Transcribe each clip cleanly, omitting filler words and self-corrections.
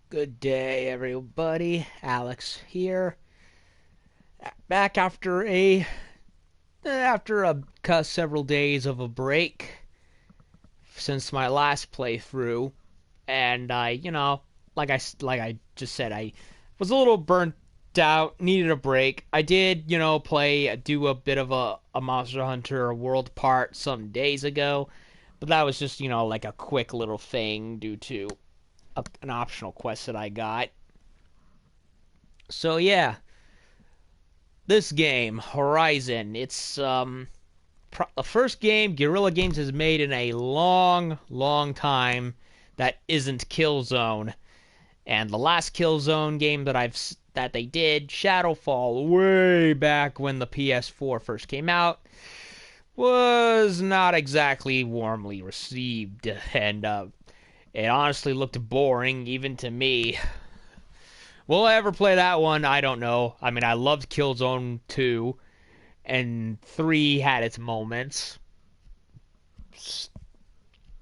Good day, everybody. Alex here. Back after several days of a break since my last playthrough, and like I just said, I was a little burnt out, needed a break. I did, do a bit of a Monster Hunter World part some days ago, but that was just, like a quick little thing due to an optional quest that I got. So yeah, this game, Horizon, it's the first game Guerrilla Games has made in a long, long time that isn't Killzone. And the last Killzone game that they did, Shadowfall, way back when the PS4 first came out, was not exactly warmly received, and it honestly looked boring even to me. Will I ever play that one? I don't know. I mean, I loved Killzone 2, and 3 had its moments.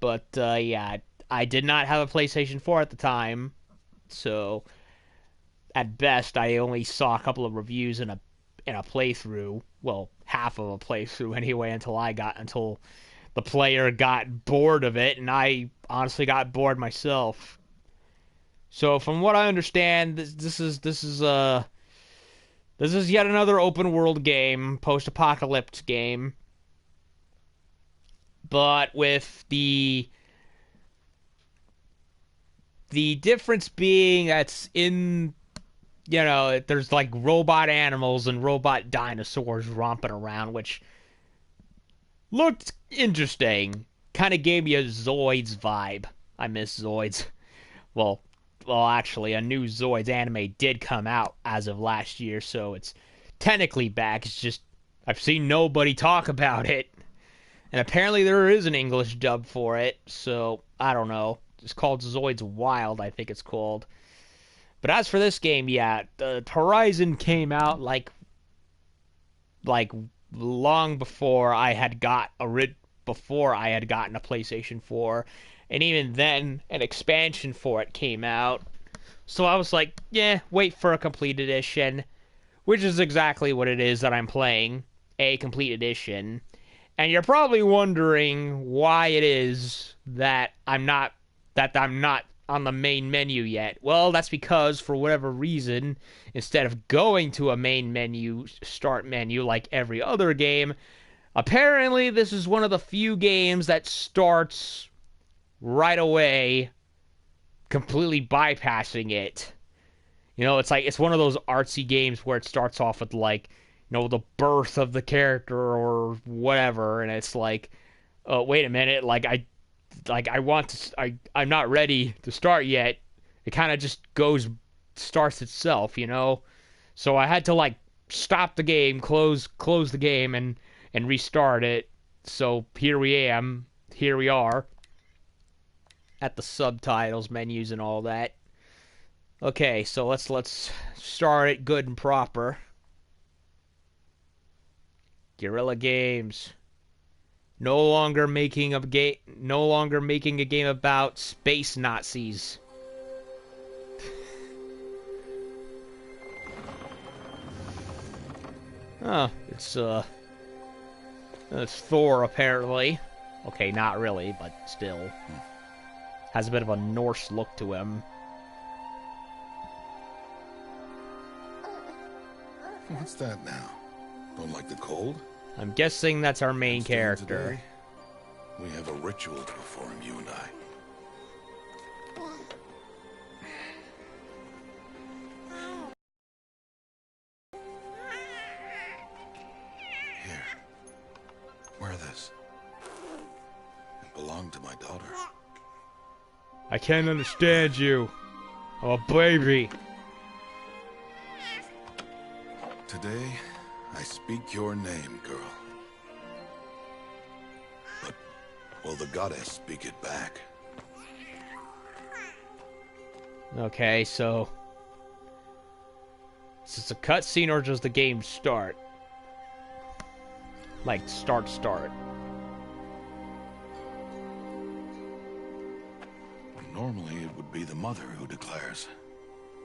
But, yeah, I did not have a PlayStation 4 at the time, so at best I only saw a couple of reviews in a playthrough. Well, half of a playthrough anyway, until the player got bored of it, and I honestly got bored myself. So from what I understand, this is yet another open world game, post-apocalypse game, but with the difference being that's in there's like robot animals and robot dinosaurs romping around, which looked interesting. Kind of gave me a Zoids vibe. I miss Zoids. Well, actually, a new Zoids anime did come out as of last year, so it's technically back. It's just I've seen nobody talk about it, and apparently there is an English dub for it. So I don't know. It's called Zoids Wild, I think it's called. But as for this game, yeah, the Horizon came out like long before before I had gotten a PlayStation 4, and even then an expansion for it came out. So I was like, yeah, wait for a complete edition, which is exactly what it is that I'm playing, a complete edition. And you're probably wondering why it is that I'm not on the main menu yet. Well, that's because for whatever reason, instead of going to a main menu, start menu like every other game, apparently this is one of the few games that starts right away, completely bypassing it. It's like it's one of those artsy games where it starts off with like, the birth of the character or whatever, and it's like, oh, wait a minute, I want to, I'm not ready to start yet. It kind of just starts itself. So I had to like stop the game, close the game, and restart it. So here we are at the subtitles menus and all that. Okay, so let's start it good and proper. Guerrilla Games. No longer making a game about space Nazis. Oh, it's Thor apparently. Okay, not really, but still. Has a bit of a Norse look to him. What's that now? Don't like the cold? I'm guessing that's our main character. Today, we have a ritual to perform, you and I. Here. Wear this. It belonged to my daughter. I can't understand you. I'm a baby. Today, I speak your name, girl. But will the goddess speak it back? Okay, so is this a cutscene or does the game start? Like start. Normally, Normally, it would be the mother who declares,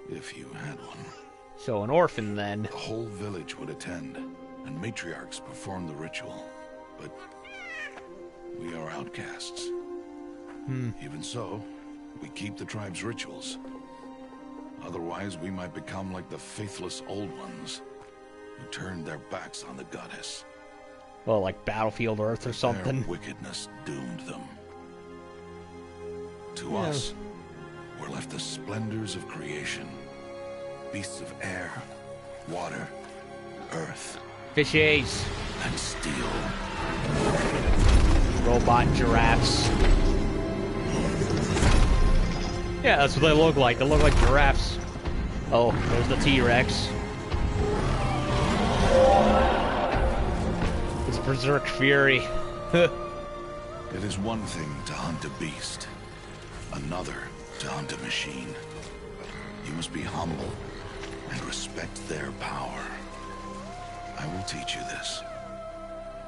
if you had one. So an orphan, then. The whole village would attend, and matriarchs perform the ritual. But we are outcasts. Even so, we keep the tribe's rituals. Otherwise, we might become like the faithless old ones, who turned their backs on the goddess. Well, like Battlefield Earth or something. Their wickedness doomed them. To us, were left the splendors of creation. Beasts of air, water, earth, Fishies. and steel. Robot giraffes. Yeah, that's what they look like. They look like giraffes. Oh, there's the T-Rex. It's Berserk Fury. It is one thing to hunt a beast, another to hunt a machine. You must be humble and respect their power. I will teach you this.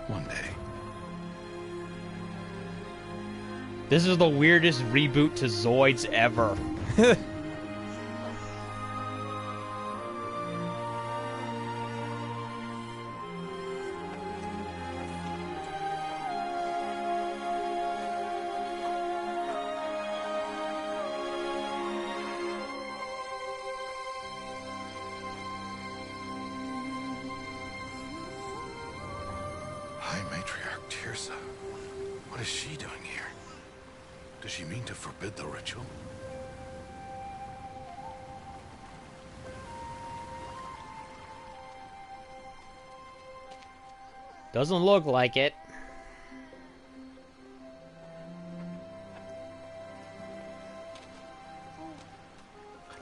One day. This is the weirdest reboot to Zoids ever. High Matriarch Tirsa. What is she doing here? Does she mean to forbid the ritual? Doesn't look like it.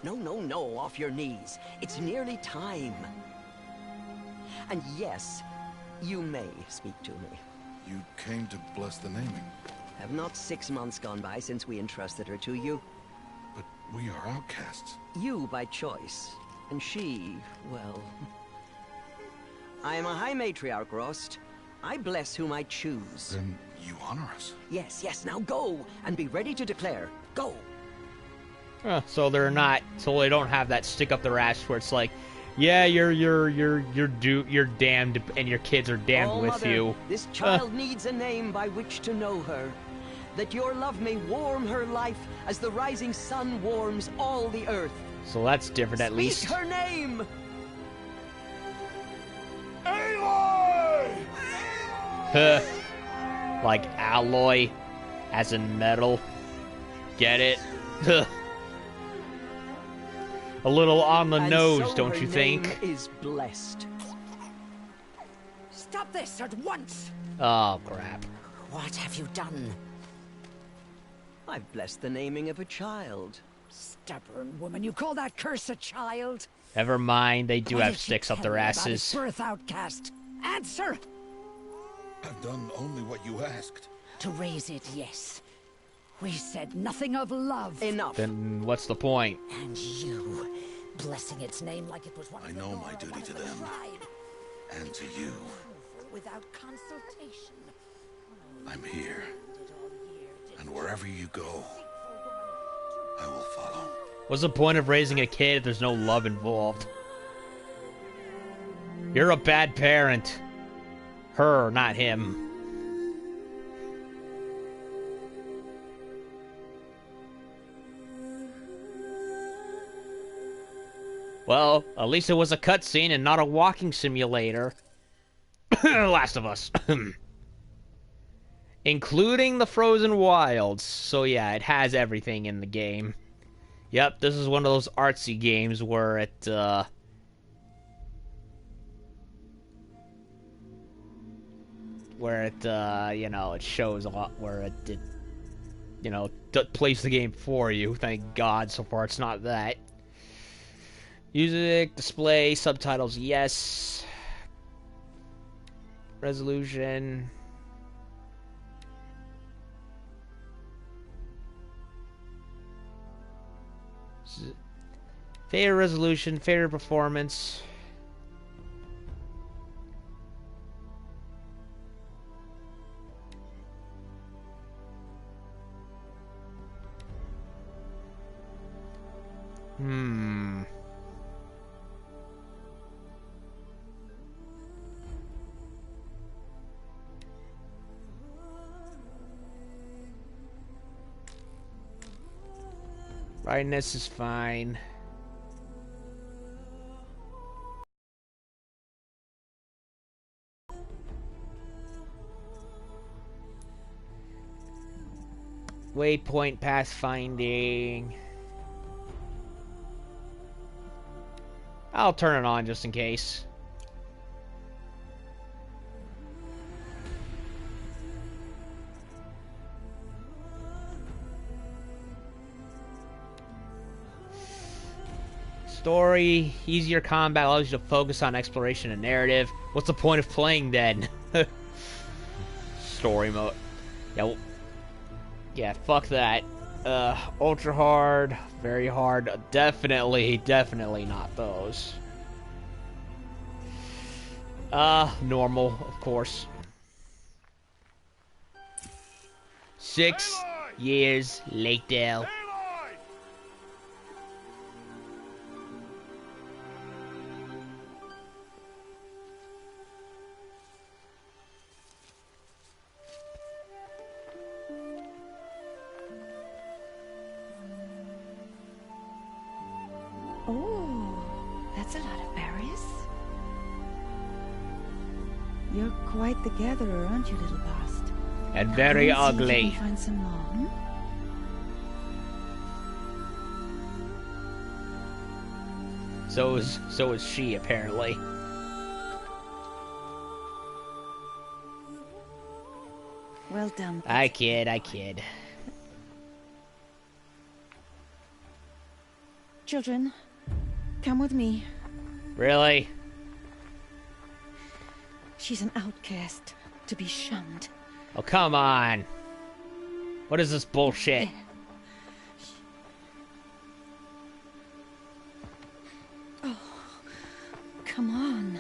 No, no, no, off your knees. It's nearly time. And yes, you may speak to me. You came to bless the naming. Have not 6 months gone by since we entrusted her to you? But we are outcasts. You by choice, and she, well... I am a High Matriarch, Rost. I bless whom I choose. Then you honor us. Yes, yes, now go, and be ready to declare. Go! So they're not. So they don't have that stick up their ass where it's like, yeah, you're damned, and your kids are damned Oh, with Mother, you. this child needs a name by which to know her. That your love may warm her life as the rising sun warms all the earth. So that's different, at least. Speak her name! Aloy! Like alloy, as in metal. Get it? A little on the And nose, so don't her you name think? is blessed. Stop this at once! Oh, crap. What have you done? I've blessed the naming of a child. Stubborn woman, you call that curse a child? Never mind, they do What have did she sticks up tell their you about its asses. birth, Outcast? Answer! I've done only what you asked. To raise it, yes. We said nothing of love. Enough. Then what's the point? And you, blessing its name like it was one I of the know Nora, my duty one to of the them. tribe. And to you. Without consultation. I'm here. Did all year, did And wherever you go, I will follow. What's the point of raising a kid if there's no love involved? You're a bad parent. Her, not him. Well, at least it was a cutscene and not a walking simulator. Last of Us. Including the frozen wilds. So yeah, it has everything in the game. Yep, this is one of those artsy games where it, you know, it shows a lot where it you know, plays the game for you. Thank God, so far it's not that. Music, display, subtitles, yes. Resolution. Favorite resolution, favorite performance. Hmm. Brightness is fine. Waypoint pathfinding. I'll turn it on just in case. Story, easier combat allows you to focus on exploration and narrative. What's the point of playing then? Story mode. Yeah, well, yeah, fuck that. Ultra hard, very hard. Definitely not those. Normal, of course. 6 years later. That's a lot of berries. You're quite the gatherer, aren't you, little bast? And very ugly. You can find some more. So is she, apparently. Well done. I kid. Children, come with me. Really? She's an outcast, to be shunned. Oh, come on. What is this bullshit? Oh, come on.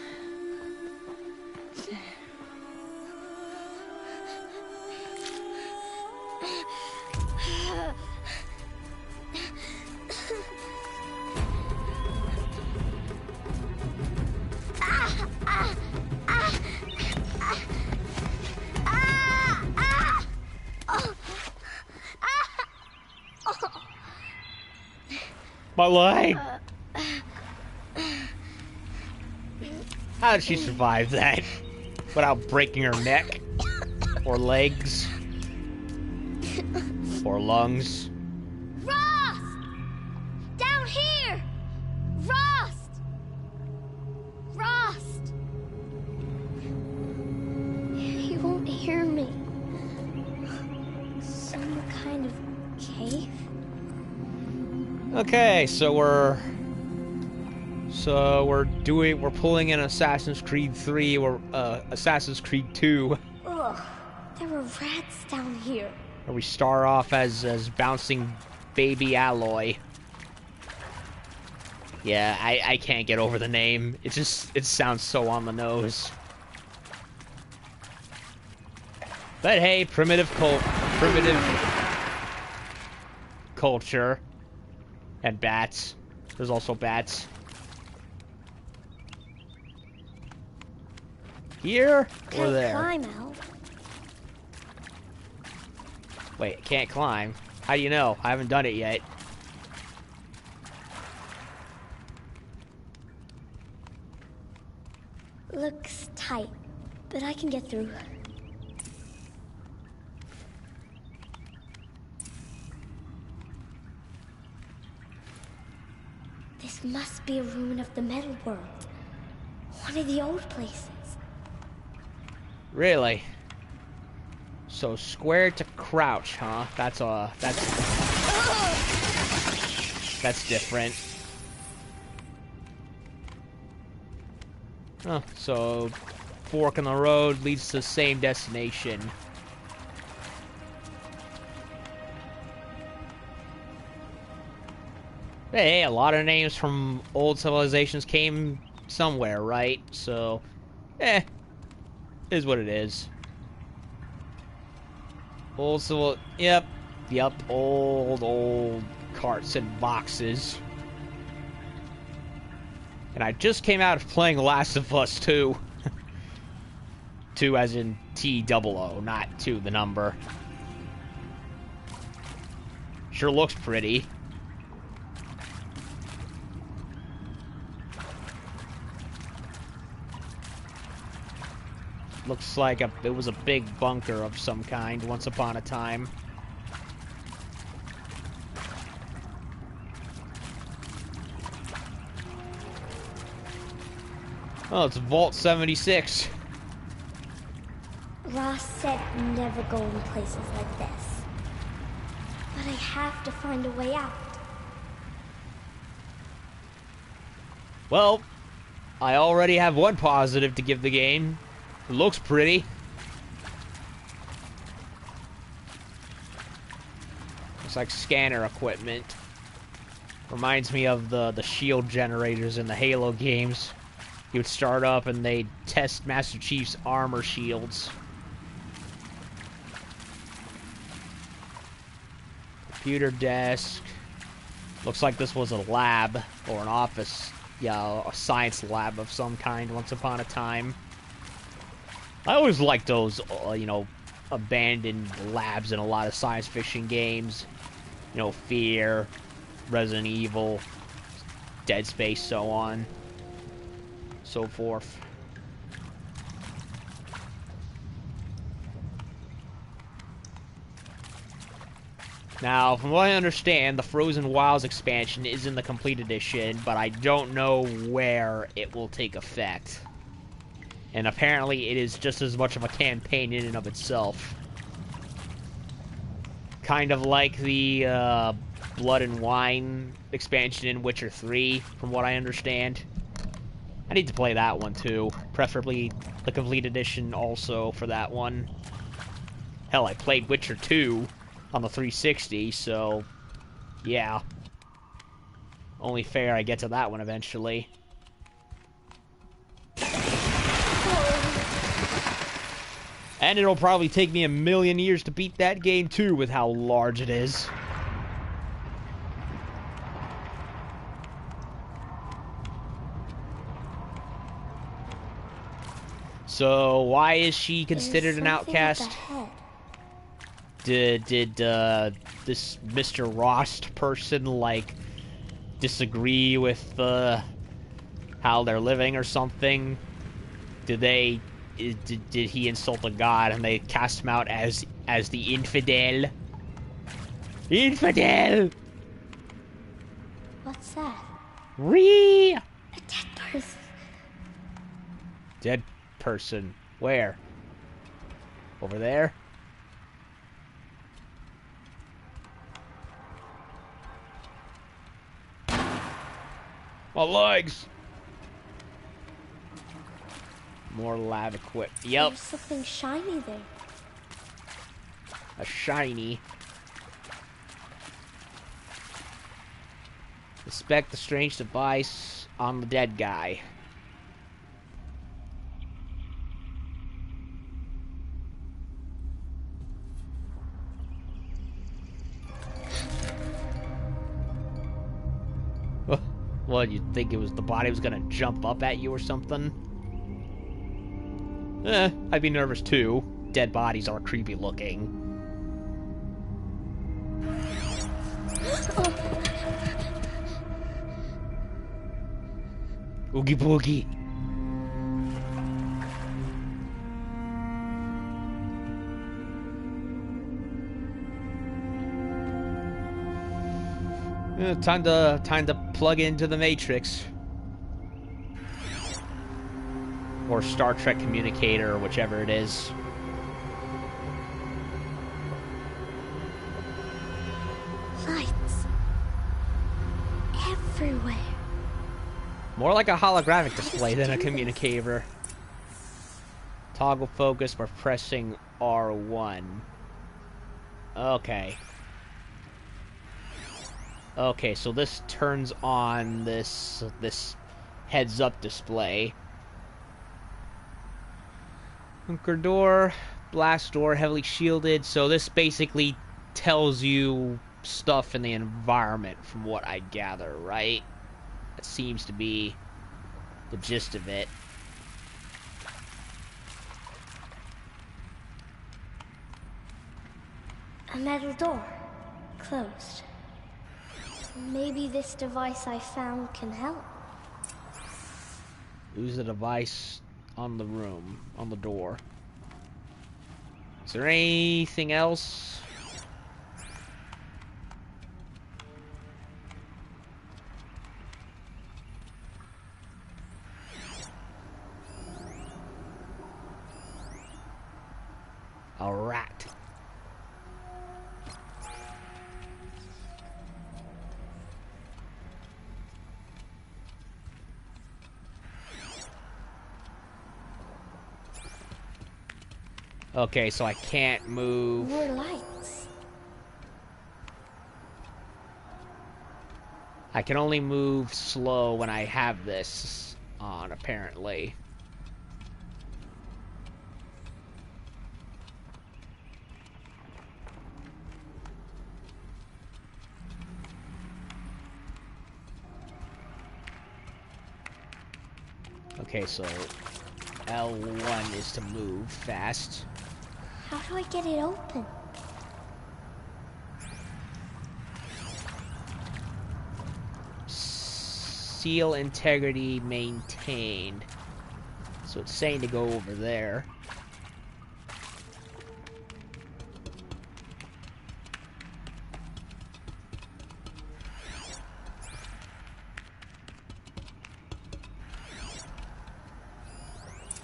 My leg! How did she survive that? Without breaking her neck? Or legs? Or lungs? Rost! Down here! Rost! Rost! He won't hear me. Some kind of cave? Okay, so we're pulling in Assassin's Creed 3 or Assassin's Creed 2. Ugh, there were rats down here. Where we start off as bouncing baby Aloy. Yeah, I can't get over the name. It sounds so on the nose. But hey, primitive culture. And bats. There's also bats. Here or there? Climb out. Wait, can't climb. How do you know? I haven't done it yet. Looks tight, but I can get through. This must be a ruin of the metal world. One of the old places. Really? So square to crouch, huh? That's different. Oh, so fork in the road leads to the same destination. Hey, a lot of names from old civilizations came somewhere, right? So, is what it is. Old civil, yep, old carts and boxes. And I just came out of playing Last of Us 2. 2 as in T-double-O, not 2 the number. Sure looks pretty. Looks like it was a big bunker of some kind once upon a time. Oh, it's Vault 76. Ross said never go in places like this. But I have to find a way out. Well, I already have one positive to give the game. It looks pretty. Looks like scanner equipment. Reminds me of the shield generators in the Halo games. You would start up and they'd test Master Chief's armor shields. Computer desk. Looks like this was a lab or an office. Yeah, a science lab of some kind once upon a time. I always liked those, you know, abandoned labs in a lot of science fiction games. You know, Fear, Resident Evil, Dead Space, so on. So forth. Now, from what I understand, the Frozen Wilds expansion is in the Complete Edition, but I don't know where it will take effect. And apparently it is just as much of a campaign in and of itself. Kind of like the Blood and Wine expansion in Witcher 3, from what I understand. I need to play that one too. Preferably the Complete Edition also for that one. Hell, I played Witcher 2 on the 360, so yeah. Only fair I get to that one eventually. And it'll probably take me 1,000,000 years to beat that game too, with how large it is. So, why is she considered an outcast? Did this Mr. Rost person, like, disagree with how they're living or something? Did he insult a god and they cast him out as the infidel? Infidel! What's that? Ree! A dead person. Dead person. Where? Over there? My legs! More lab equipment. Yep. There's something shiny there. A shiny. Inspect the strange device on the dead guy. What, you'd think it was the body was gonna jump up at you or something? I'd be nervous too. Dead bodies are creepy looking. Oogie boogie. Time to plug into the Matrix. Or Star Trek communicator, or whichever it is. Lights. Everywhere. More like a holographic display than a communicator. Toggle focus by pressing R1. Okay. Okay, so this turns on this heads-up display. Bunker door, blast door, heavily shielded. So this basically tells you stuff in the environment, from what I gather, right? That seems to be the gist of it. A metal door. Closed. Maybe this device I found can help. Use the device on the room, on the door. Is there anything else? A rat. Okay, so I can't move. More lights. I can only move slow when I have this on, apparently. Okay, so L1 is to move fast. How do I get it open? Seal integrity maintained. So it's saying to go over there.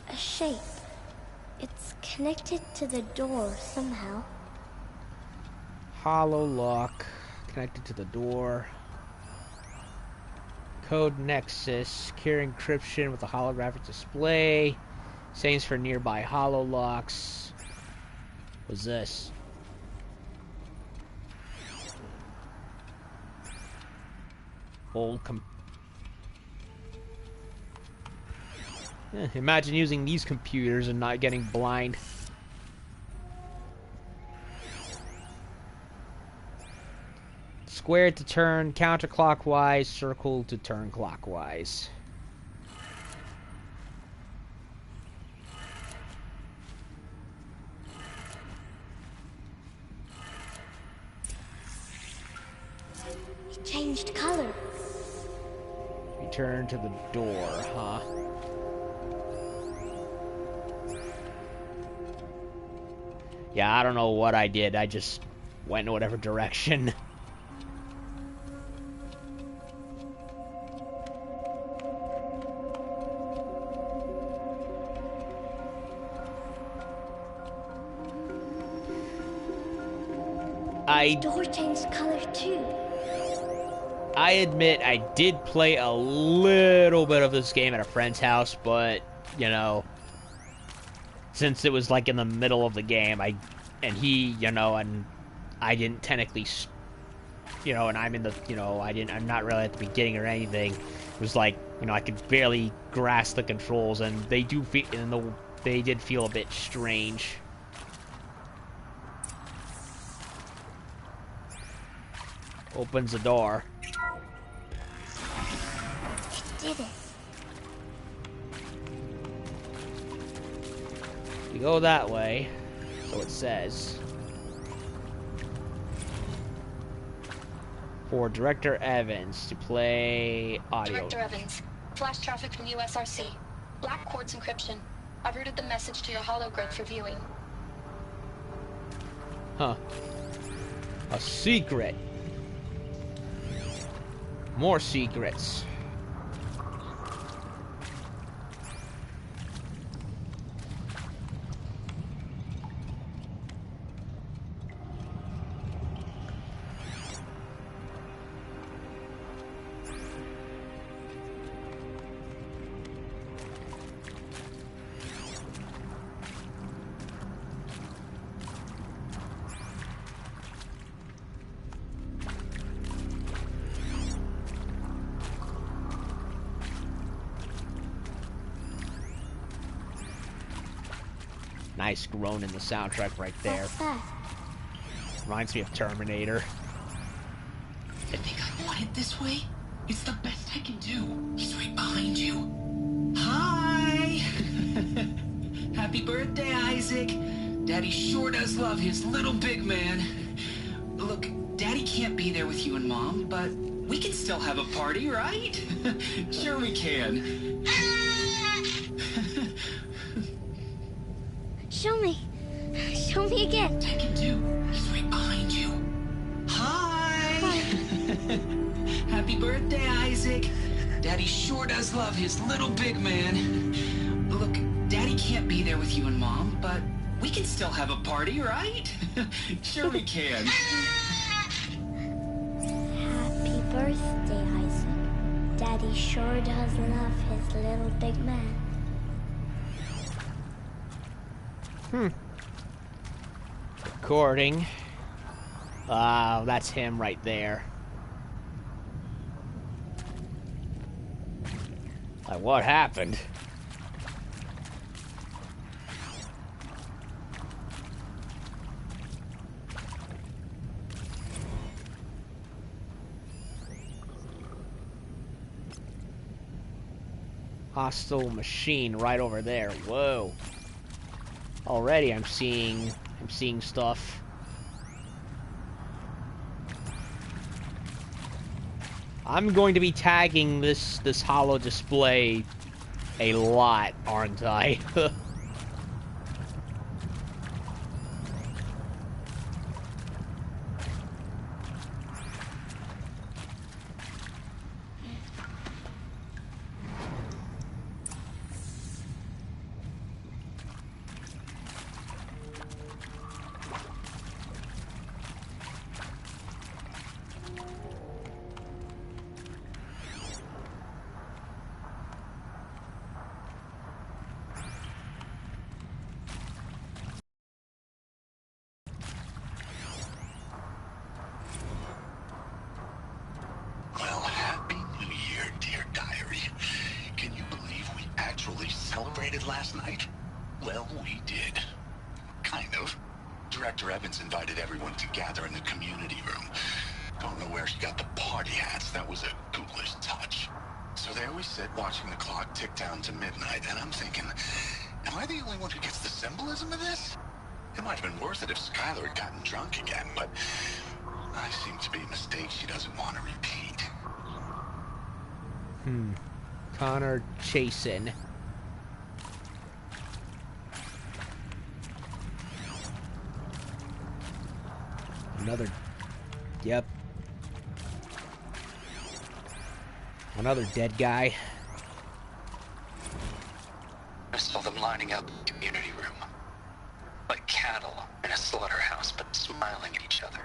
A shape. It's connected to the door somehow. Hollow lock connected to the door. Code Nexus, secure encryption with a holographic display. Settings for nearby hollow locks. What's this? Imagine using these computers and not getting blind. Square to turn counterclockwise, circle to turn clockwise. It changed color. Return to the door, huh? Yeah, I don't know what I did. I just went in whatever direction. The door changed color too. I admit I did play a little bit of this game at a friend's house, but, you know, since it was like in the middle of the game, and I didn't technically, and I'm in the, I'm not really at the beginning or anything. It was like, I could barely grasp the controls, and they did feel a bit strange. Opens the door. It did it. You go that way, so it says. For Director Evans to play audio. Director Evans, flash traffic from USRC. Black quartz encryption. I've routed the message to your hologrid for viewing. Huh. A secret. More secrets. Nice groan in the soundtrack right there. What's that? Reminds me of Terminator. I think I want it this way. It's the best I can do. He's right behind you. Daddy sure does love his little big man. Look, Daddy can't be there with you and Mom, but we can still have a party, right? Sure we can. Show me. Show me again. Tekken 2, he's right behind you. Hi! Happy birthday, Isaac. Daddy sure does love his little big man. Look, Daddy can't be there with you and Mom, but we can still have a party, right? Sure we can. Happy birthday, Isaac. Daddy sure does love his little big man. Recording. Oh, that's him right there. Like, what happened? Hostel Machine right over there. Whoa. Already I'm seeing stuff. I'm going to be tagging this holo display a lot, aren't I? Well, happy New Year, dear diary. Can you believe we actually celebrated last night? Well, we did. Kind of. Director Evans invited everyone to gather in the community room. Don't know where she got the party hats. That was a ghoulish touch. So there we sit, watching the clock tick down to midnight, and I'm thinking, am I the only one who gets the symbolism of this? It might have been worth it if Skylar had gotten drunk again, but I seem to be a mistake she doesn't want to repeat. Connor Chasin. Another... Yep. Another dead guy. I saw them lining up in the community room. Like cattle in a slaughterhouse, but smiling at each other.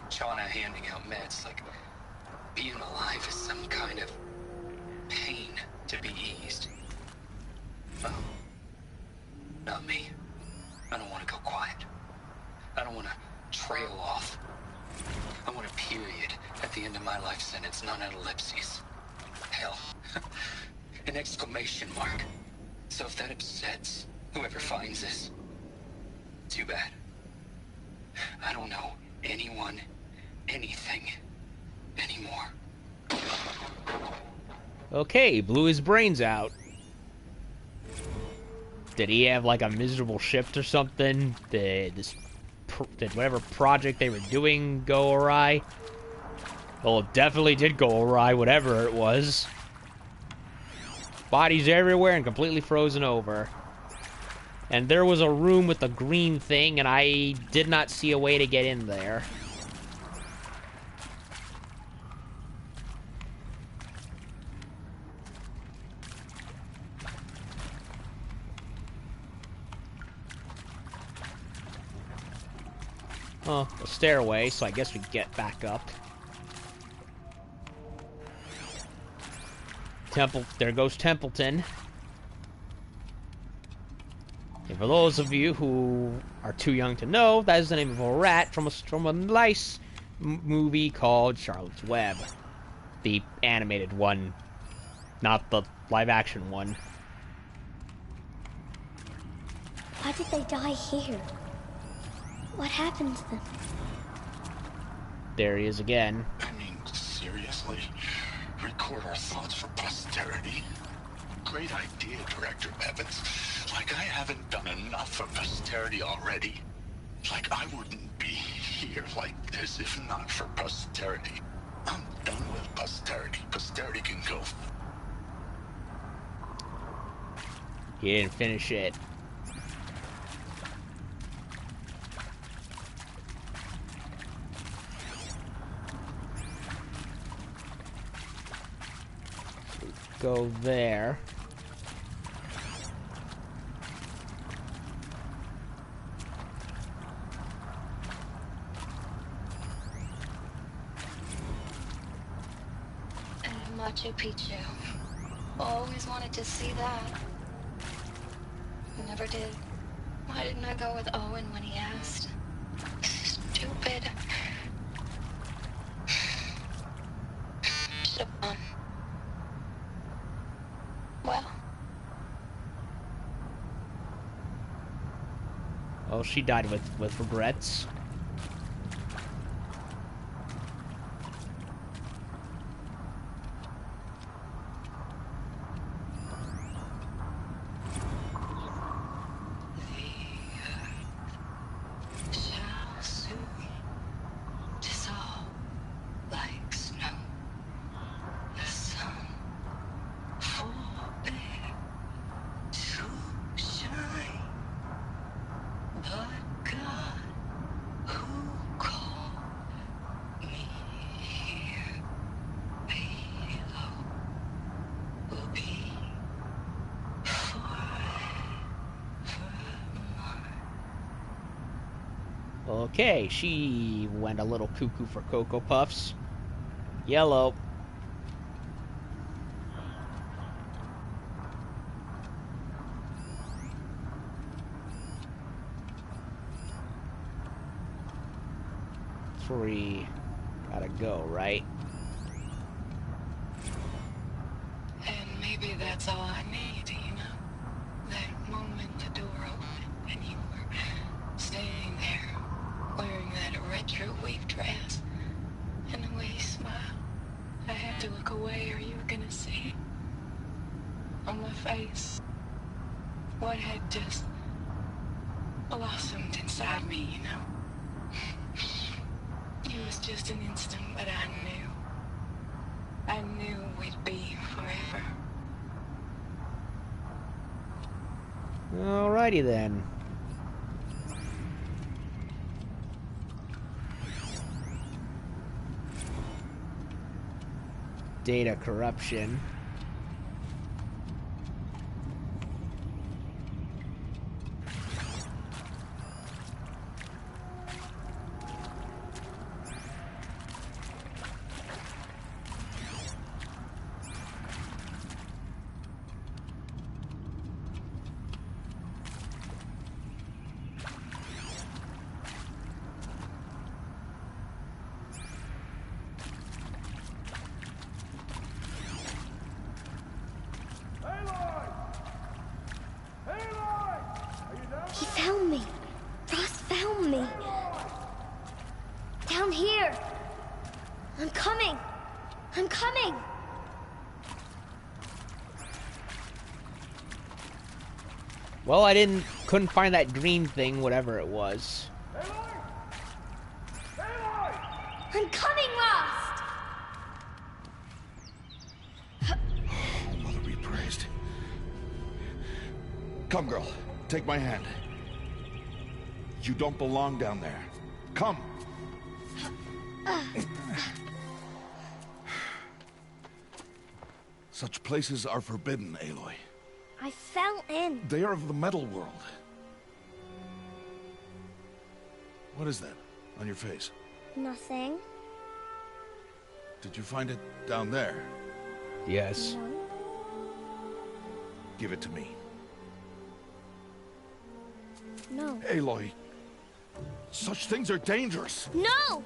Shauna handing out meds like being alive is some kind of pain to be eased. Well, not me. I don't want to go quiet. I don't want to trail off. I want a period at the end of my life sentence, not an ellipses. Hell, an exclamation mark. So if that upsets whoever finds this, too bad. I don't know anyone, anything, anymore. Okay, blew his brains out. Did he have like a miserable shift or something? Did whatever project they were doing go awry? Well, it definitely did go awry, whatever it was. Bodies everywhere and completely frozen over. And there was a room with a green thing, and I did not see a way to get in there. Oh, a stairway, so I guess we get back up. There goes Templeton. And for those of you who are too young to know, that is the name of a rat from a nice movie called Charlotte's Web. The animated one, not the live-action one. Why did they die here? What happened to them? There he is again. I mean, seriously? Record our thoughts for posterity? Great idea, Director Evans. Like I haven't done enough for posterity already. Like I wouldn't be here like this if not for posterity. I'm done with posterity. Posterity can go. He didn't finish it. Go there. And Machu Picchu. Always wanted to see that. Never did. Why didn't I go with Owen when he asked? Stupid. Should've gone. Well. Oh, she died with regrets. Okay, she went a little cuckoo for Cocoa Puffs. Yellow. Three. Gotta go, right? And maybe that's all I need, you know? That moment the door opened and you were standing there wearing that retro weave dress and the way you smiled. I had to look away or you were gonna see on my face what had just blossomed inside me, you know? It was just an instant, but I knew we'd be forever. Alrighty then. Data corruption. He found me. Ross found me. Down here. I'm coming. I'm coming. Well, I couldn't find that green thing, whatever it was. I'm coming, Ross. Oh, Mother be praised. Come, girl. Take my hand. You don't belong down there. Come. Such places are forbidden, Aloy. I fell in. They are of the metal world. What is that on your face? Nothing. Did you find it down there? Yes. No. Give it to me. No. Aloy, such things are dangerous. No!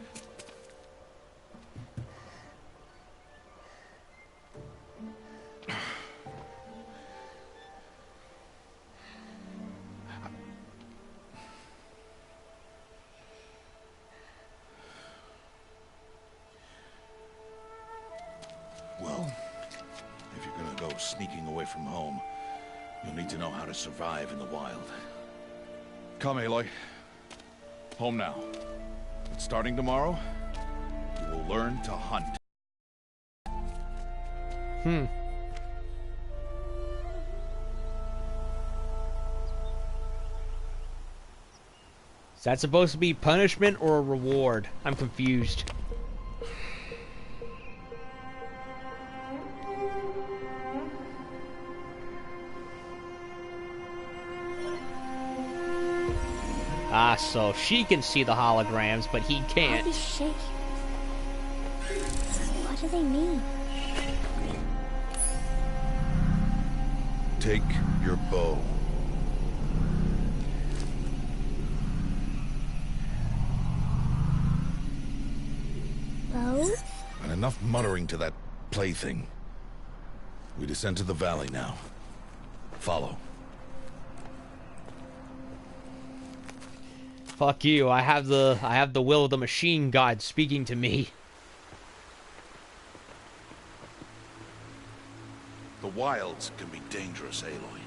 Well, if you're gonna go sneaking away from home, You'll need to know how to survive in the wild. Come, Aloy. Home now. But starting tomorrow, you will learn to hunt. Is that supposed to be punishment or a reward? I'm confused. Ah, so she can see the holograms, but he All can't. these shapes. What do they mean? Take your bow. Bow? And enough muttering to that plaything. We descend to the valley now. Follow. Fuck you, I have the will of the machine god speaking to me. The wilds can be dangerous, Aloy.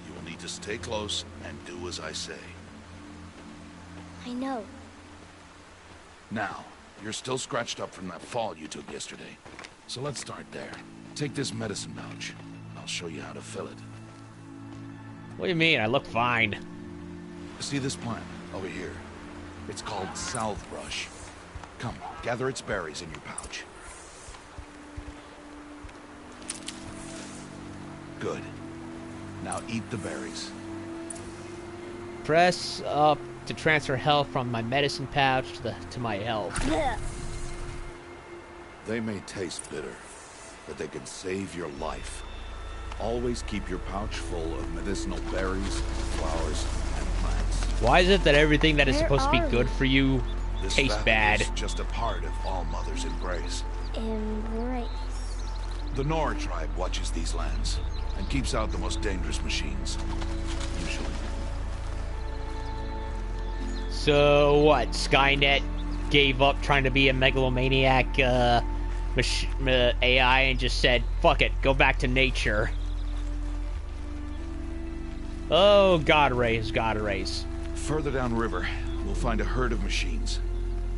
You will need to stay close and do as I say. I know. Now, you're still scratched up from that fall you took yesterday. So let's start there. Take this medicine pouch. I'll show you how to fill it. What do you mean? I look fine. See this plant over here? It's called salve brush. Come, gather its berries in your pouch. Good. Now eat the berries. Press up to transfer health from my medicine pouch to my health. They may taste bitter, but they can save your life. Always keep your pouch full of medicinal berries, flowers, and plants. Why is it that everything that is Where supposed to be are good we? for you This tastes valley bad? is just a part of All Mother's embrace. Embrace. The Nora tribe watches these lands and keeps out the most dangerous machines. Usually. So what? Skynet gave up trying to be a megalomaniac AI and just said, "Fuck it, go back to nature." Oh, God rays, God rays. Further downriver, we'll find a herd of machines.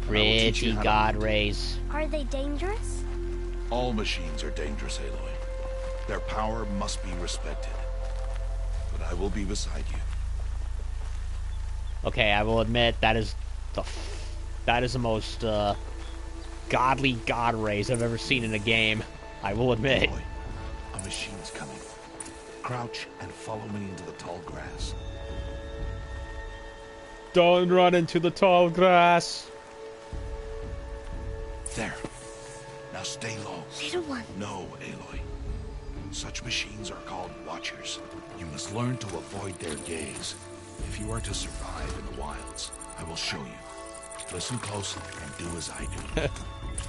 And I will teach you Pretty how to God hunt. rays. Are they dangerous? All machines are dangerous, Aloy. Their power must be respected. But I will be beside you. Okay, I will admit that is the most godly God rays I've ever seen in a game. I will admit. Aloy, a machine's coming. Crouch and follow me into the tall grass. Don't run into the tall grass. There. Now stay low. Little one. No, Aloy. Such machines are called Watchers. You must learn to avoid their gaze. If you are to survive in the wilds, I will show you. Listen close and do as I do.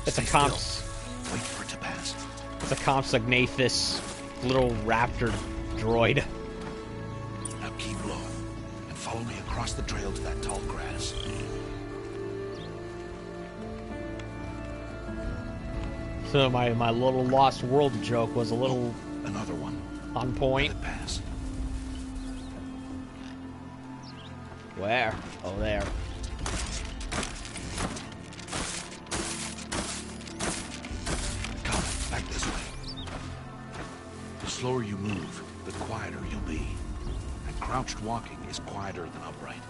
It's a Stay comps. still. Wait for it to pass. It's a Compsognathus little raptor droid. Now keep low and follow me across the trail to that tall grass. So my little Lost World joke was a little Another one. on Let point. it pass. Where? Oh, there. Come, back this way. The slower you move, the quieter you'll be. And crouched walking is quieter than upright.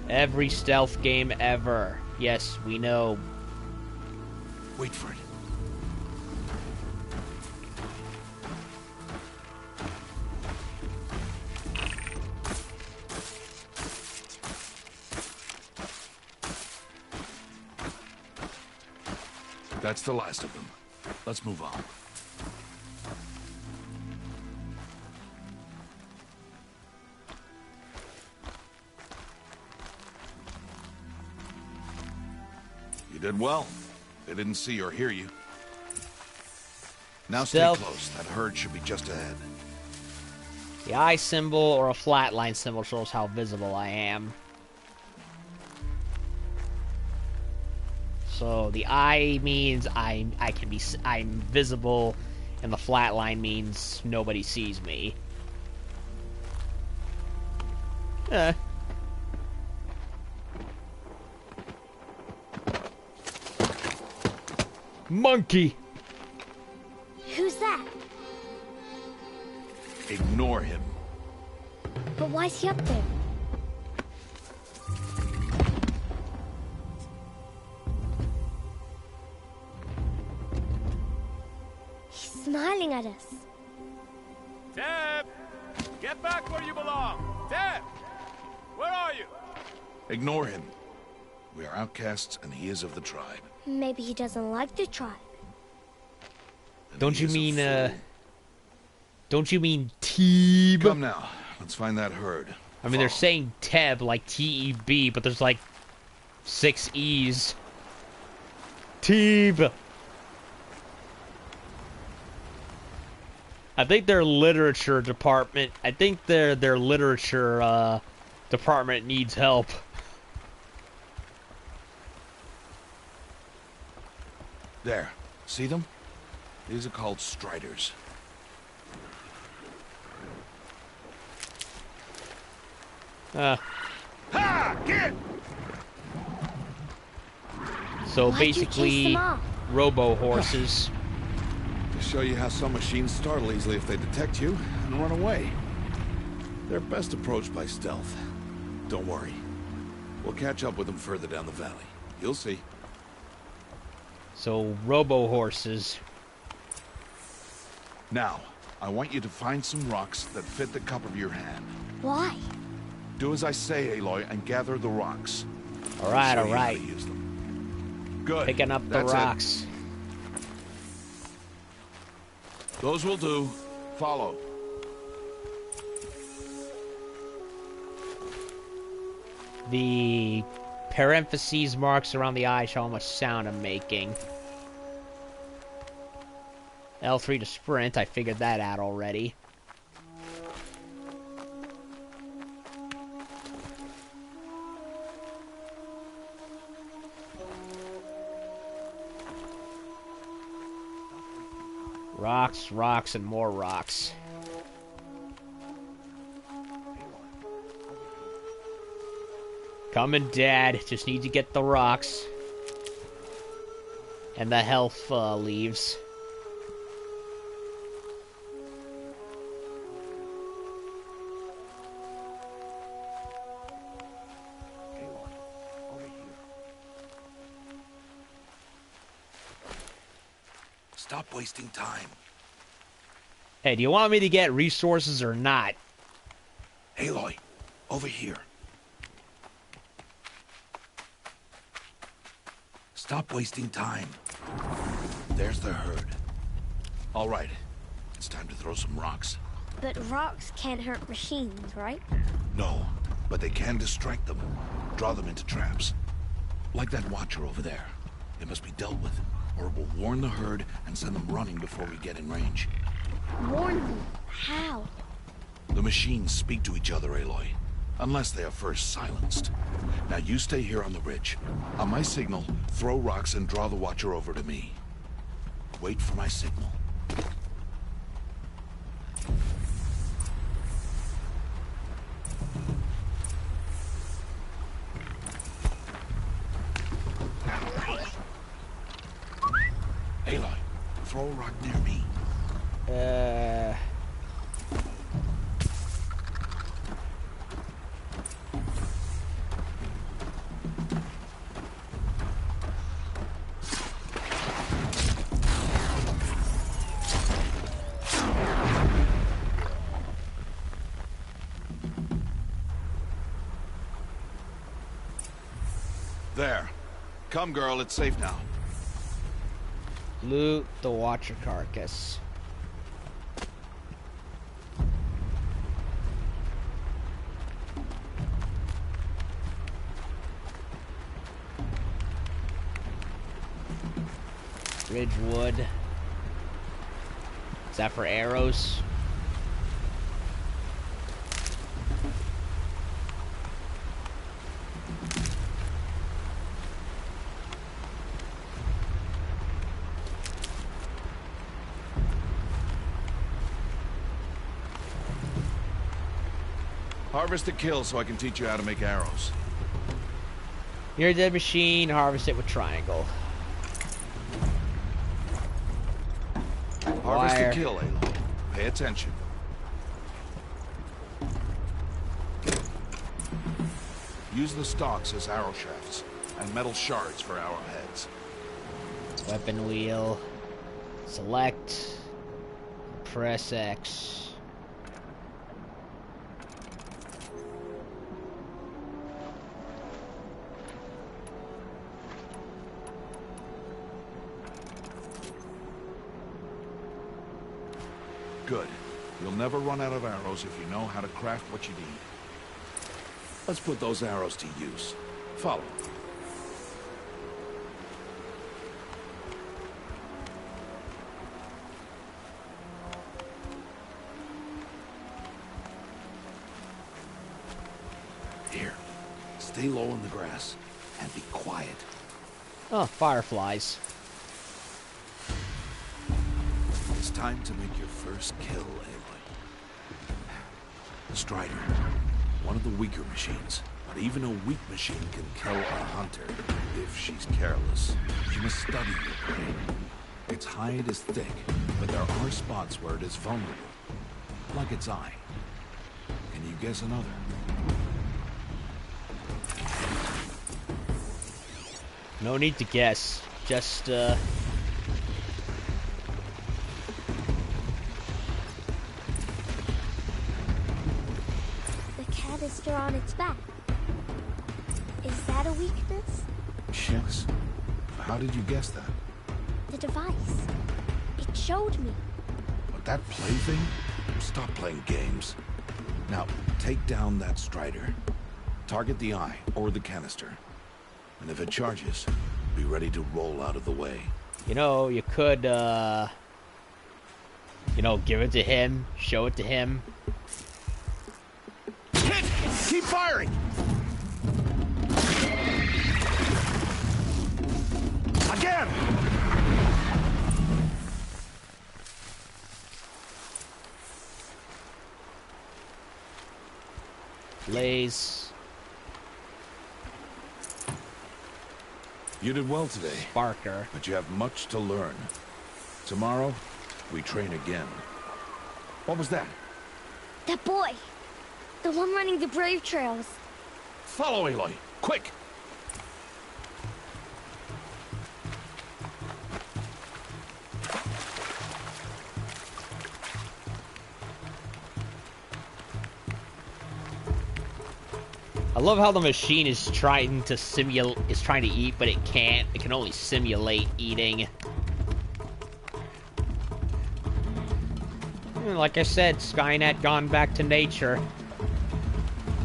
Every stealth game ever. Yes, we know. Wait for it. That's the last of them. Let's move on. You did well. They didn't see or hear you. Now stay Stealth. close. That herd should be just ahead. The eye symbol or a flatline symbol shows how visible I am. So the eye means I'm visible, And the flat line means nobody sees me. Monkey! Who's that? Ignore him. But why is he up there? He's smiling at us. Teb! Get back where you belong! Teb! Where are you? Ignore him. We are outcasts, and he is of the tribe. Maybe he doesn't like the tribe. And Don't he you is a mean, fool. Don't you mean Teeb? Come now. Let's find that herd. I mean, they're saying Teb, like T-E-B, but there's like 6 E's. Teeb! I think their literature department, their literature, department needs help. There. See them? These are called striders. Ha! Get! So Why'd you chase basically, them off? robo-horses. To show you how some machines startle easily if they detect you and run away. They're best approached by stealth. Don't worry. We'll catch up with them further down the valley. You'll see. So, robo-horses. Now, I want you to find some rocks that fit the cup of your hand. Why? Do as I say, Aloy, and gather the rocks. Alright, I'll show you how alright. to use them. Good. Picking up the That's it. rocks. Those will do. Follow. The parentheses marks around the eye show how much sound I'm making. L3 to sprint, I figured that out already. Rocks, rocks, and more rocks. Coming, Dad. Just need to get the rocks. And the health leaves. Stop wasting time. Hey, do you want me to get resources or not? Aloy, over here. Stop wasting time. There's the herd. All right. It's time to throw some rocks. But rocks can't hurt machines, right? No, but they can distract them. Draw them into traps. Like that watcher over there. It must be dealt with, or it will warn the herd and send them running before we get in range. Warn them. How? The machines speak to each other, Aloy. Unless they are first silenced. Now you stay here on the ridge. On my signal, throw rocks and draw the watcher over to me. Wait for my signal. Aloy, throw a rock near me. There. Come, girl, it's safe now. Loot the watcher carcass. Ridgewood. Is that for arrows? Harvest a kill so I can teach you how to make arrows. Near a dead machine, harvest it with triangle. Harvest Wire. a kill, Aloy. Pay attention. Use the stalks as arrow shafts, and metal shards for arrowheads. Weapon wheel. Select. Press X. Good. You'll never run out of arrows if you know how to craft what you need. Let's put those arrows to use. Follow. Here. Stay low in the grass and be quiet. Oh, fireflies. It's time to make your first kill, Aloy. The Strider. One of the weaker machines. But even a weak machine can kill a hunter if she's careless. You must study your prey. Its hide is thick, but there are spots where it is vulnerable. Like its eye. Can you guess another? No need to guess. Just, The canister on its back. Is that a weakness? Yes. How did you guess that? The device. It showed me. But that plaything? Stop playing games. Now, take down that Strider. Target the eye, or the canister. And if it charges, be ready to roll out of the way. you know, you could, you know, give it to him, show it to him. Hit! Keep firing! Again! Blaze. You did well today, Barker. but you have much to learn. Tomorrow, we train again. What was that? That boy. The one running the brave trails. Follow Aloy, quick! I love how the machine is trying to eat, but it can't. It can only simulate eating. And like I said, Skynet gone back to nature.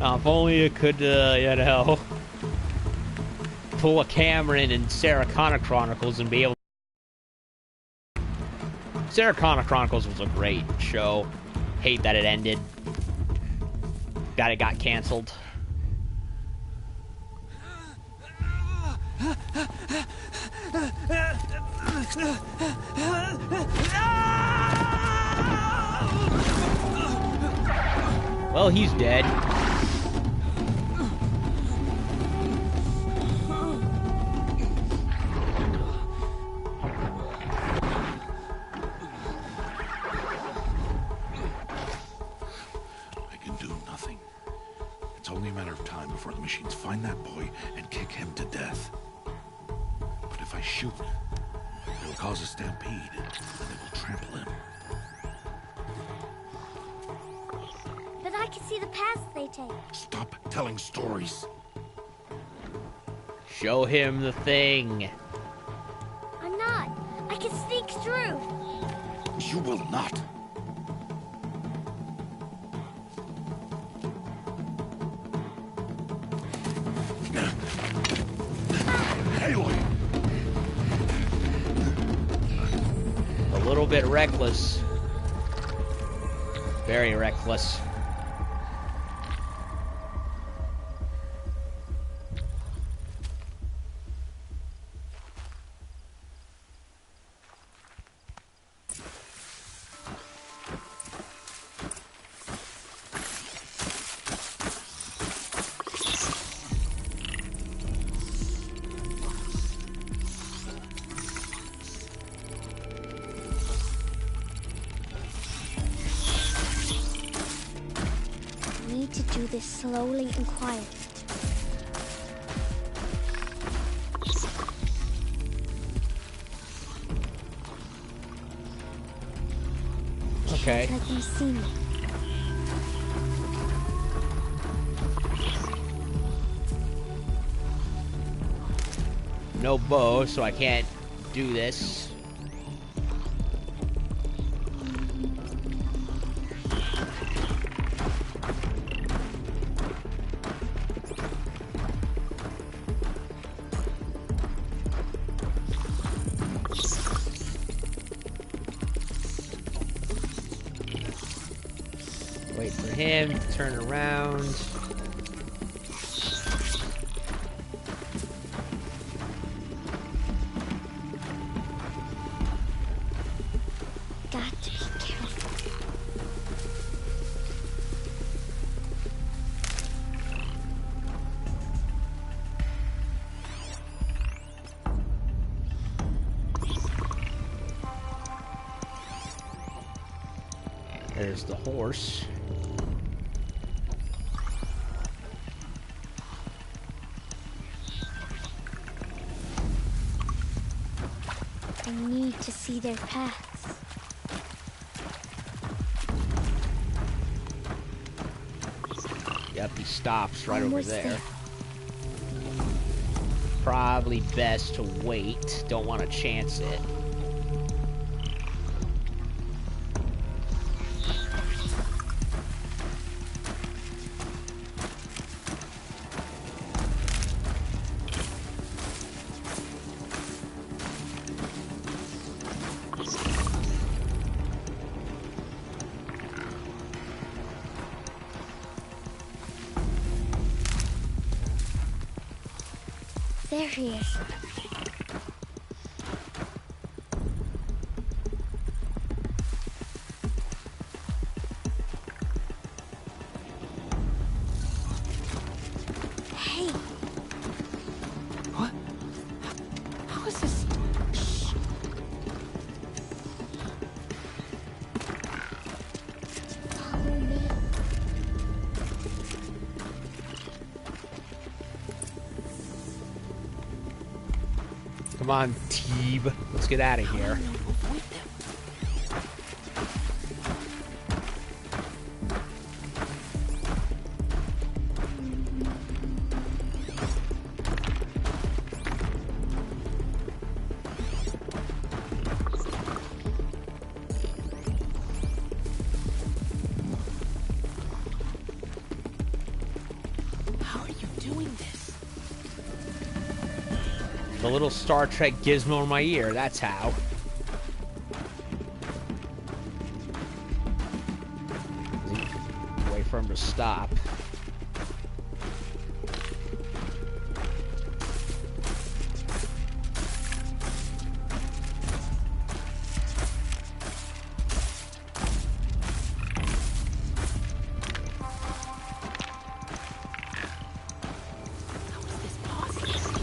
If only it could, you know, pull a camera in Sarah Connor Chronicles and be able. Sarah Connor Chronicles was a great show. Hate that it ended. That it got canceled. Well, he's dead. I can do nothing. It's only a matter of time before the machines find that boy and kick him to death. But if I shoot, it'll cause a stampede, and they will trample him. But I can see the paths they take. Stop telling stories. Show him the thing. I'm not. I can sneak through. You will not. Aloy! A little bit reckless. Very reckless. to do this slowly and quietly. Okay. Let them see me. No bow, so I can't do this. Wait for him to turn around. Got to be careful. There's the horse. I need to see their paths. Yep, he stops right Almost over there. there. Probably best to wait. Don't want to chance it. There he is. Hey, What? How is this? Shh. follow me. Come on, Teeb. Let's get out of here. Avoid them. How are you doing this? The little Star Trek Gizmo in my ear, that's how. Wait for him to stop. How is this possible?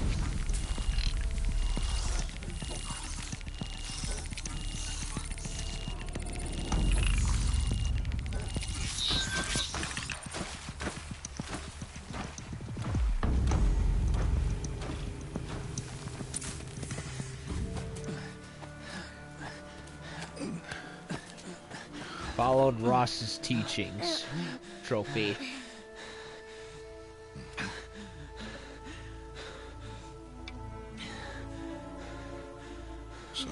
Followed Ross's teachings. Trophy. So,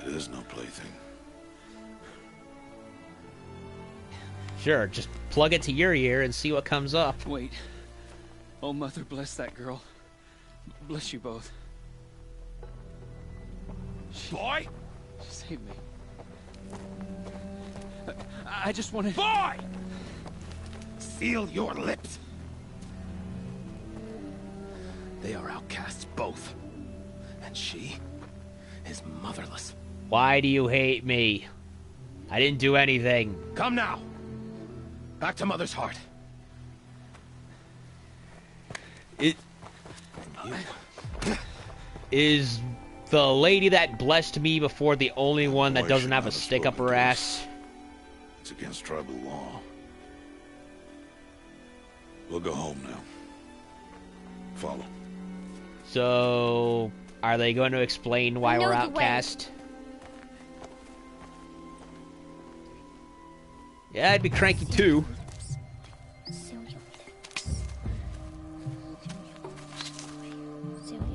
it is no plaything. Sure, just plug it to your ear and see what comes up. Wait. Oh, Mother, bless that girl. Bless you both. Boy! She saved me. I just wanted... Boy! Seal your lips! They are outcasts, both. And she is motherless. Why do you hate me? I didn't do anything. Come now! Back to Mother's heart. Is the lady that blessed me before the only one that doesn't have a stick up her ass? It's against tribal law. We'll go home now. Follow. So, are they going to explain why I know we're the way. outcast? Yeah, I'd be cranky too.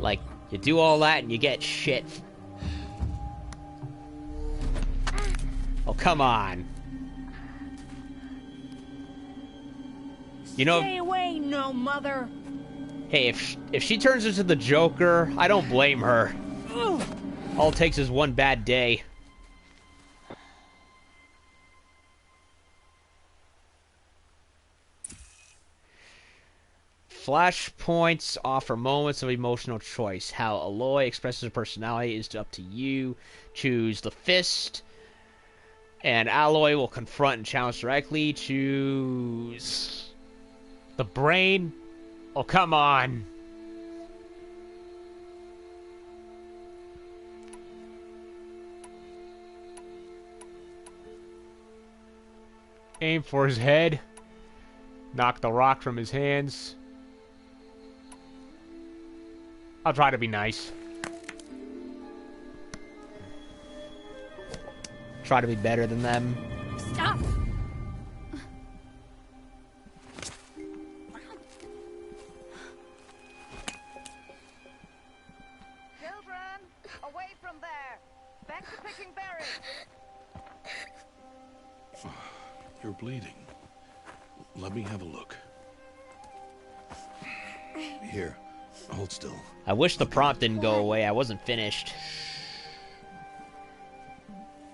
Like, you do all that and you get shit. Oh, come on. You know, Stay away, no mother. hey, if she turns into the Joker, I don't blame her. All it takes is one bad day. Flashpoints offer moments of emotional choice. How Aloy expresses her personality is up to you. Choose the fist. And Aloy will confront and challenge directly. Choose the brain. Oh, come on. Aim for his head. Knock the rock from his hands. I'll try to be nice. Try to be better than them. Stop. Children, away from there. Back to picking berries. You're bleeding. Let me have a look. Here, hold still. I wish the prompt didn't go away. I wasn't finished.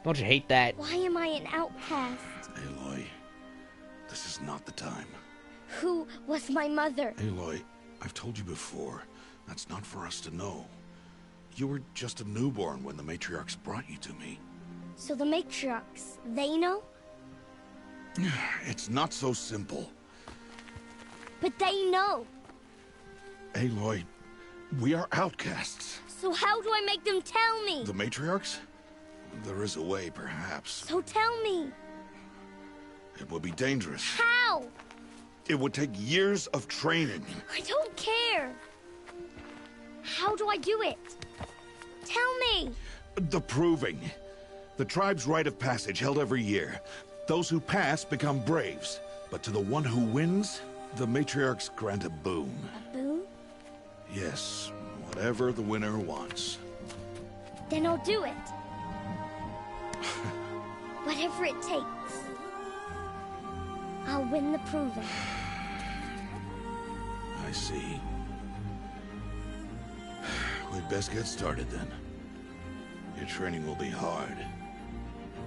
Don't you hate that? Why am I an outcast? Aloy, this is not the time. Who was my mother? Aloy, I've told you before, that's not for us to know. You were just a newborn when the matriarchs brought you to me. So the matriarchs, they know? It's not so simple. But they know. Aloy, we are outcasts. So how do I make them tell me? The matriarchs? There is a way, perhaps. So tell me. It would be dangerous. How? It would take years of training. I don't care. How do I do it? Tell me. The proving. The tribe's rite of passage held every year. Those who pass become braves. But to the one who wins, the matriarchs grant a boon. A boon? Yes, whatever the winner wants. Then I'll do it. Whatever it takes. I'll win the proving. I see. We'd best get started then. Your training will be hard.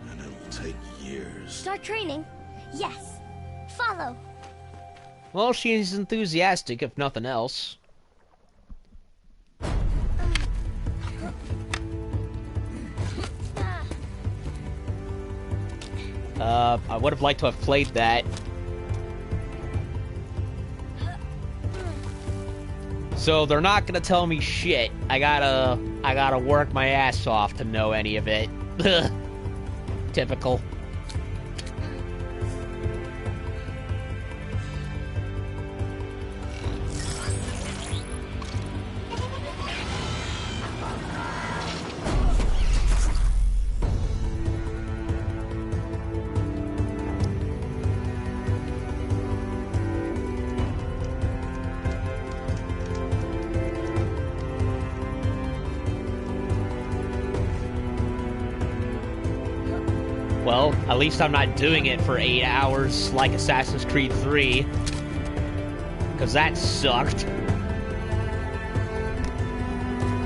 And it'll take years. Start training? Yes. Follow. Well, she's enthusiastic, if nothing else. I would have liked to have played that. So they're not gonna tell me shit. I gotta work my ass off to know any of it. Typical. Well, at least I'm not doing it for 8 hours like Assassin's Creed 3. Because that sucked.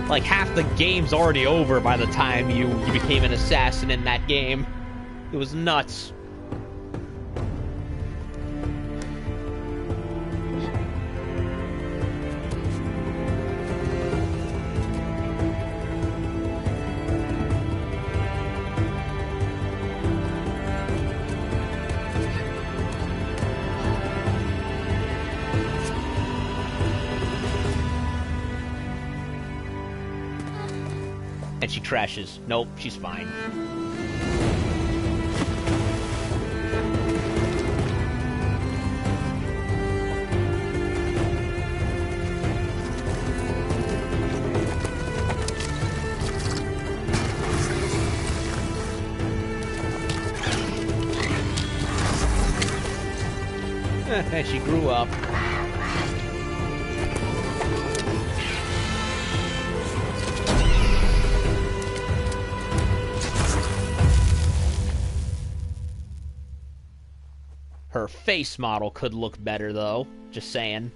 Like, half the game's already over by the time you became an assassin in that game. It was nuts. And she crashes. Nope, she's fine. And she grew up. Her face model could look better, though. Just saying.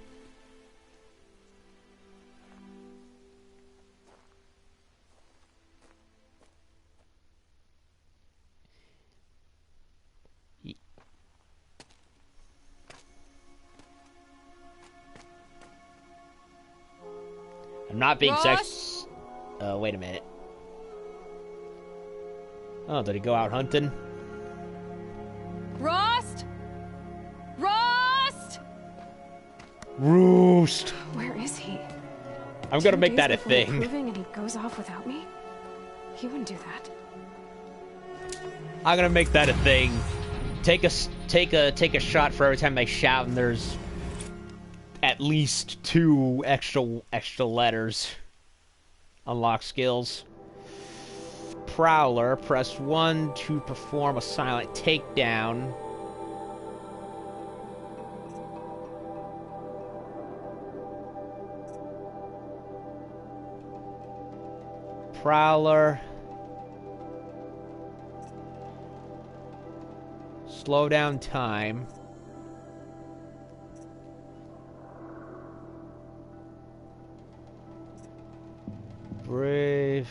I'm not being sex. Wait a minute. Oh, did he go out hunting? Rost! Rost! Roost! Where is he? I'm gonna make that a thing. And he goes off without me? He wouldn't do that. I'm gonna make that a thing. Take a shot for every time they shout, and there's at least 2 extra letters. Unlock skills. Prowler. Press 1 to perform a silent takedown. Prowler. Slow down time. Brave.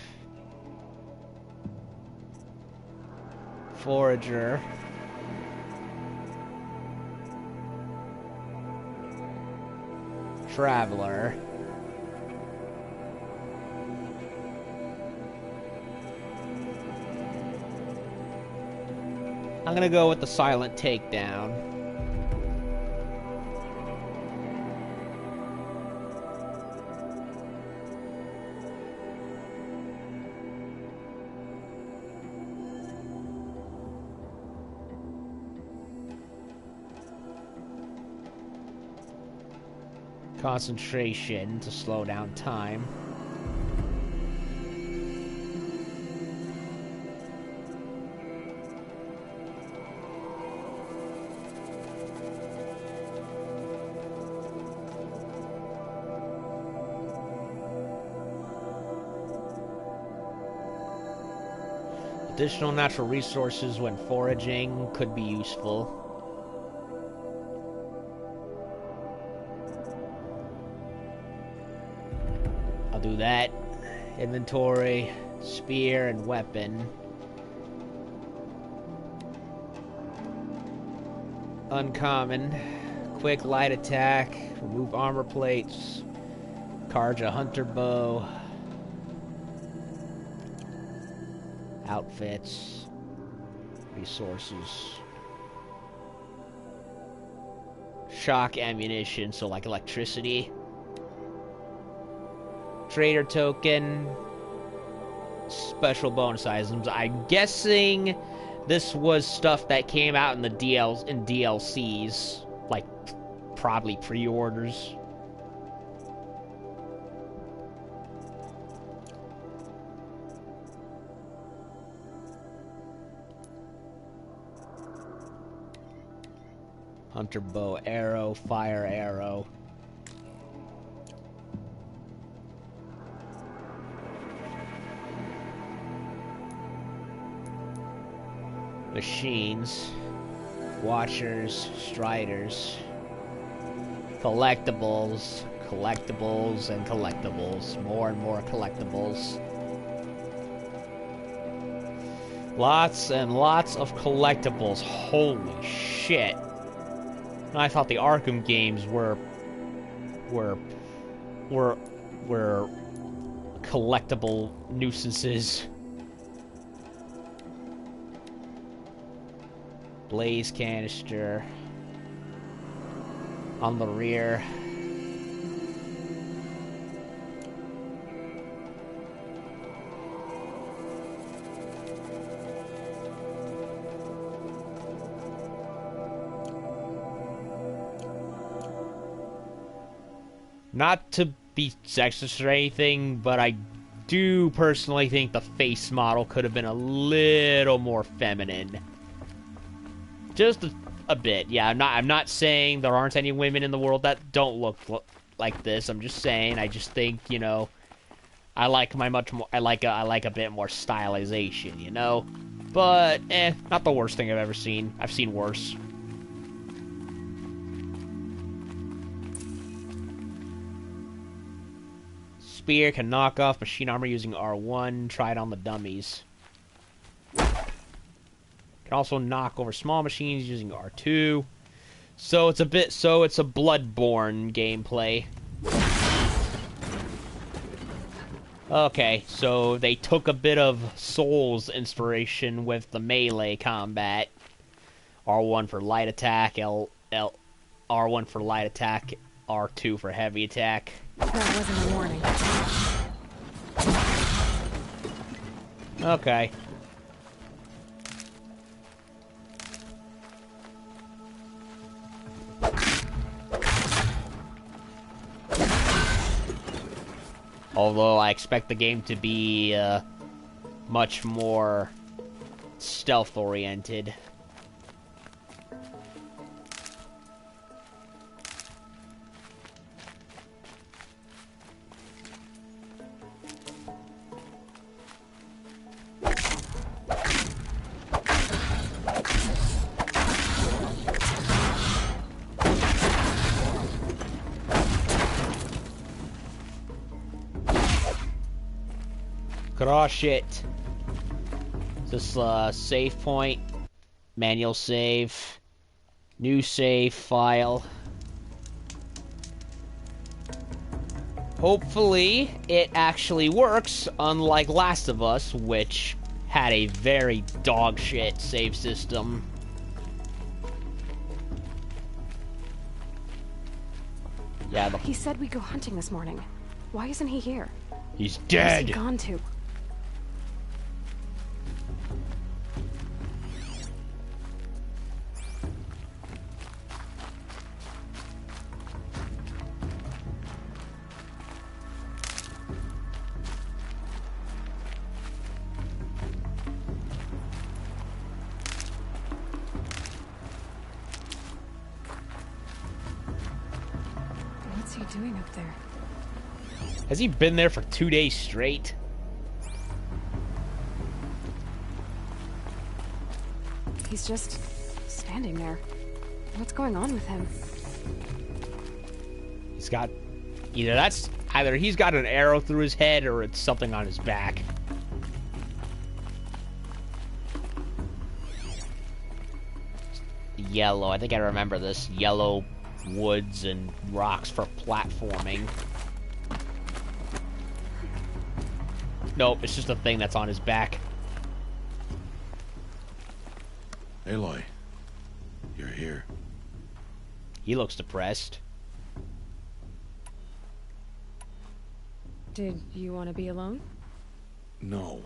Forager. Traveler. I'm gonna go with the silent takedown. Concentration to slow down time. Additional natural resources when foraging could be useful. I'll do that. Inventory, spear, and weapon. Uncommon. Quick light attack. Remove armor plates. Carja hunter bow. Outfits. Resources. Shock ammunition, so like electricity. Trader token. Special bonus items. I'm guessing this was stuff that came out in the DLCs. Like, probably pre-orders. Hunter bow, arrow, fire arrow. Machines, watchers, striders, collectibles, collectibles, and collectibles. More and more collectibles. Lots and lots of collectibles. Holy shit. I thought the Arkham games were collectible nuisances. Blaze canister on the rear. Not to be sexist or anything, but I do personally think the face model could have been a little more feminine. Just a bit, yeah. I'm not saying there aren't any women in the world that don't look like this. I'm just saying. I just think, you know, I like I like a bit more stylization, you know. But not the worst thing I've ever seen. I've seen worse. Spear can knock off machine armor using R1. Try it on the dummies. Can also knock over small machines using R2. So it's a Bloodborne gameplay. Okay, so they took a bit of Souls inspiration with the melee combat. R1 for light attack, R1 for light attack, R2 for heavy attack. That wasn't a warning. Okay. Although I expect the game to be much more stealth-oriented. Crush it. This save point, manual save, new save file. Hopefully it actually works, unlike Last of Us, which had a very dogshit save system. Yeah, He said we'd go hunting this morning. Why isn't he here? He's dead. Where's he gone to? What's he doing up there? Has he been there for 2 days straight? He's just standing there. What's going on with him? He's got either he's got an arrow through his head or it's something on his back. Yellow. I think I remember this. Yellow woods and rocks for platforming. Nope, it's just a thing that's on his back. Aloy, you're here. He looks depressed. Did you want to be alone? No.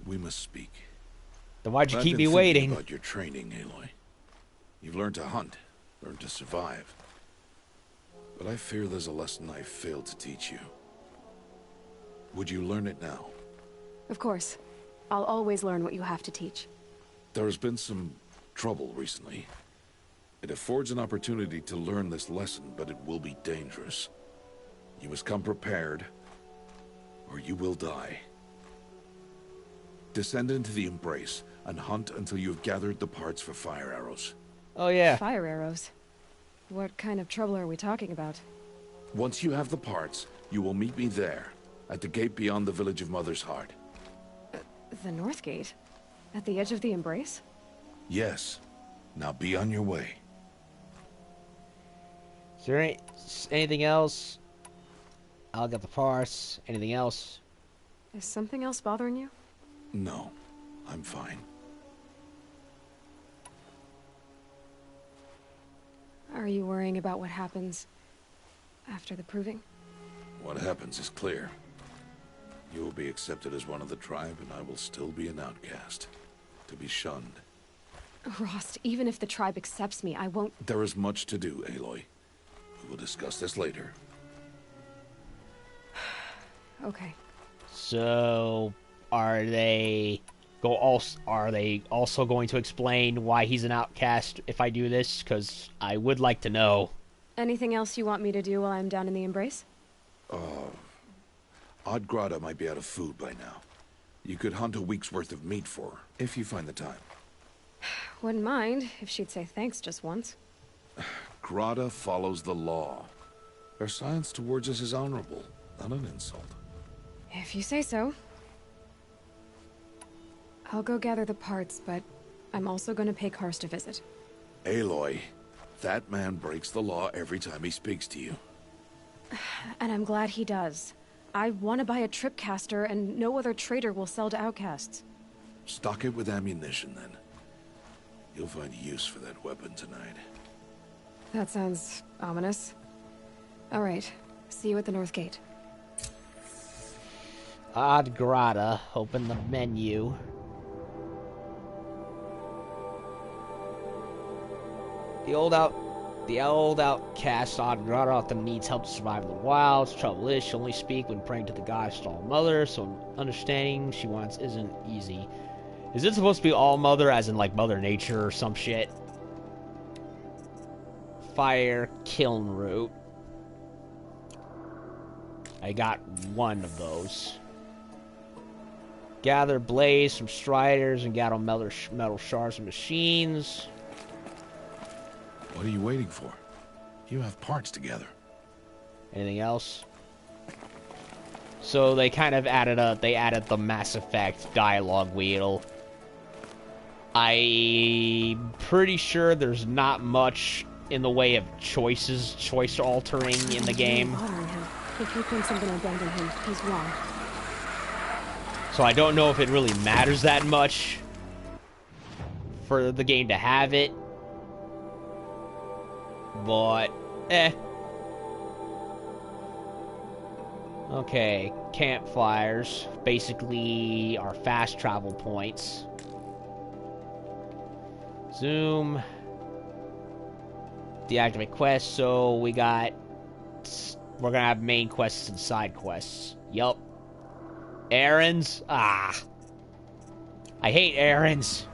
We must speak. Then why'd you I've keep been me thinking waiting? about your training, Aloy. You've learned to hunt, learned to survive. But I fear there's a lesson I failed to teach you. Would you learn it now? Of course. I'll always learn what you have to teach. There has been some trouble recently. It affords an opportunity to learn this lesson, but it will be dangerous. You must come prepared, or you will die. Descend into the Embrace and hunt until you have gathered the parts for fire arrows. Oh yeah. Fire arrows? What kind of trouble are we talking about? Once you have the parts, you will meet me there, at the gate beyond the village of Mother's Heart. The North Gate? At the edge of the Embrace? Yes. Now be on your way. Is there anything else? I'll get the parts. Anything else? Is something else bothering you? No, I'm fine. Are you worrying about what happens after the proving? What happens is clear. You will be accepted as one of the tribe, and I will still be an outcast. To be shunned. Rost, even if the tribe accepts me, I won't... There is much to do, Aloy. We will discuss this later. Okay. So, are they Are they also going to explain why he's an outcast if I do this? Because I would like to know. Anything else you want me to do while I'm down in the Embrace? Odd Grata might be out of food by now. You could hunt a week's worth of meat for her, if you find the time. Wouldn't mind if she'd say thanks just once. Grata follows the law. Her science towards us is honorable, not an insult. If you say so. I'll go gather the parts, but I'm also going to pay Karst a visit. Aloy, that man breaks the law every time he speaks to you. And I'm glad he does. I want to buy a tripcaster, and no other trader will sell to outcasts. Stock it with ammunition, then. You'll find use for that weapon tonight. That sounds ominous. All right. See you at the North Gate. Odd Grata. Open the menu. The old outcast Odd Grata often needs help to survive in the wilds. Trouble is, she'll only speak when praying to the goddess All Mother, so understanding she wants isn't easy. Is it supposed to be All Mother, as in like Mother Nature or some shit? Fire kiln root. I got one of those. Gather blaze from striders and gather metal shards from machines. What are you waiting for? You have parts together. Anything else? So they kind of added the Mass Effect dialogue wheel. I'm pretty sure there's not much in the way of choice altering in the game. If he thinks I'm gonna abandon him, he's wrong. So I don't know if it really matters that much for the game to have it. But, Okay, campfires. Basically, our fast travel points. Zoom. Deactivate quests, so we're gonna have main quests and side quests. Yup. Errands? Ah. I hate errands.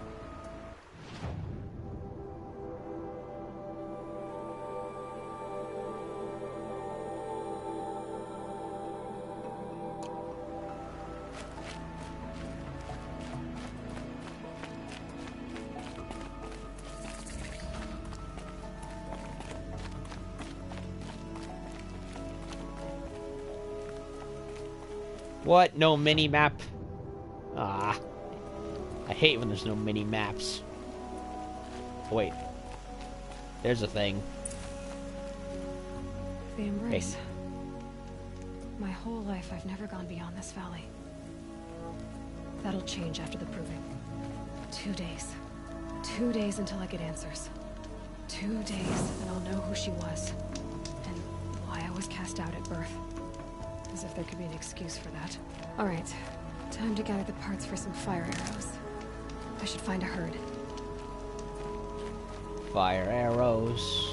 What? No mini-map? Ah. I hate when there's no mini-maps. Wait. There's a thing. The Embrace. Hey. My whole life, I've never gone beyond this valley. That'll change after the proving. 2 days. 2 days until I get answers. 2 days, and I'll know who she was. And why I was cast out at birth. As if there could be an excuse for that. Alright, time to gather the parts for some fire arrows. I should find a herd. Fire arrows.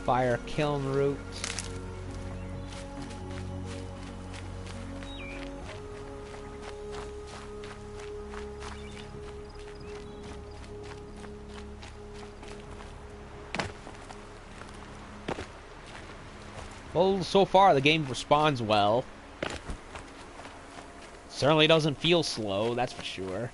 Fire kiln root. Well, so far the game responds well. Certainly doesn't feel slow, that's for sure.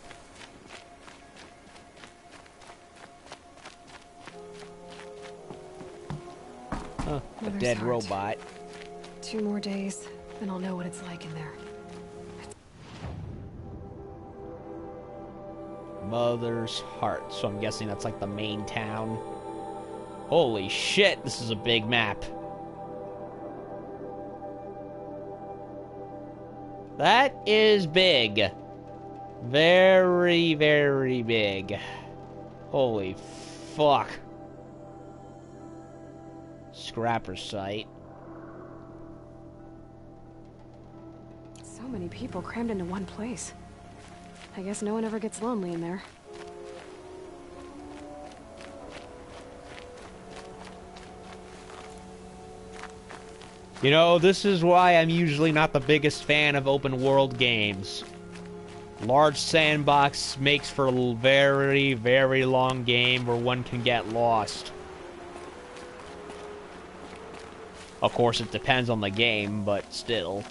A dead robot. 2 more days, then I'll know what it's like in there. Mother's Heart. So I'm guessing that's like the main town. Holy shit, this is a big map. That is big. Very, very big. Holy fuck. Scrapper site. So many people crammed into one place. I guess no one ever gets lonely in there. You know, this is why I'm usually not the biggest fan of open world games. Large sandbox makes for a very, very long game where one can get lost. Of course, it depends on the game, but still.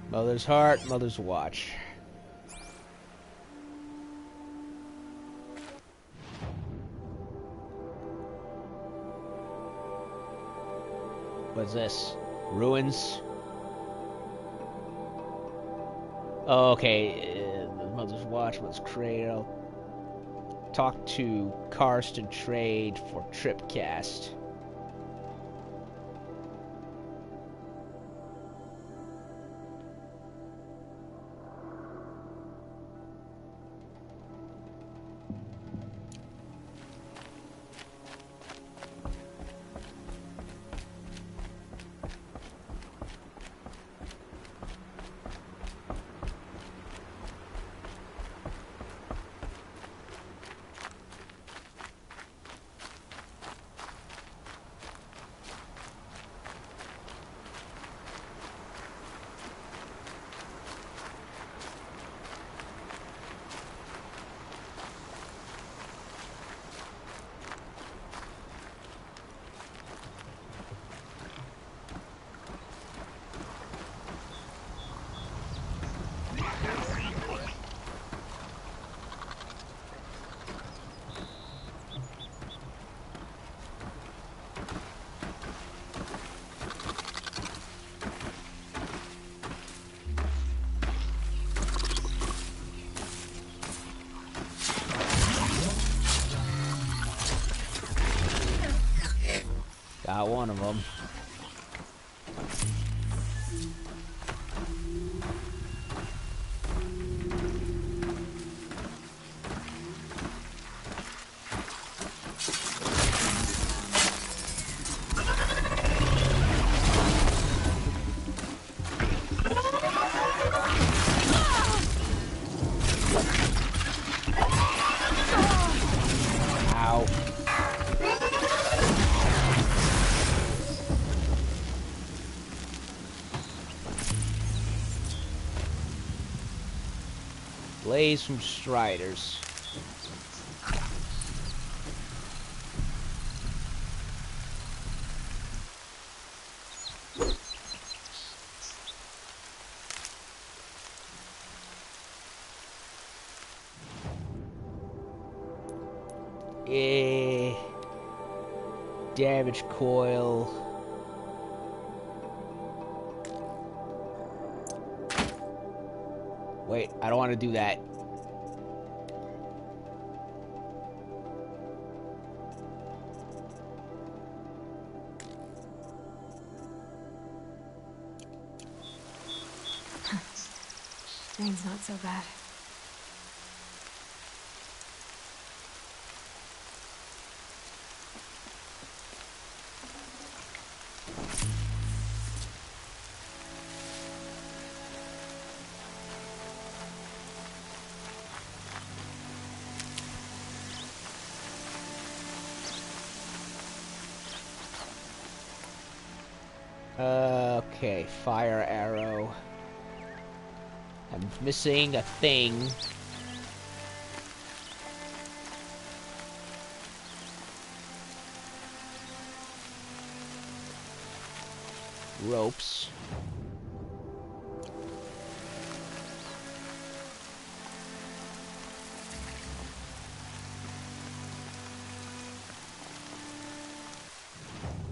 Mother's heart, mother's watch. What's this? Ruins? Oh, okay. Mother's watch, mother's cradle. Talk to Karsten Trade for Tripcast. Got one of them. Blaze from Striders. Damage coil. Wait, I don't want to do that. Rain's not so bad. Okay, fire arrow. I'm missing a thing. Ropes.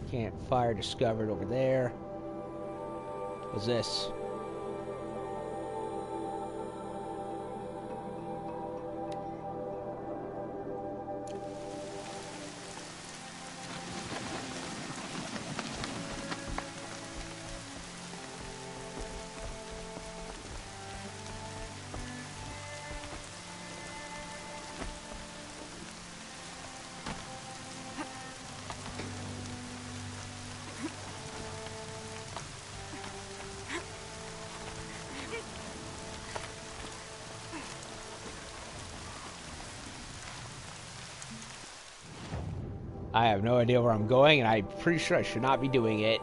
Campfire discovered over there. What's this? I have no idea where I'm going, and I'm pretty sure I should not be doing it.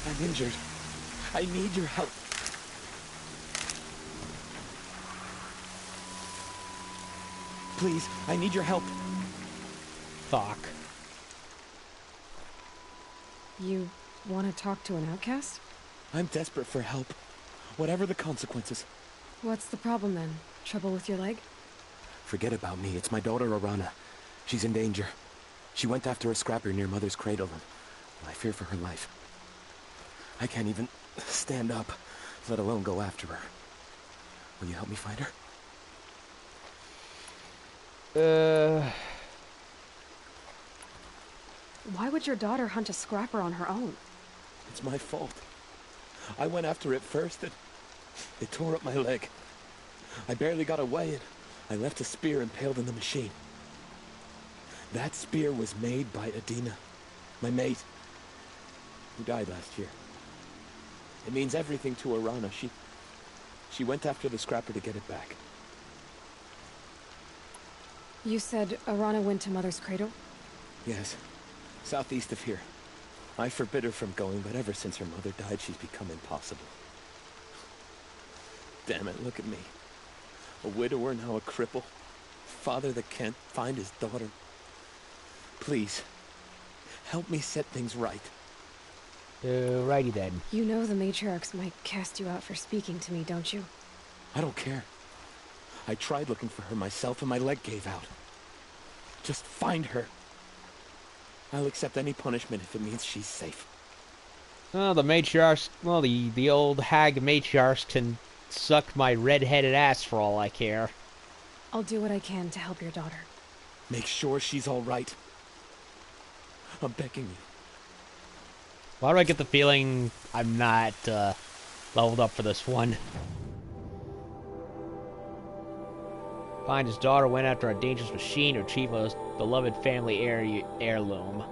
I'm injured. I need your help. Please, I need your help. Fuck. You want to talk to an outcast? I'm desperate for help. Whatever the consequences. What's the problem then? Trouble with your leg? Forget about me. It's my daughter, Arana. She's in danger. She went after a scrapper near Mother's cradle, and I fear for her life. I can't even stand up, let alone go after her. Will you help me find her? Why would your daughter hunt a scrapper on her own? It's my fault. I went after it first, and it tore up my leg. I barely got away, and I left a spear impaled in the machine. That spear was made by Adina, my mate, who died last year. It means everything to Arana. She went after the scrapper to get it back. You said Arana went to Mother's cradle? Yes, southeast of here. I forbid her from going, but ever since her mother died, she's become impossible. Damn it, look at me. A widower, now a cripple. Father that can't find his daughter. Please, help me set things right. Righty then. You know the matriarchs might cast you out for speaking to me, don't you? I don't care. I tried looking for her myself and my leg gave out. Just find her. I'll accept any punishment if it means she's safe. Oh, the matriarchs, well, the old hag matriarchs can suck my red-headed ass for all I care. I'll do what I can to help your daughter. Make sure she's all right. I'm begging you. Why do I get the feeling I'm not leveled up for this one? Find his daughter, went after a dangerous machine to retrieve a beloved family heirloom.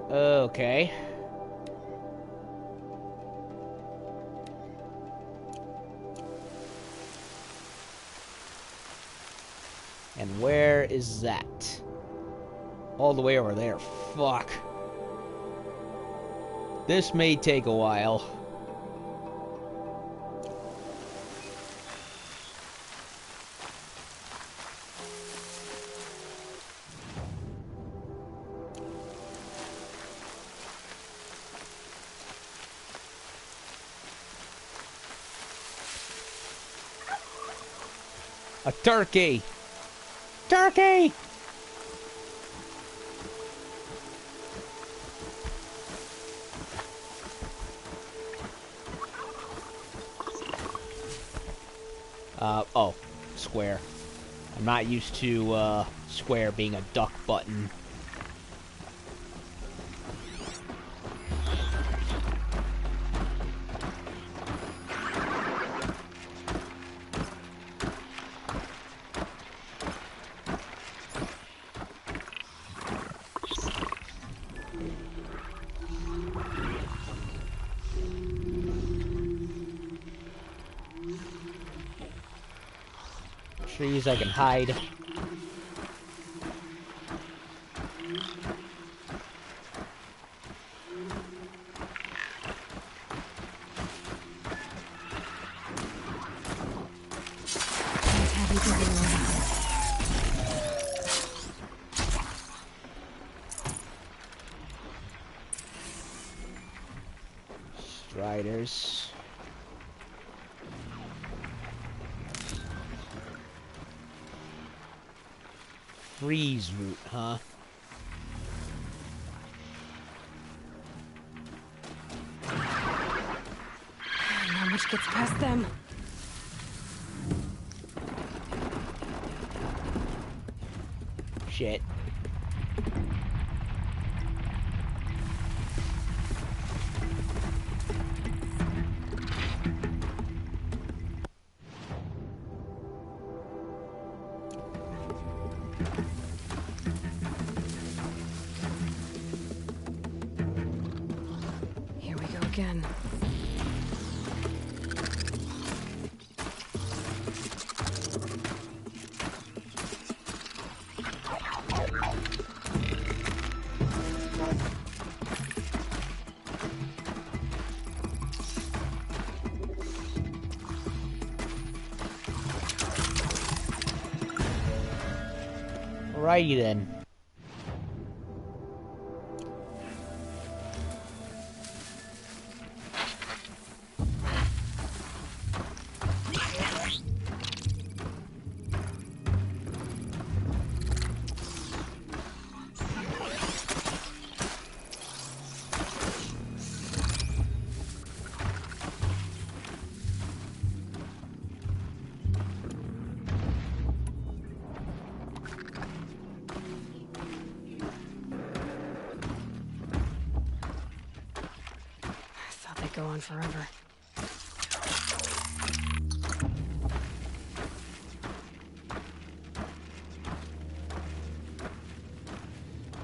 Okay. And where is that? All the way over there. Fuck. This may take a while. A turkey! Turkey! Oh, square. I'm not used to, square being a duck button. Trees I can hide. Striders. Freeze root, huh? torch gets past them. Shit. Here we go again. Alrighty then. Go on forever.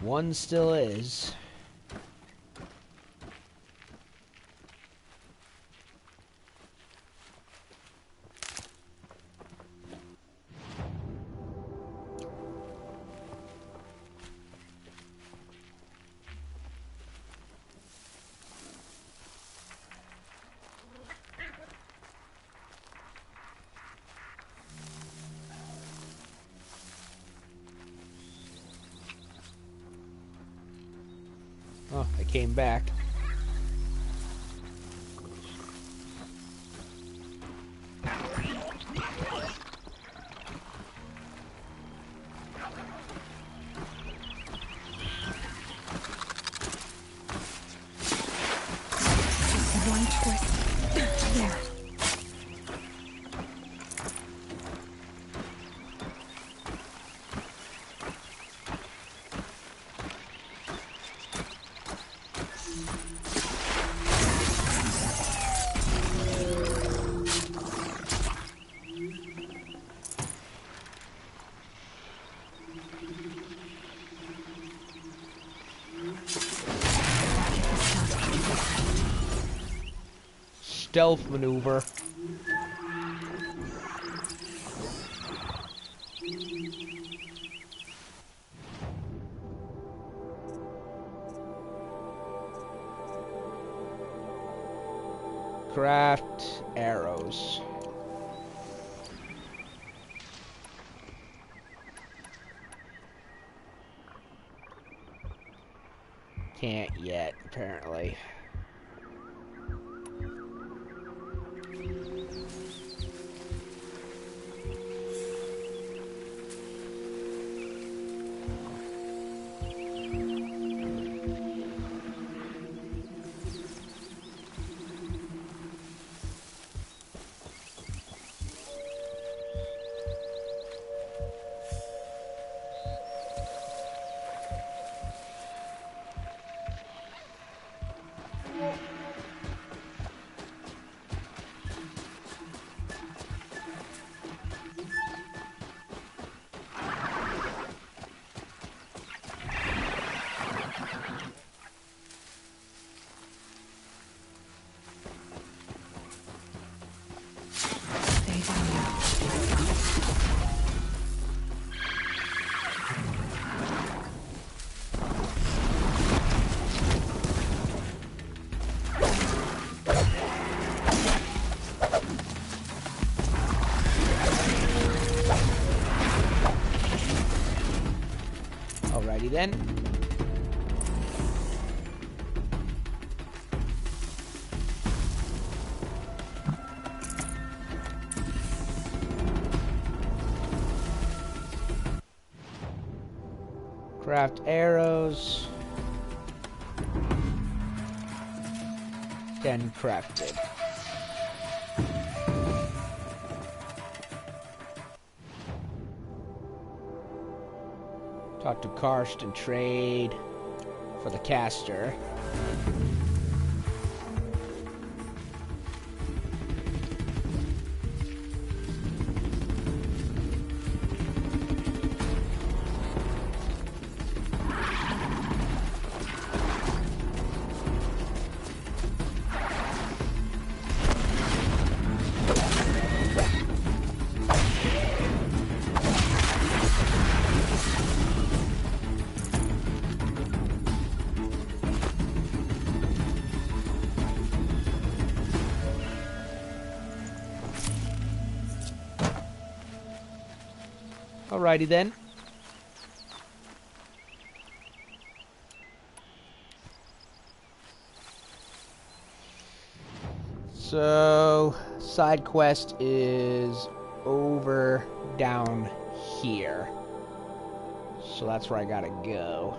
One still is. Oh, I came back. Just one twist. There. Stealth maneuver. Craft arrows. Can't yet, apparently. Alrighty then. Craft arrows. 10 crafted. Talk to Karst and trade for the caster. Alrighty then. So, side quest is over down here. So that's where I gotta go.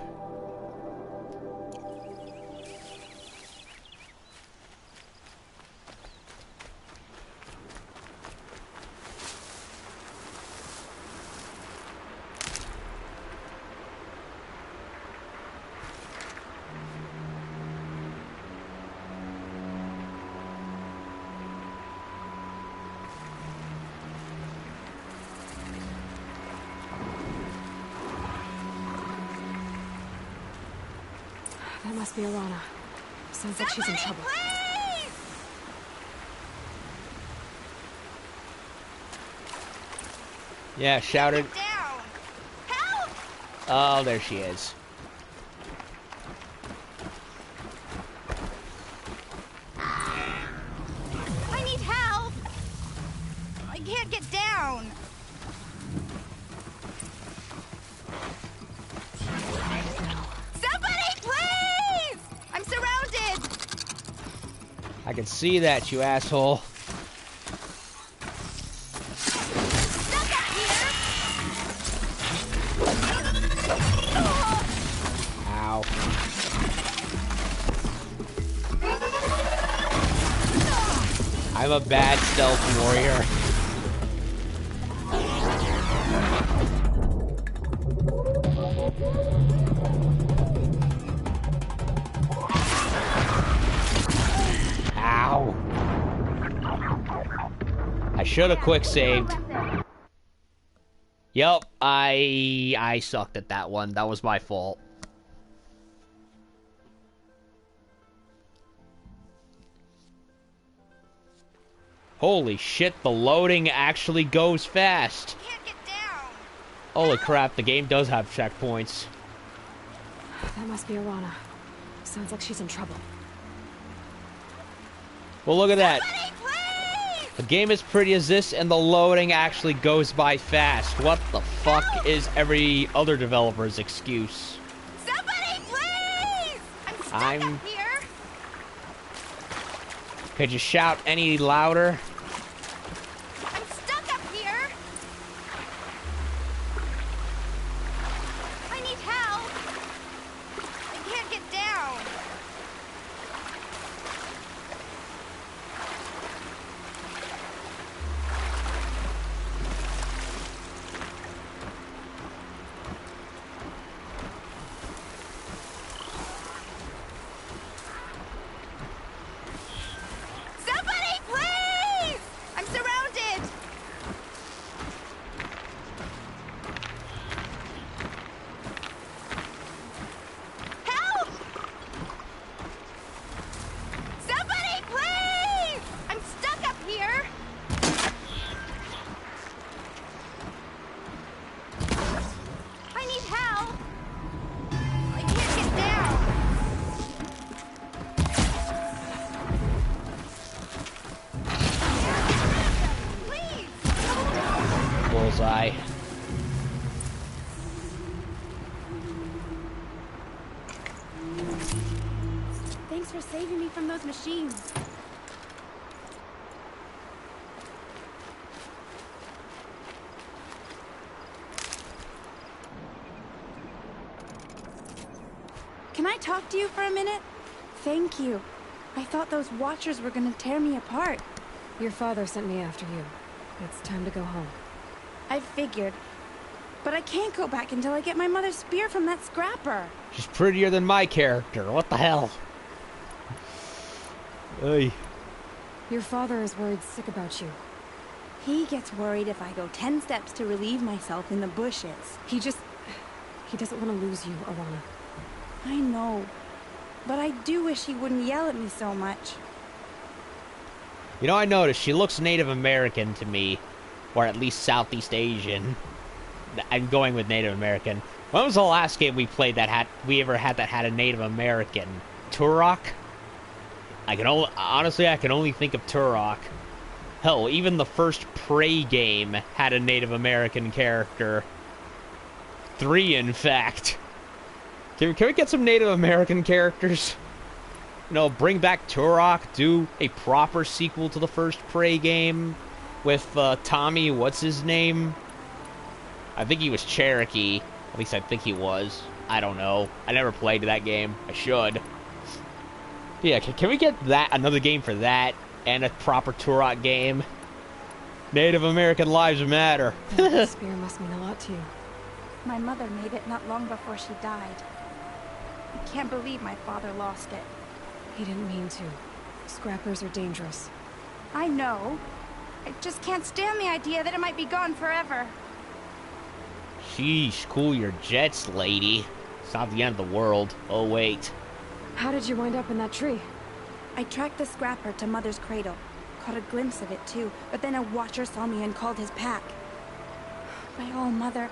That must be Alana. Sounds like she's in trouble. Please! Yeah, shouted. Get down! Help! Oh, there she is. I need help! I can't get down! Somebody, please! I'm surrounded! I can see that, you asshole. Stuck up here! Ow. I'm a bad stealth warrior. Ow. I should have quick saved. Yup, I sucked at that one. That was my fault. Holy shit, the loading actually goes fast. Can't get down! Holy crap, the game does have checkpoints. That must be Alana. Sounds like she's in trouble. Well, look at that. Somebody, please! The game is pretty as this, and the loading actually goes by fast. What the fuck is every other developer's excuse? Somebody, please! I'm stuck up here! Could you shout any louder? I'm stuck up here! I need help! I can't get down! Somebody, please! I'm surrounded! Help! Somebody, please! I'm stuck up here! I need help! I can't get down! Please! Bullseye. Thanks for saving me from those machines. Can I talk to you for a minute? Thank you. I thought those Watchers were gonna tear me apart. Your father sent me after you. It's time to go home. I figured. But I can't go back until I get my mother's spear from that scrapper. She's prettier than my character. What the hell? Oy. Your father is worried sick about you. He gets worried if I go 10 steps to relieve myself in the bushes. He doesn't want to lose you, Alana. I know. But I do wish he wouldn't yell at me so much. You know, I noticed she looks Native American to me. Or at least Southeast Asian. I'm going with Native American. When was the last game we played that had a Native American? Turok? I can only think of Turok. Hell, even the first Prey game had a Native American character. 3, in fact. Can we get some Native American characters? You know, bring back Turok, do a proper sequel to the first Prey game with Tommy, what's his name? I think he was Cherokee. At least I think he was. I don't know. I never played that game. I should. Yeah, can we get another game for that? And a proper Turok game? Native American lives matter. That spear must mean a lot to you. My mother made it not long before she died. I can't believe my father lost it. He didn't mean to. Scrappers are dangerous. I know. I just can't stand the idea that it might be gone forever. Sheesh, cool your jets, lady. It's not the end of the world. Oh, wait. How did you wind up in that tree? I tracked the scrapper to Mother's cradle. Caught a glimpse of it, too, but then a watcher saw me and called his pack. My oh, Mother,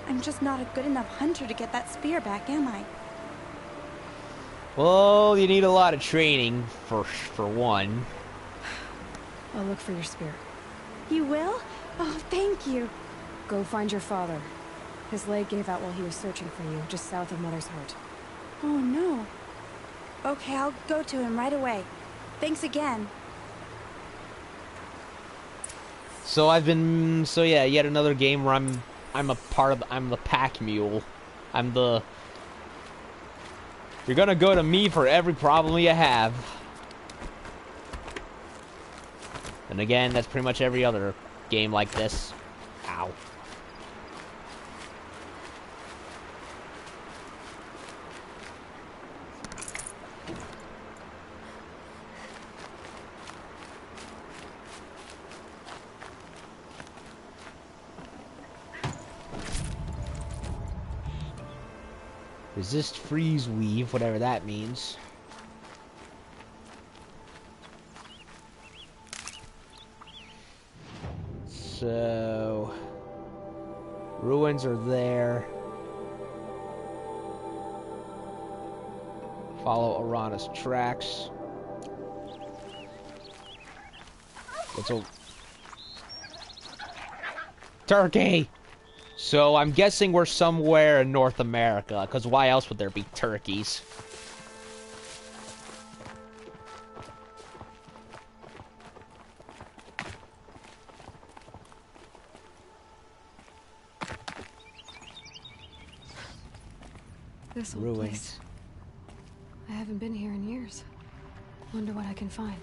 I'm just not a good enough hunter to get that spear back, am I? Well, you need a lot of training, for one. I'll look for your spear. You will? Oh, thank you. Go find your father. His leg gave out while he was searching for you, just south of Mother's Heart. Oh, no. Okay, I'll go to him right away. Thanks again. So yeah, yet another game where I'm the pack mule. You're gonna go to me for every problem you have. And again, that's pretty much every other game like this. Ow. Resist freeze weave, whatever that means. So ruins are there. Follow Arana's tracks. It's a turkey. So I'm guessing we're somewhere in North America, because why else would there be turkeys? This old place. I haven't been here in years. Wonder what I can find.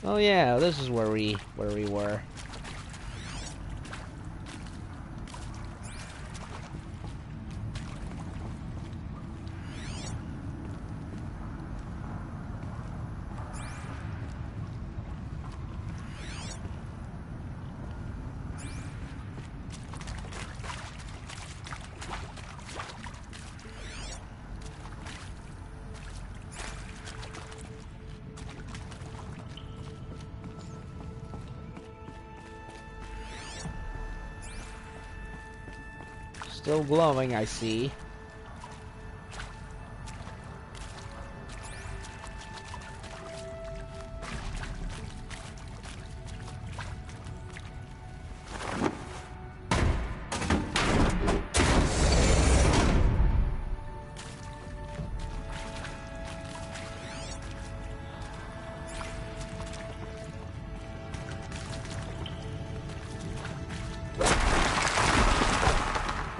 Oh yeah, this is where we were. Still glowing, I see.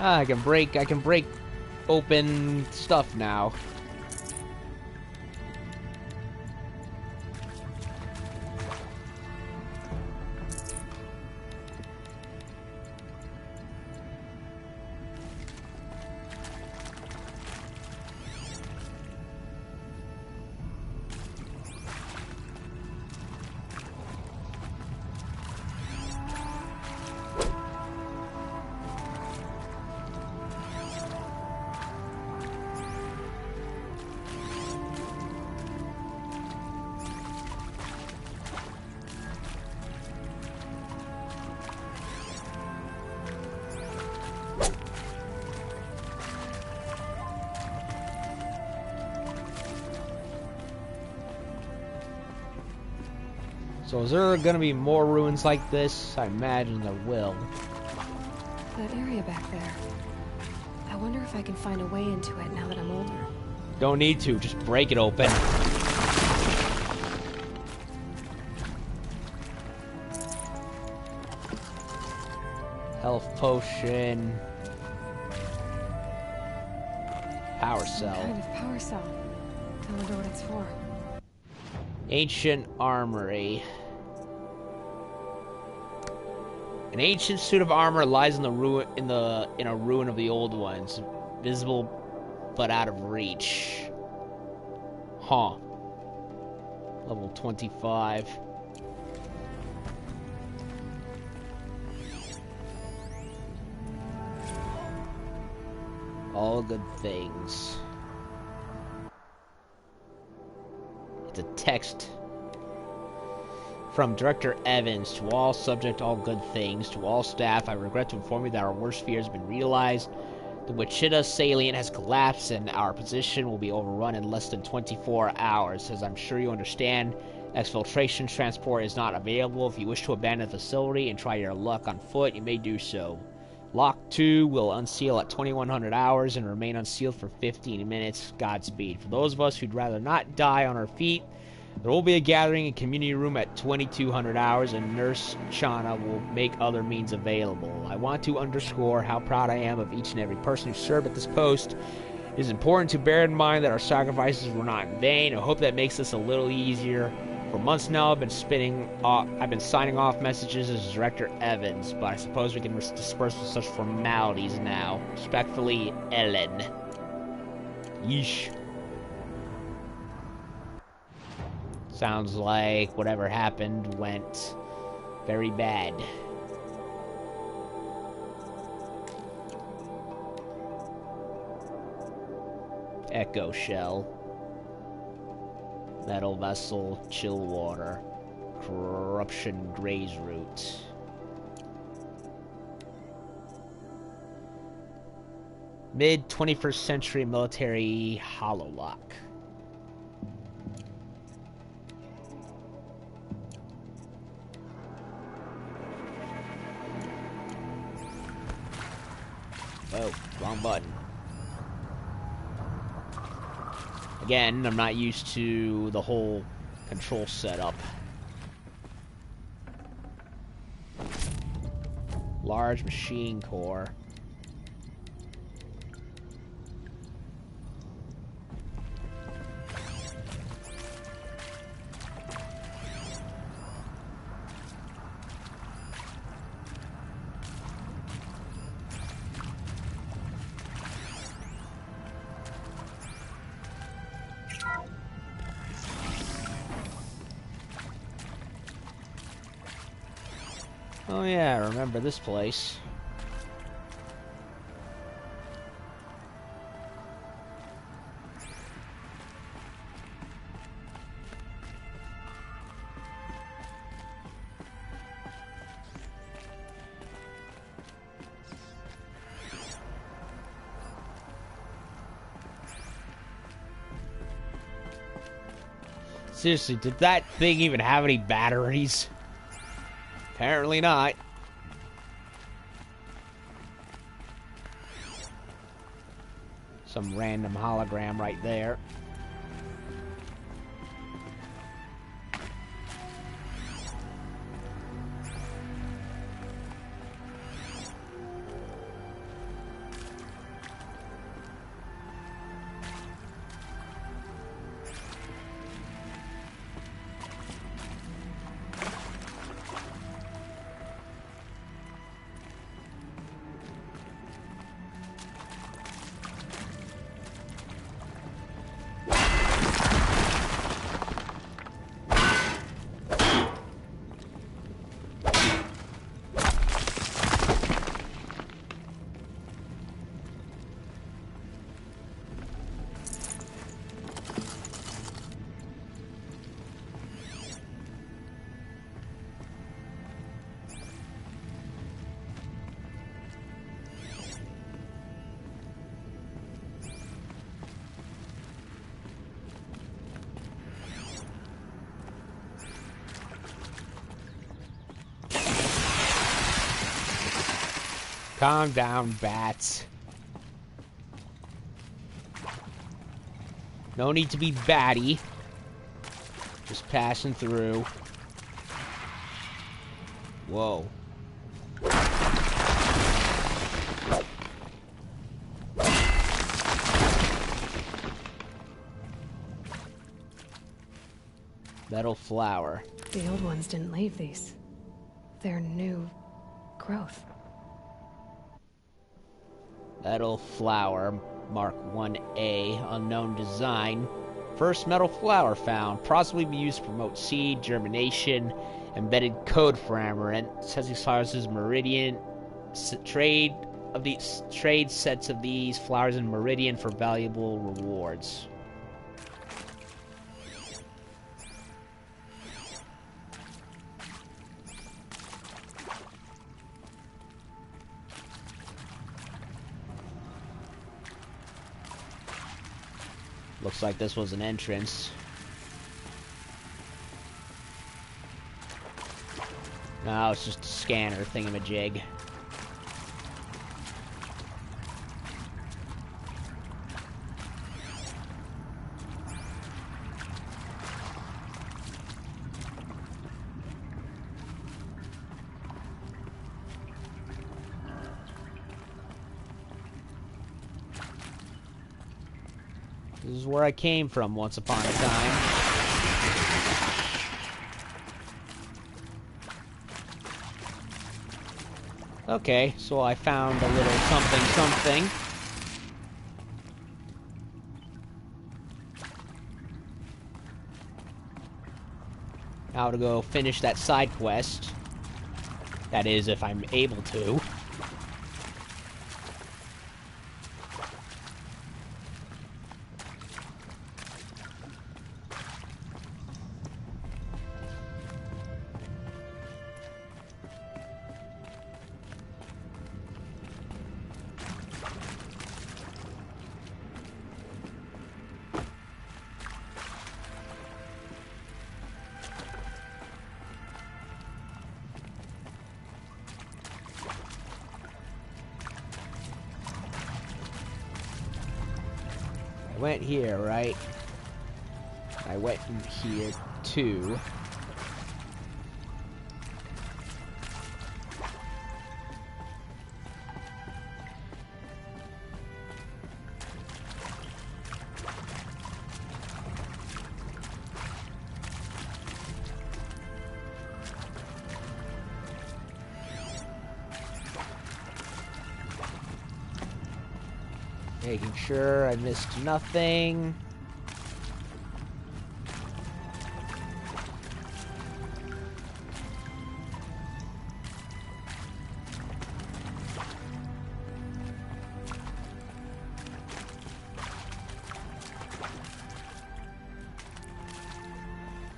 I can break open stuff now. So is there gonna be more ruins like this? I imagine there will. That area back there. I wonder if I can find a way into it now that I'm older. Don't need to, just break it open. Health potion. Power cell. Some kind of power cell. I wonder what it's for. Ancient armory. An ancient suit of armor lies in a ruin of the old ones, visible but out of reach. Huh. Level 25. All good things. It's a text from Director Evans to all subject, all good things. To all staff, I regret to inform you that our worst fear has been realized. The Wichita salient has collapsed and our position will be overrun in less than 24 hours. As I'm sure you understand, exfiltration transport is not available. If you wish to abandon the facility and try your luck on foot, you may do so. Lock 2 will unseal at 2100 hours and remain unsealed for 15 minutes. Godspeed. For those of us who'd rather not die on our feet, there will be a gathering in community room at 2200 hours, and Nurse Shauna will make other means available. I want to underscore how proud I am of each and every person who served at this post. It is important to bear in mind that our sacrifices were not in vain. I hope that makes this a little easier. For months now, I've been signing off messages as Director Evans, but I suppose we can disperse with such formalities now. Respectfully, Ellen. Yeesh. Sounds like whatever happened went very bad. Echo shell. Metal vessel, chill water. Corruption graze root. Mid 21st century military hololock. Oh, wrong button. Again, I'm not used to the whole control setup. Large machine core. Oh yeah, I remember this place. Seriously, did that thing even have any batteries? Apparently not. Some random hologram right there. Calm down, bats. No need to be batty. Just passing through. Whoa. Metal flower. The old ones didn't leave these. They're new growth. Metal flower, Mark 1A, unknown design. First metal flower found, possibly be used to promote seed, germination, embedded code for amaranth. Says these flowers is Meridian. Trade sets of these flowers in Meridian for valuable rewards. Looks like this was an entrance. No, it's just a scanner thingamajig. This is where I came from once upon a time. Okay, so I found a little something. Now to go finish that side quest. That is, if I'm able to. I went here, right? I went in here, too. Making sure I missed nothing.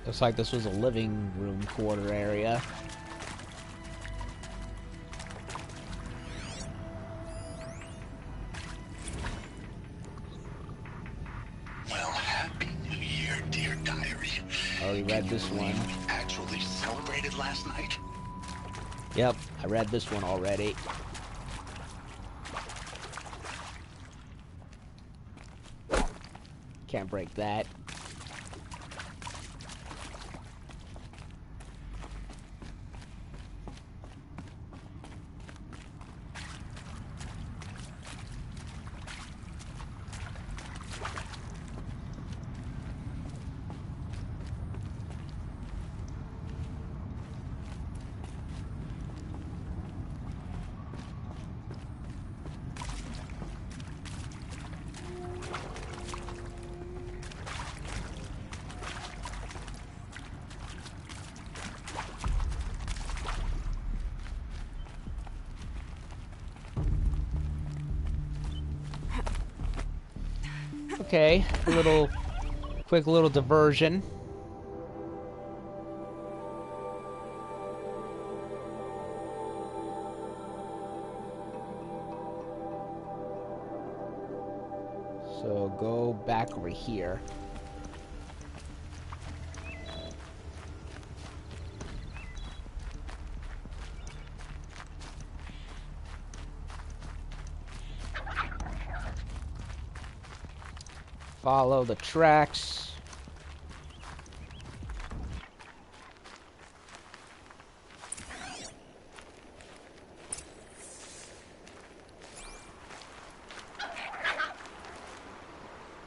Looks like this was a living room quarter area. Read this one. Actually celebrated last night? Yep, I read this one already. Can't break that. Okay, quick little diversion. So go back over here. Follow the tracks.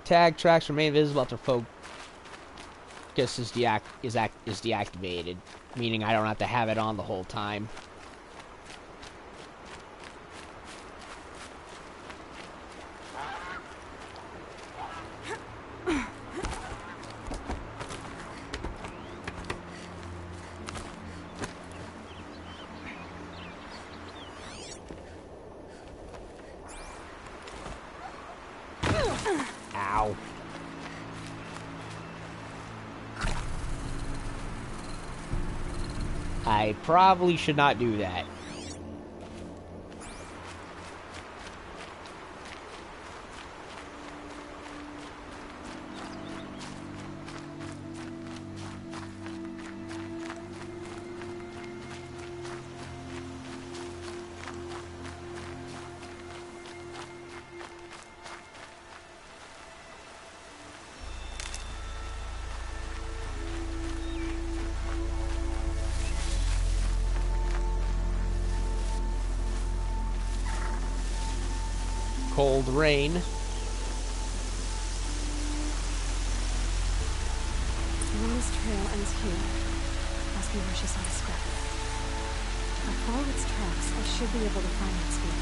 Tag tracks remain visible after focus is deactivated, meaning I don't have to have it on the whole time. Ow. I probably should not do that. Cold rain. Mama's trail ends here. Must be where she saw the scrapper. If I follow its tracks, I should be able to find its speed.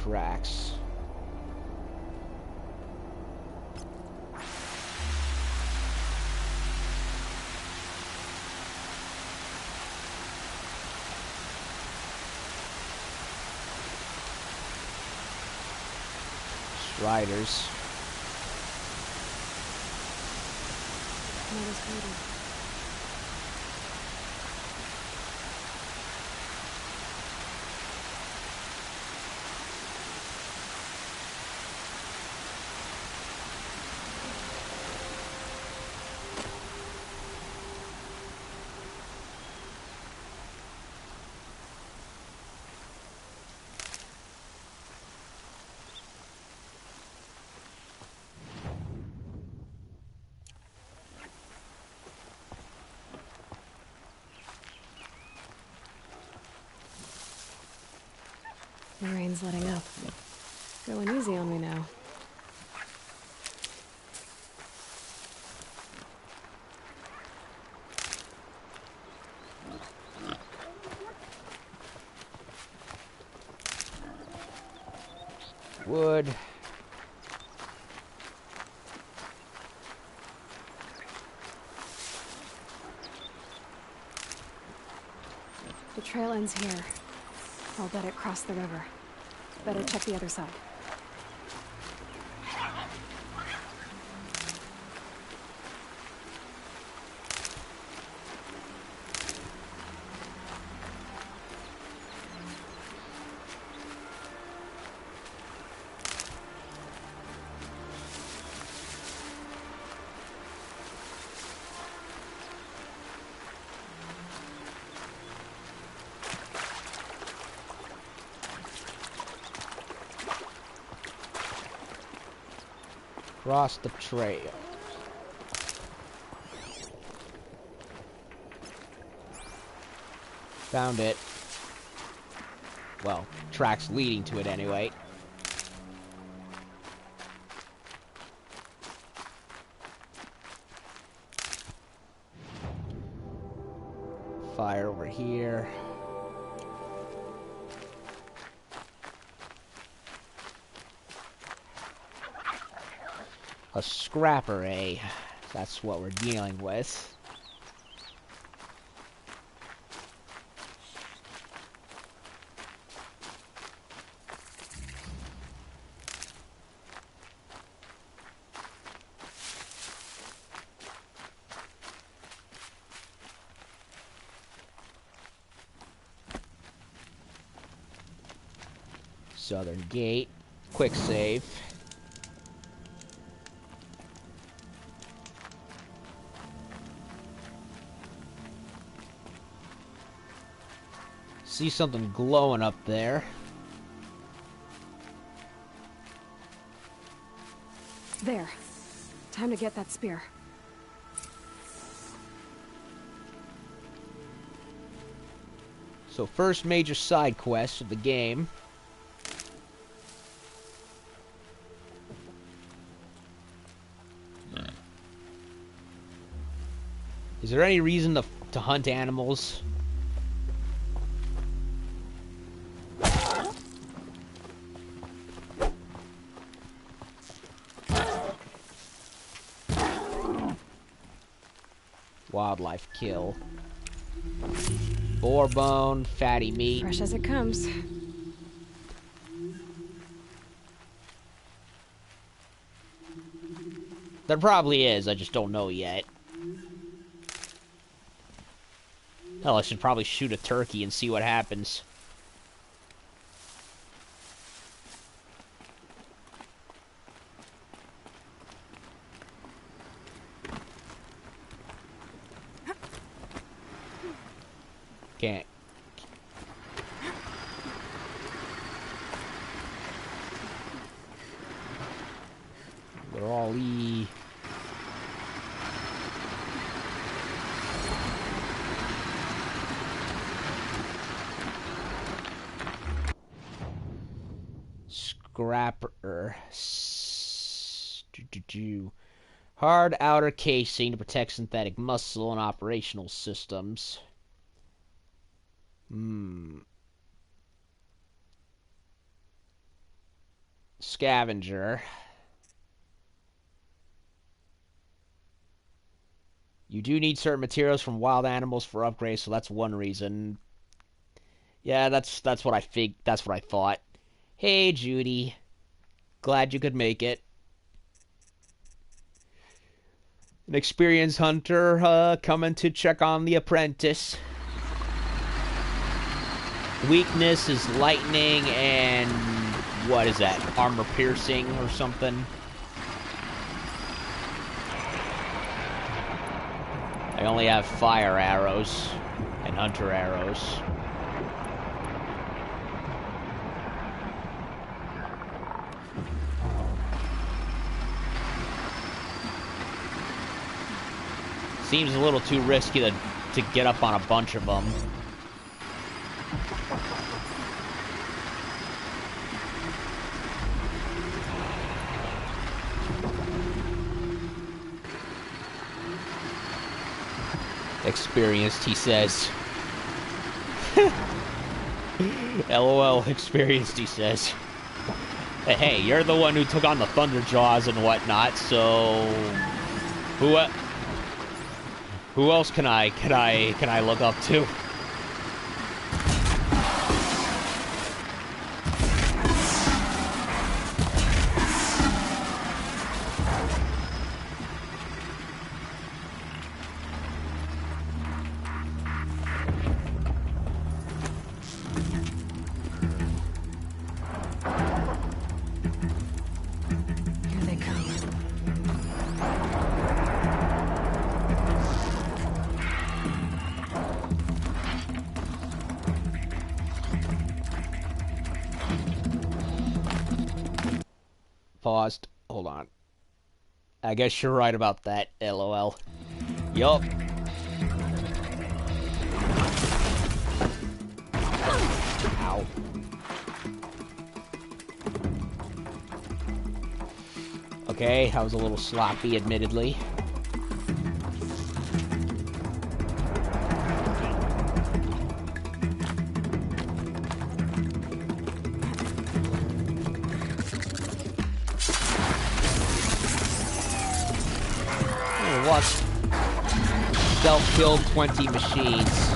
Tracks. Riders. Mother's cradle. The rain's letting up. Going easy on me now. Wood. The trail ends here. I'll bet it crossed the river. Better check the other side. Across the trail. Found it. Well, tracks leading to it anyway. Fire over here. A scrapper, eh? That's what we're dealing with. Southern gate. Quick save. See something glowing up there. There. Time to get that spear. So first major side quest of the game. Is there any reason to hunt animals? Wildlife kill. Boar bone, fatty meat. Fresh as it comes. There probably is, I just don't know yet. Hell, I should probably shoot a turkey and see what happens. Can't. They're all E. Scrapper. Hard outer casing to protect synthetic muscle and operational systems. Scavenger. You do need certain materials from wild animals for upgrades, so that's one reason. Yeah, that's what I that's what I thought. Hey, Judy. Glad you could make it. An experienced hunter coming to check on the apprentice. Weakness is lightning and what is that? Armor piercing or something? I only have fire arrows and hunter arrows. Seems a little too risky to get up on a bunch of them. Experienced, he says. LOL, experienced, he says. Hey, you're the one who took on the Thunderjaws and whatnot, so who else can I look up to? Paused. Hold on. I guess you're right about that, LOL. Yup. Ow. Okay, that was a little sloppy, admittedly. Self-killed 20 machines.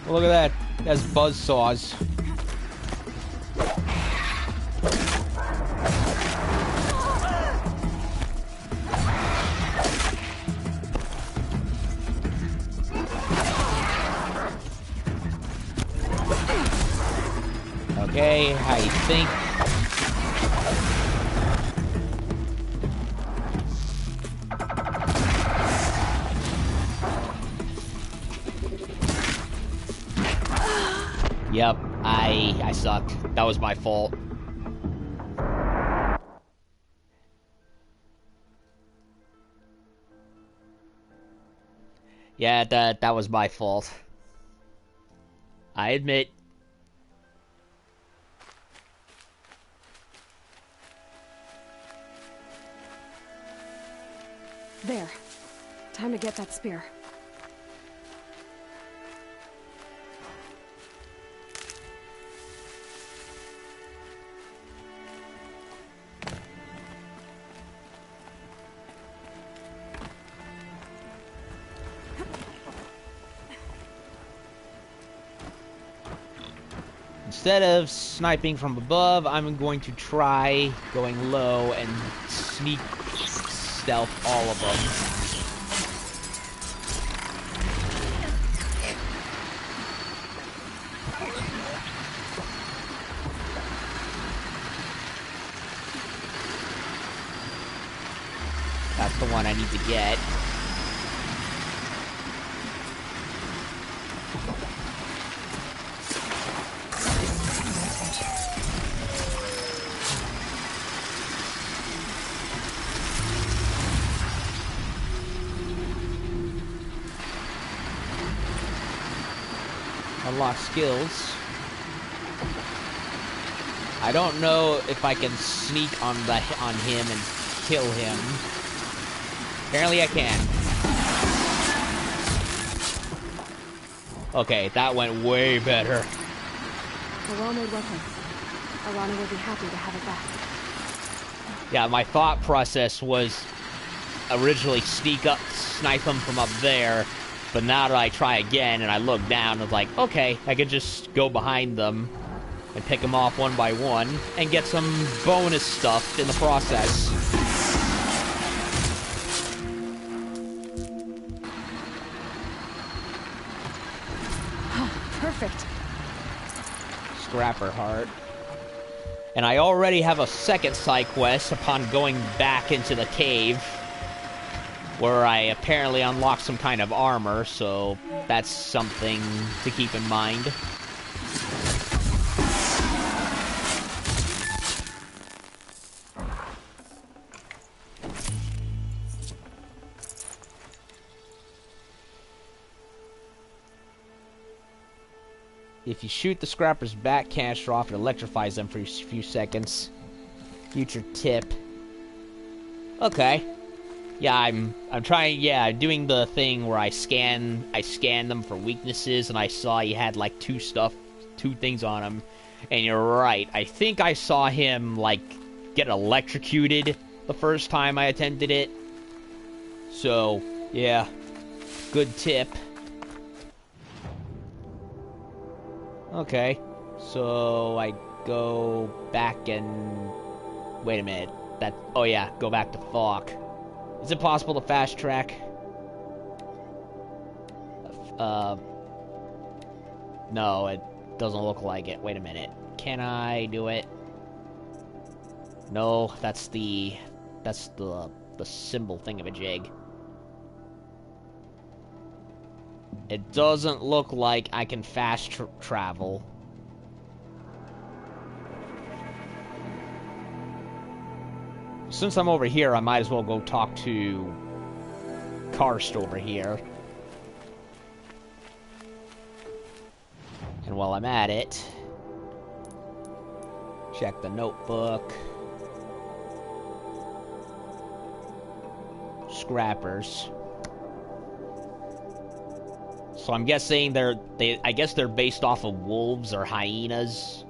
Well, look at that. That's buzzsaws. Okay, how you think? Yep, I sucked. That was my fault. Yeah, that was my fault. I admit. There. Time to get that spear. Instead of sniping from above, I'm going to try going low and sneak stealth all of them. That's the one I need to get. Unlock skills. I don't know if I can sneak on him and kill him. Apparently I can. Okay, that went way better. A well-made weapon. Alana will be happy to have it back. Yeah, my thought process was originally snipe him from up there. But now that I try again and I look down, it's like, okay, I could just go behind them and pick them off one by one and get some bonus stuff in the process. Perfect. Scrapper heart. And I already have a second side quest upon going back into the cave, where I apparently unlocked some kind of armor, so that's something to keep in mind. If you shoot the scrapper's back canister off, it electrifies them for a few seconds. Future tip. Okay. Yeah, I'm trying, yeah, doing the thing where I scan them for weaknesses, and I saw he had, like, two things on him. And you're right, I think I saw him, like, get electrocuted the first time I attempted it. So, yeah, good tip. Okay, so I go back and... Wait a minute, oh yeah, go back to Falk. Is it possible to fast track? No, it doesn't look like it. Wait a minute. Can I do it? No, that's the symbol thingamajig. It doesn't look like I can fast travel. Since I'm over here, I might as well go talk to Karst over here. And while I'm at it, check the notebook. Scrappers. So I'm guessing I guess they're based off of wolves or hyenas.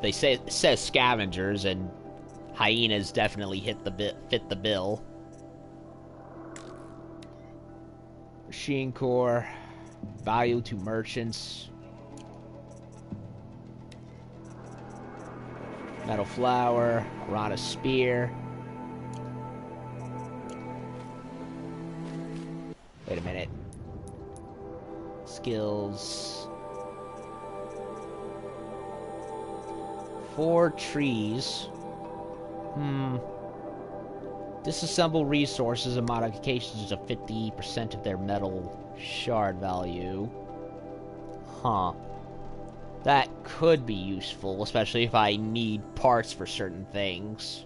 They say it says scavengers, and hyenas definitely fit the bill. Machine core, value to merchants, metal flower, rana spear. Wait a minute. Skills. 4 trees. Disassemble resources and modifications of 50% of their metal shard value. Huh. That could be useful, especially if I need parts for certain things.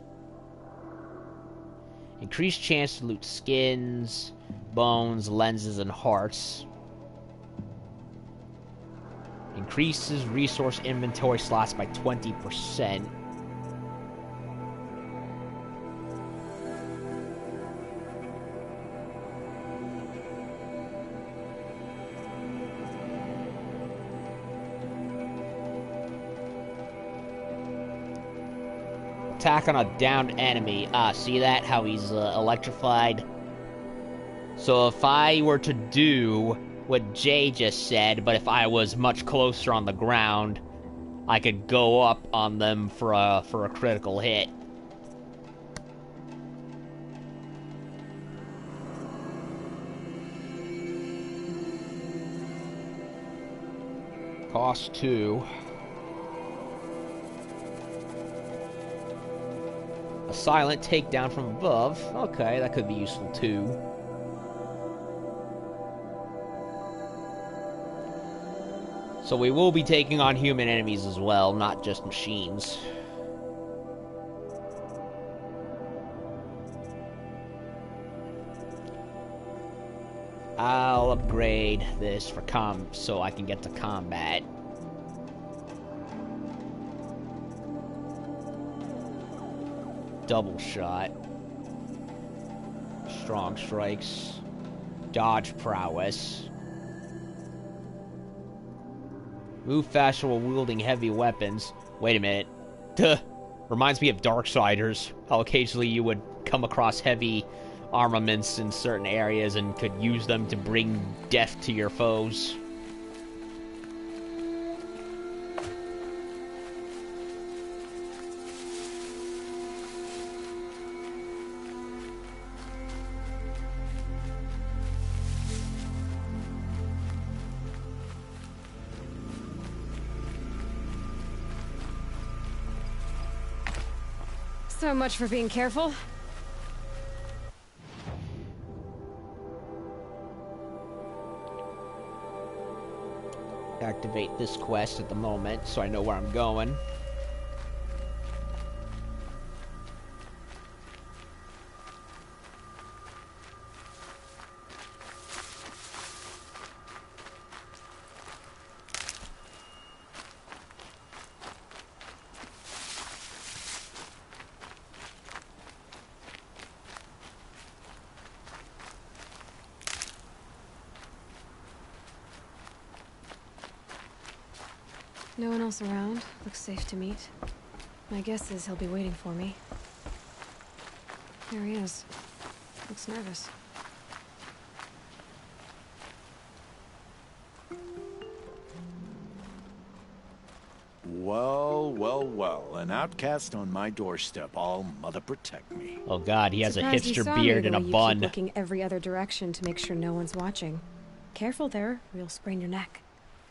Increased chance to loot skins, bones, lenses, and hearts. Increases resource inventory slots by 20%. Attack on a downed enemy. See that? How he's electrified? So if I were to do what Jay just said, but if I was much closer on the ground, I could go up on them for a critical hit. Cost 2. A silent takedown from above. Okay, that could be useful too. So we will be taking on human enemies as well, not just machines. I'll upgrade this for so I can get to combat. Double shot. Strong strikes. Dodge prowess. Move faster while wielding heavy weapons. Wait a minute. Duh. Reminds me of Darksiders. How occasionally you would come across heavy armaments in certain areas and could use them to bring death to your foes. So much for being careful. Activate this quest at the moment so I know where I'm going. No one else around. Looks safe to meet. My guess is he'll be waiting for me. There he is. Looks nervous. Well, well, well. An outcast on my doorstep. All mother protect me. Oh god, he has Surprised a you hipster saw me beard the and a way you bun. keep looking every other direction to make sure no one's watching. Careful there, or you'll sprain your neck.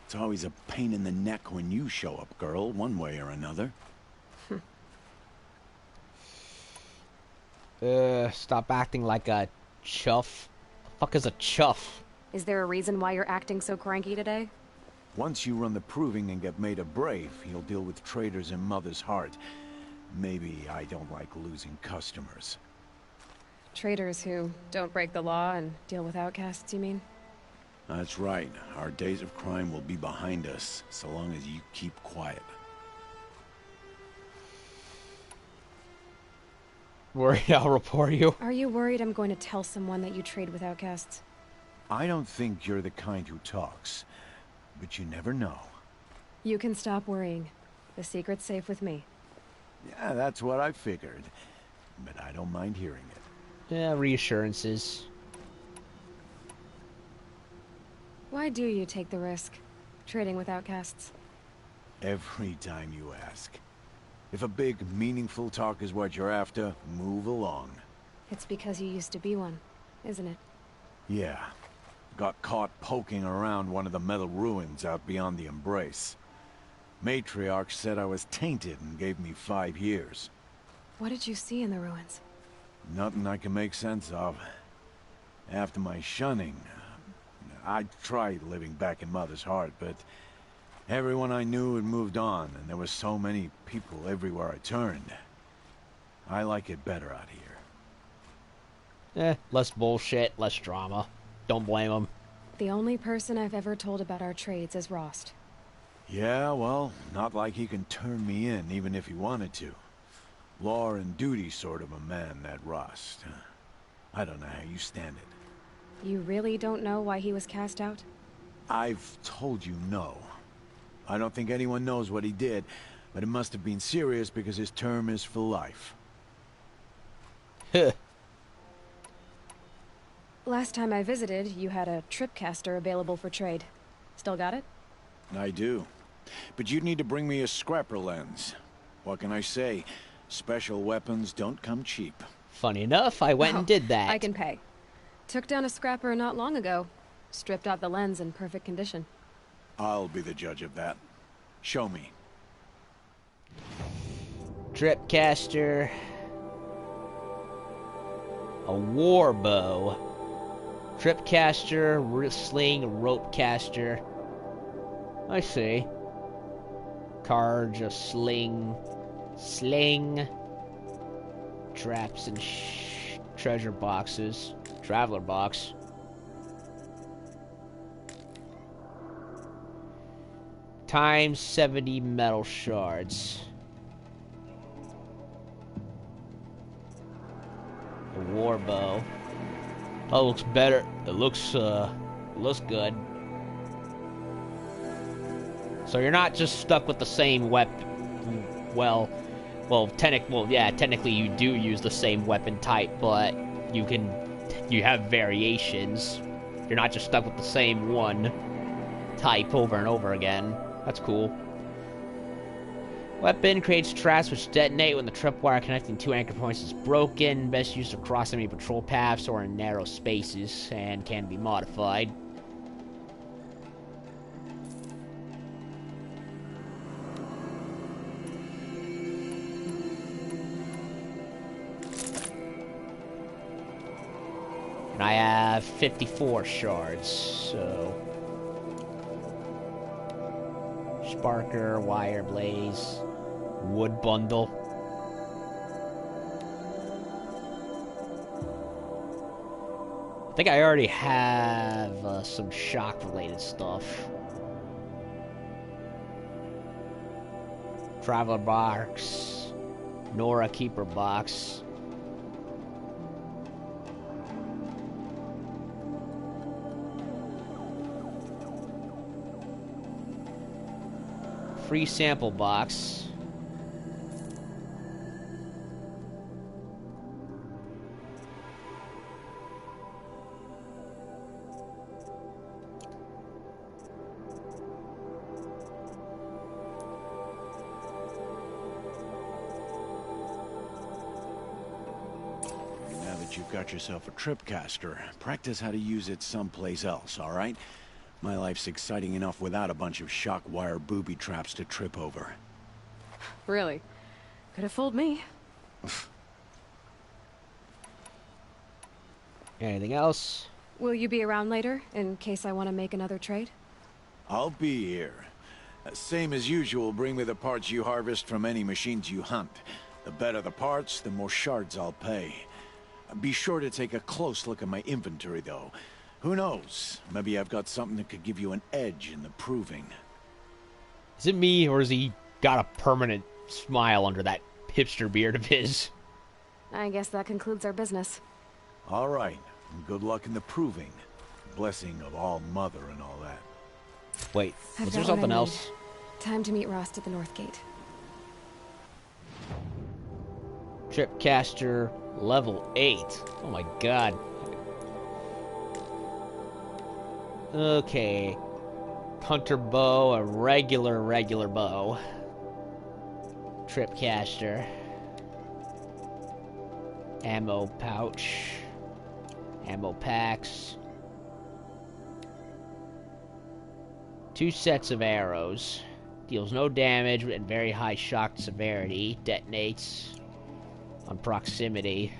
It's always a pain in the neck when you show up, girl, one way or another. Stop acting like a chuff. The fuck is a chuff? Is there a reason why you're acting so cranky today? Once you run the proving and get made a brave, you'll deal with traitors in Mother's Heart. Maybe I don't like losing customers. Traitors who don't break the law and deal with outcasts, you mean? That's right. Our days of crime will be behind us, so long as you keep quiet. Worried I'll report you? Are you worried I'm going to tell someone that you trade with outcasts? I don't think you're the kind who talks, but you never know. You can stop worrying. The secret's safe with me. Yeah, that's what I figured, but I don't mind hearing it. Yeah, reassurances. Why do you take the risk, trading with outcasts? Every time you ask. If a big, meaningful talk is what you're after, move along. It's because you used to be one, isn't it? Yeah. Got caught poking around one of the metal ruins out beyond the Embrace. Matriarch said I was tainted and gave me 5 years. What did you see in the ruins? Nothing I can make sense of. After my shunning, I tried living back in Mother's heart, but everyone I knew had moved on, and there were so many people everywhere I turned. I like it better out here. Less bullshit, less drama. Don't blame him. The only person I've ever told about our trades is Rost. Yeah, well, not like he can turn me in, even if he wanted to. Law and duty sort of a man, that Rost. I don't know how you stand it. You really don't know why he was cast out? I've told you no. I don't think anyone knows what he did, but it must have been serious because his term is for life. Last time I visited, you had a tripcaster available for trade. Still got it? I do. But you'd need to bring me a scrapper lens. What can I say? Special weapons don't come cheap. Funny enough, I went and did that. I can pay. Took down a scrapper not long ago. Stripped out the lens in perfect condition. I'll be the judge of that. Show me. Tripcaster. A war bow. Tripcaster, sling, rope caster. I see. Carge, a sling. Sling. Traps and treasure boxes. Traveler box. Times 70 metal shards. A war bow. Oh, it looks better. It looks good. So you're not just stuck with the same weapon. Well, technically you do use the same weapon type, but you have variations. You're not just stuck with the same one type over and over again. That's cool. Weapon creates traps which detonate when the tripwire connecting 2 anchor points is broken. Best used across enemy patrol paths or in narrow spaces, and can be modified. And I have 54 shards, so... Sparker, wire blaze, wood bundle. I think I already have some shock-related stuff. Traveler box, Nora keeper box. Free sample box. Now that you've got yourself a tripcaster, practice how to use it someplace else, all right? My life's exciting enough without a bunch of shock wire booby traps to trip over. Really? Could have fooled me. Anything else? Will you be around later, in case I want to make another trade? I'll be here. Same as usual, bring me the parts you harvest from any machines you hunt. The better the parts, the more shards I'll pay. Be sure to take a close look at my inventory, though. Who knows? Maybe I've got something that could give you an edge in the proving. Is it me, or has he got a permanent smile under that hipster beard of his? I guess that concludes our business. All right. Good luck in the proving. Blessing of All Mother and all that. Wait, I've was there got what something I else? need. Time to meet Rost at the North Gate. Tripcaster level 8. Oh my god. Okay. Hunter bow, a regular bow. Tripcaster. Ammo pouch. Ammo packs. 2 sets of arrows. Deals no damage and very high shock severity. Detonates on proximity.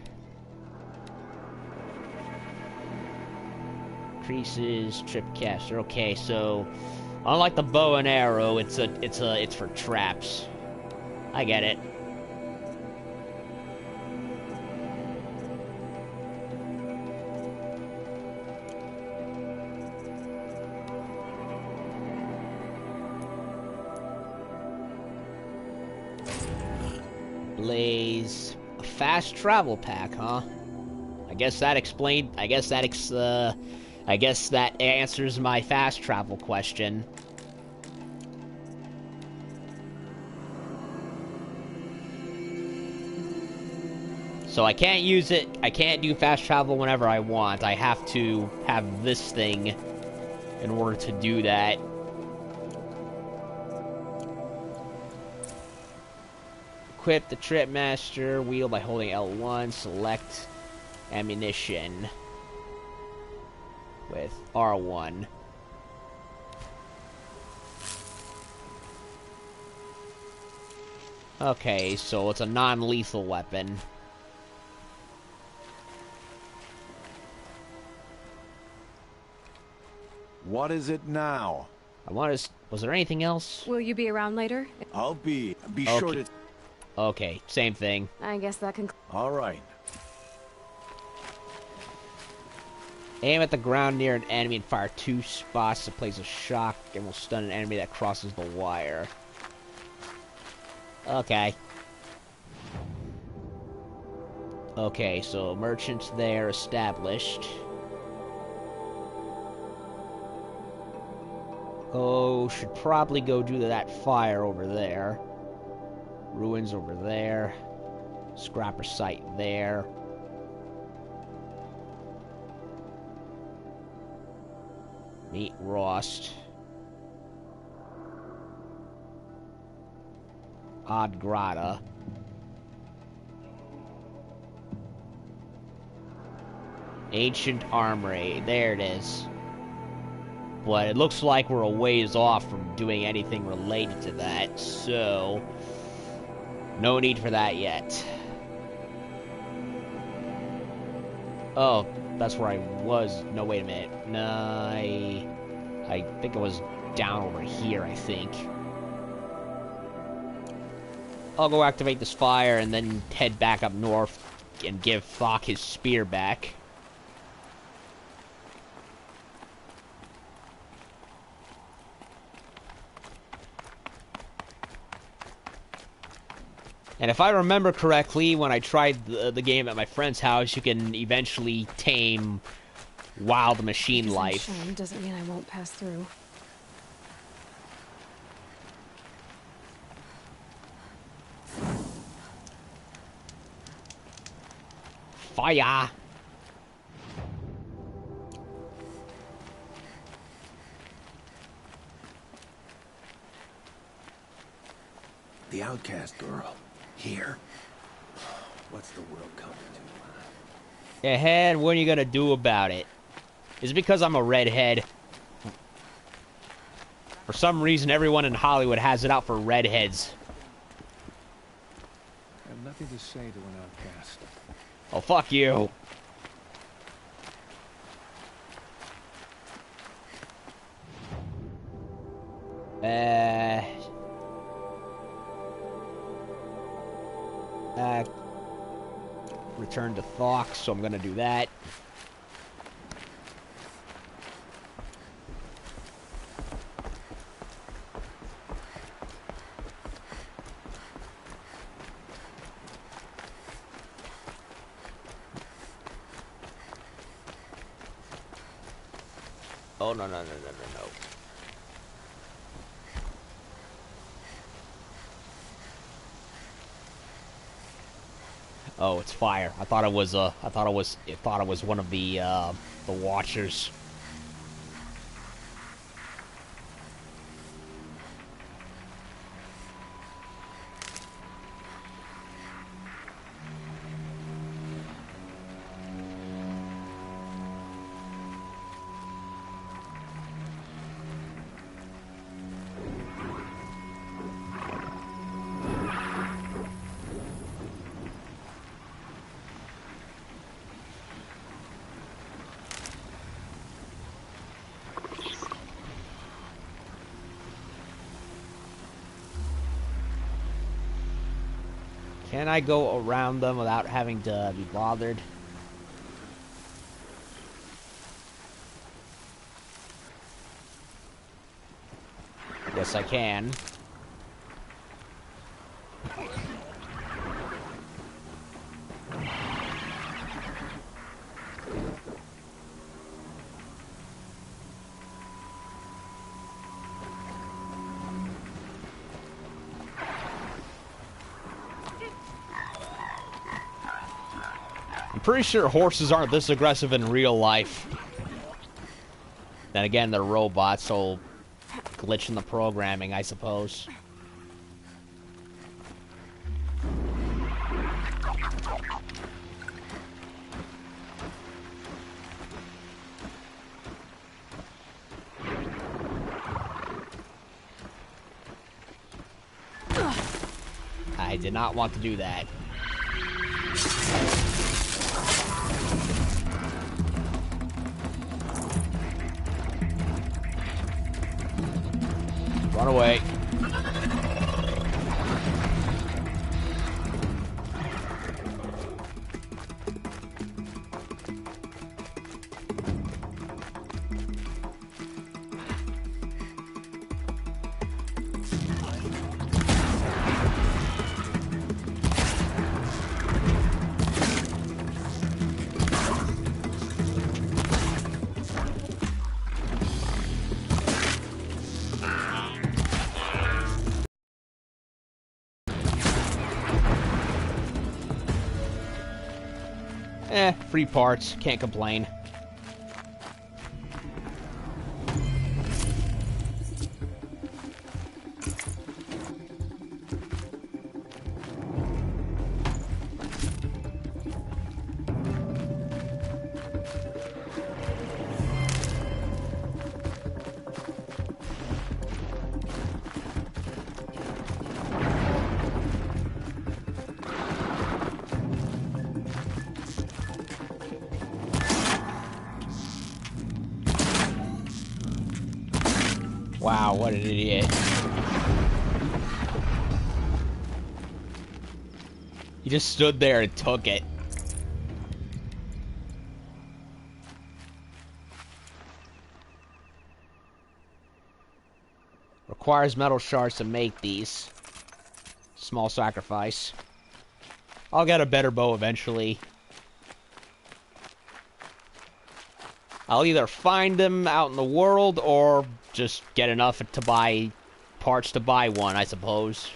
Increases trip caster. Okay, so unlike the bow and arrow, it's for traps. I get it. Blaze. A fast travel pack, huh? I guess that answers my fast travel question. So I can't use it. I can't do fast travel whenever I want. I have to have this thing in order to do that. Equip the Tripmaster wheel by holding L1. Select ammunition with R1. Okay, so it's a non-lethal weapon. What is it now? Was there anything else? Will you be around later? I'll be okay. sure to... Okay, same thing. I guess that can... All right. Aim at the ground near an enemy and fire 2 spots to place a shock and will stun an enemy that crosses the wire. Okay. Okay, so merchants there established. Oh, should probably go do that fire over there. Ruins over there. Scrapper site there. Meet Rost. Odd Grata. Ancient Armory. There it is. But it looks like we're a ways off from doing anything related to that, so... no need for that yet. Oh, that's where I was. No, wait a minute. No, I think I was down over here, I think. I'll go activate this fire and then head back up north and give Thok his spear back. And if I remember correctly, when I tried the game at my friend's house, you can eventually tame wild machine life. Doesn't mean I won't pass through. Fire! The Outcast girl. Here. What's the world coming to? Ahead, what are you gonna do about it? Is it because I'm a redhead? For some reason, everyone in Hollywood has it out for redheads. I have nothing to say to an outcast. Oh, fuck you. Return to Thok, so I'm gonna do that. Oh, no. Oh, it's fire. I thought it was one of the Watchers. Can I go around them without having to be bothered? Yes, I can. I'm pretty sure horses aren't this aggressive in real life. Then again, they're robots, so glitch in the programming, I suppose. I did not want to do that. Run away. Free parts. Can't complain. Wow, what an idiot. He just stood there and took it. Requires metal shards to make these. Small sacrifice. I'll get a better bow eventually. I'll either find them out in the world or just get enough to buy parts to buy one, I suppose.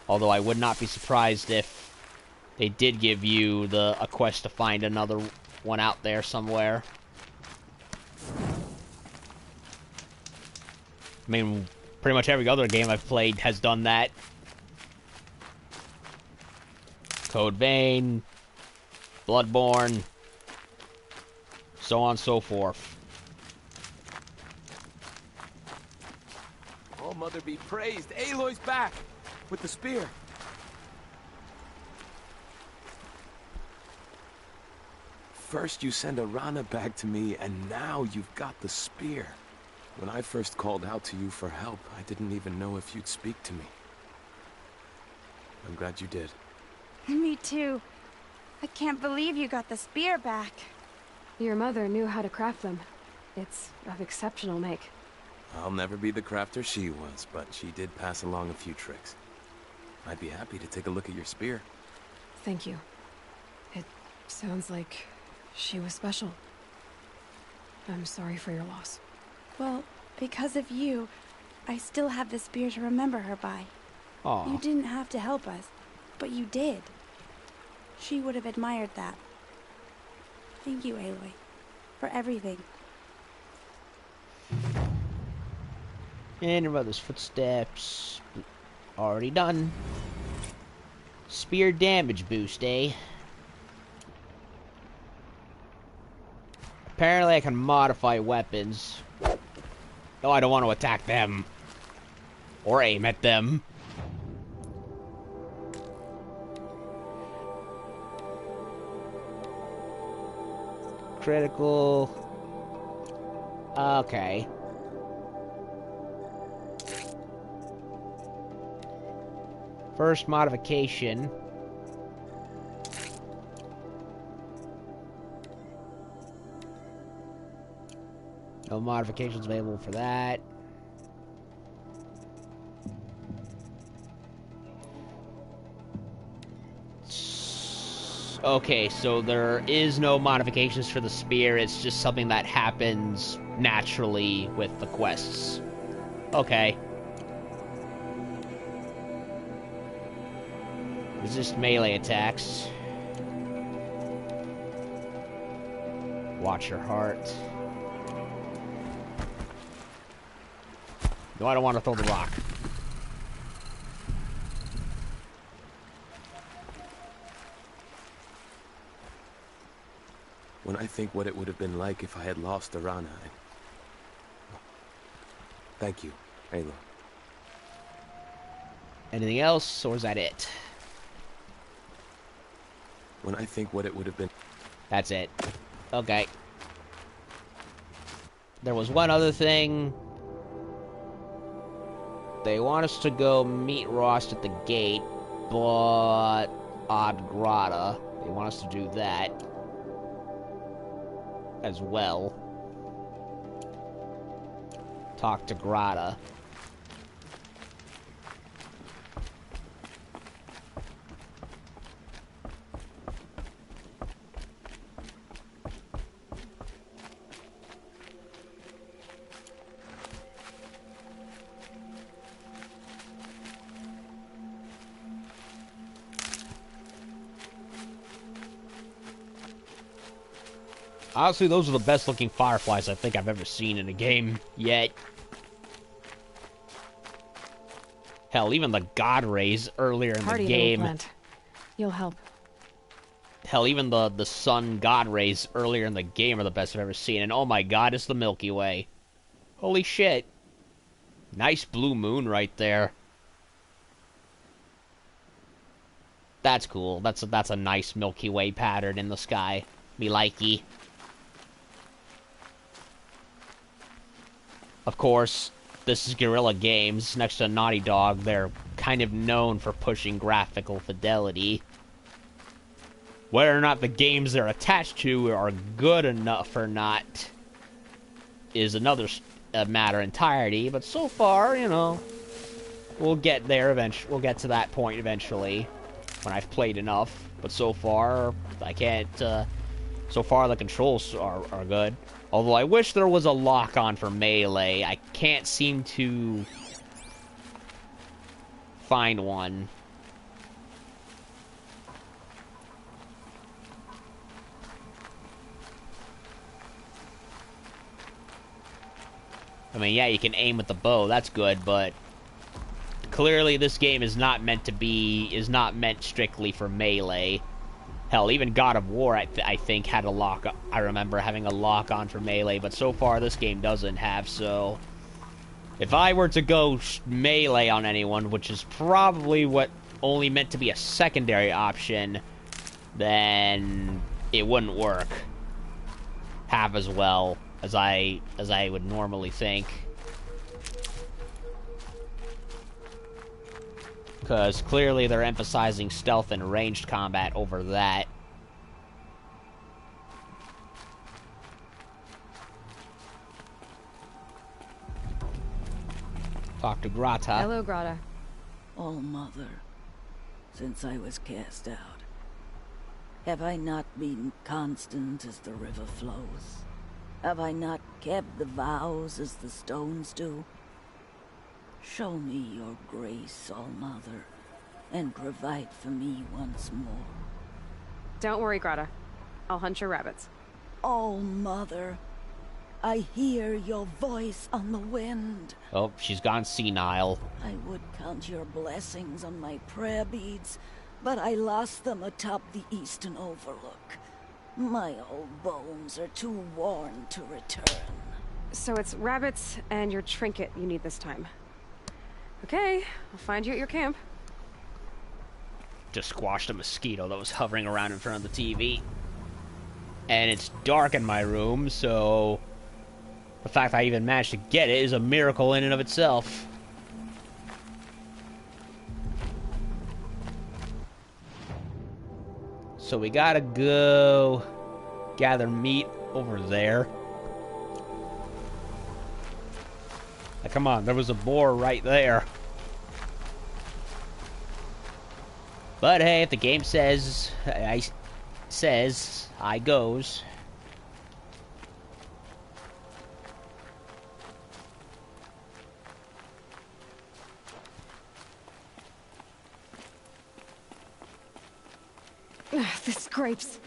Although I would not be surprised if they did give you a quest to find another one out there somewhere. I mean, pretty much every other game I've played has done that. Code Vein, Bloodborne, so on and so forth. Oh, Mother be praised. Aloy's back with the spear. First you send Arana back to me, and now you've got the spear. When I first called out to you for help, I didn't even know if you'd speak to me. I'm glad you did. Me too. I can't believe you got the spear back. Your mother knew how to craft them. It's of exceptional make. I'll never be the crafter she was, but she did pass along a few tricks. I'd be happy to take a look at your spear. Thank you. It sounds like she was special. I'm sorry for your loss. Well, because of you, I still have the spear to remember her by. Aw. You didn't have to help us, but you did. She would have admired that. Thank you, Aloy, for everything. And your mother's footsteps. Already done. Spear damage boost, eh? Apparently I can modify weapons. No, I don't want to attack them. Or aim at them. Critical. Okay. First modification. No modifications available for that. Okay, so there is no modifications for the spear. It's just something that happens naturally with the quests. Okay. Resist melee attacks. Watch your heart. No, I don't want to throw the rock. When I think what it would have been like if I had lost Arana. Thank you, Aloy. Anything else, or is that it? When I think what it would have been... That's it. Okay. There was one other thing. They want us to go meet Rost at the gate, but... Odd Grata. They want us to do that. As well. Talk to Grata. Honestly, those are the best looking fireflies I think I've ever seen in a game yet. Hell, even the God Rays earlier in the game. You'll help. Hell, even the Sun God Rays earlier in the game are the best I've ever seen. And oh my god, it's the Milky Way. Holy shit. Nice blue moon right there. That's cool. That's a nice Milky Way pattern in the sky. Me likey. Of course, this is Guerrilla Games. Next to Naughty Dog, they're kind of known for pushing graphical fidelity. Whether or not the games they're attached to are good enough or not is another matter entirely. But so far, you know, we'll get there eventually. We'll get to that point eventually when I've played enough. But so far, I can't. So far, the controls are good. Although I wish there was a lock-on for melee. I can't seem to find one. I mean, yeah, you can aim with the bow. That's good, but clearly this game is not meant strictly for melee. Hell, even God of War, I think, had a lock. I remember having a lock-on for melee, but so far this game doesn't have, so... If I were to go melee on anyone, which is probably what only meant to be a secondary option, then it wouldn't work half as well as I would normally think. Because clearly they're emphasizing stealth and ranged combat over that. Talk to Grata. Hello, Grata. Oh, Mother, since I was cast out, have I not been constant as the river flows? Have I not kept the vows as the stones do? Show me your grace, All-Mother, and provide for me once more. Don't worry, Grata. I'll hunt your rabbits. All-Mother, I hear your voice on the wind. Oh, she's gone senile. I would count your blessings on my prayer beads, but I lost them atop the eastern overlook. My old bones are too worn to return. So it's rabbits and your trinket you need this time. Okay, I'll find you at your camp. Just squashed a mosquito that was hovering around in front of the TV. And it's dark in my room, so the fact I even managed to get it is a miracle in and of itself. So we gotta go gather meat over there. Like, come on, there was a boar right there. But hey, if the game says I goes. This scrapes.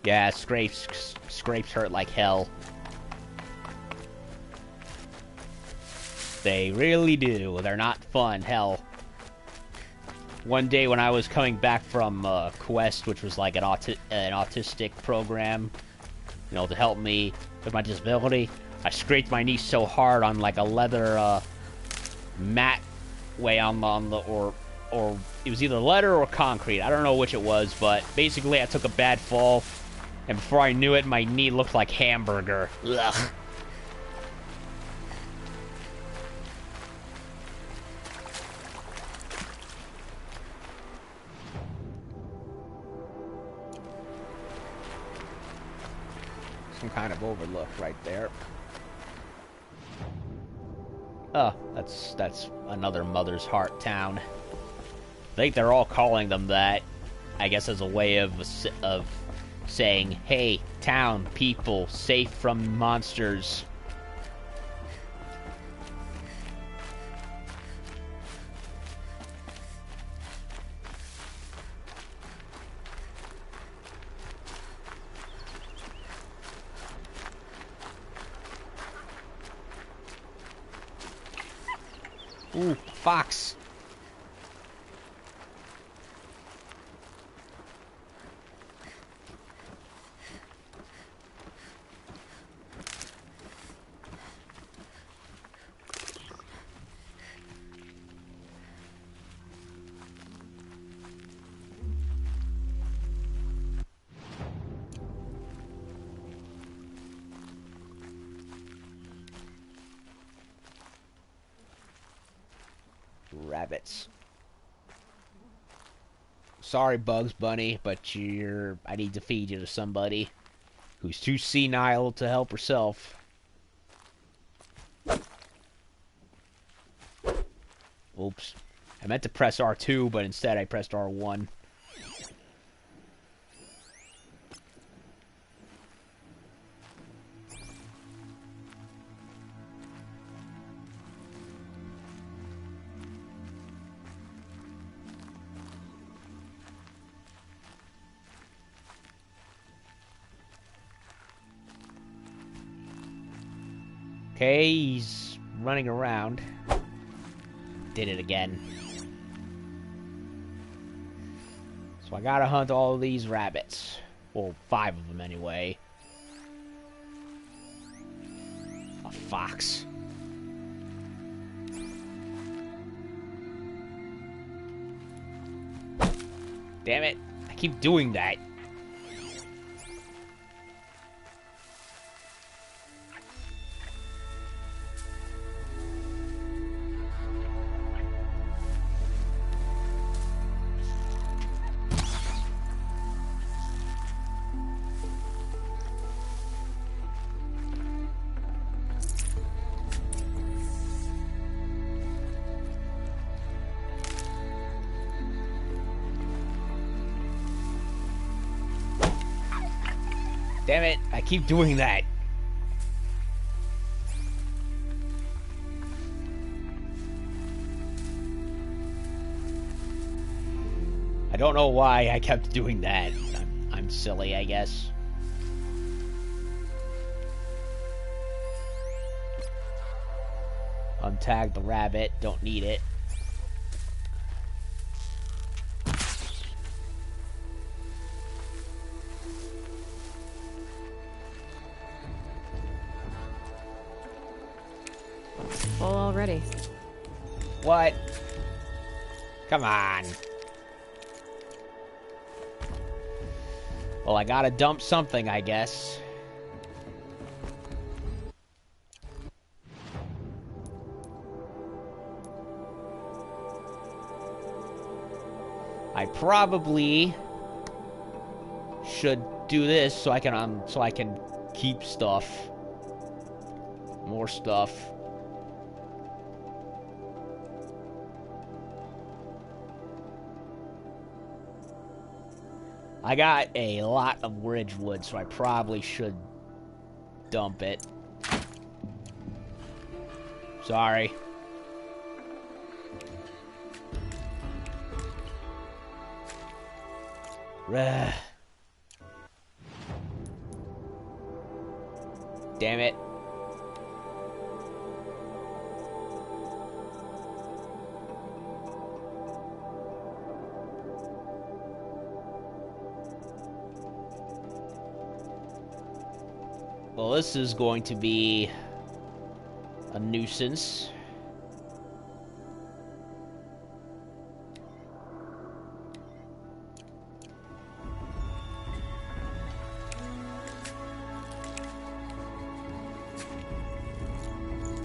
Yeah, scrapes hurt like hell. They really do. They're not fun. Hell. One day when I was coming back from Quest, which was like an autistic program, you know, to help me with my disability, I scraped my knee so hard on like a leather mat way on the or it was either leather or concrete. I don't know which it was, but basically I took a bad fall, and before I knew it, my knee looked like hamburger. Ugh. Some kind of overlook right there. Oh, that's another Mother's Heart town. I think they're all calling them that, I guess, as a way of saying, hey, town, people, safe from monsters. Ooh, fox. Rabbits. Sorry, Bugs Bunny, but I need to feed you to somebody who's too senile to help herself. Oops. I meant to press R2, but instead I pressed R1. Okay, he's running around. Did it again. So I gotta hunt all of these rabbits. Well, 5 of them anyway. A fox. Damn it. I keep doing that. Damn it, I keep doing that. I don't know why I kept doing that. I'm silly, I guess. Untag the rabbit, don't need it. Full already. What? Come on. Well, I gotta dump something, I guess. I probably should do this so I can keep stuff. More stuff. I got a lot of Ridgewood, so I probably should dump it. Sorry. Damn it. Well, this is going to be a nuisance.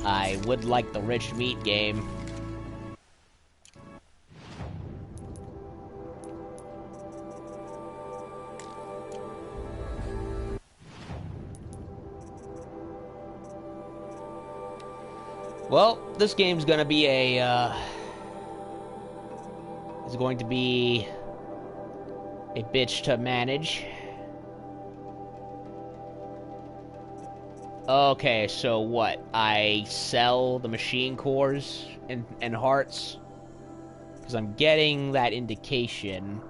I would like the rich meat game. Well, this game's gonna be a, is going to be a bitch to manage. Okay, so what? I sell the machine cores and hearts? Because I'm getting that indication.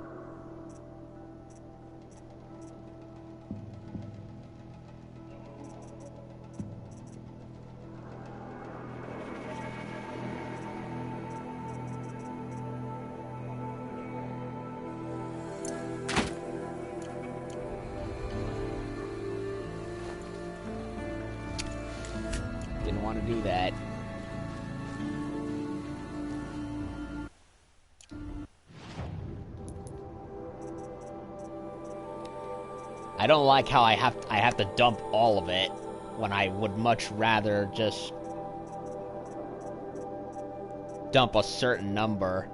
Didn't want to do that. I don't like how I have to dump all of it when I would much rather just dump a certain number.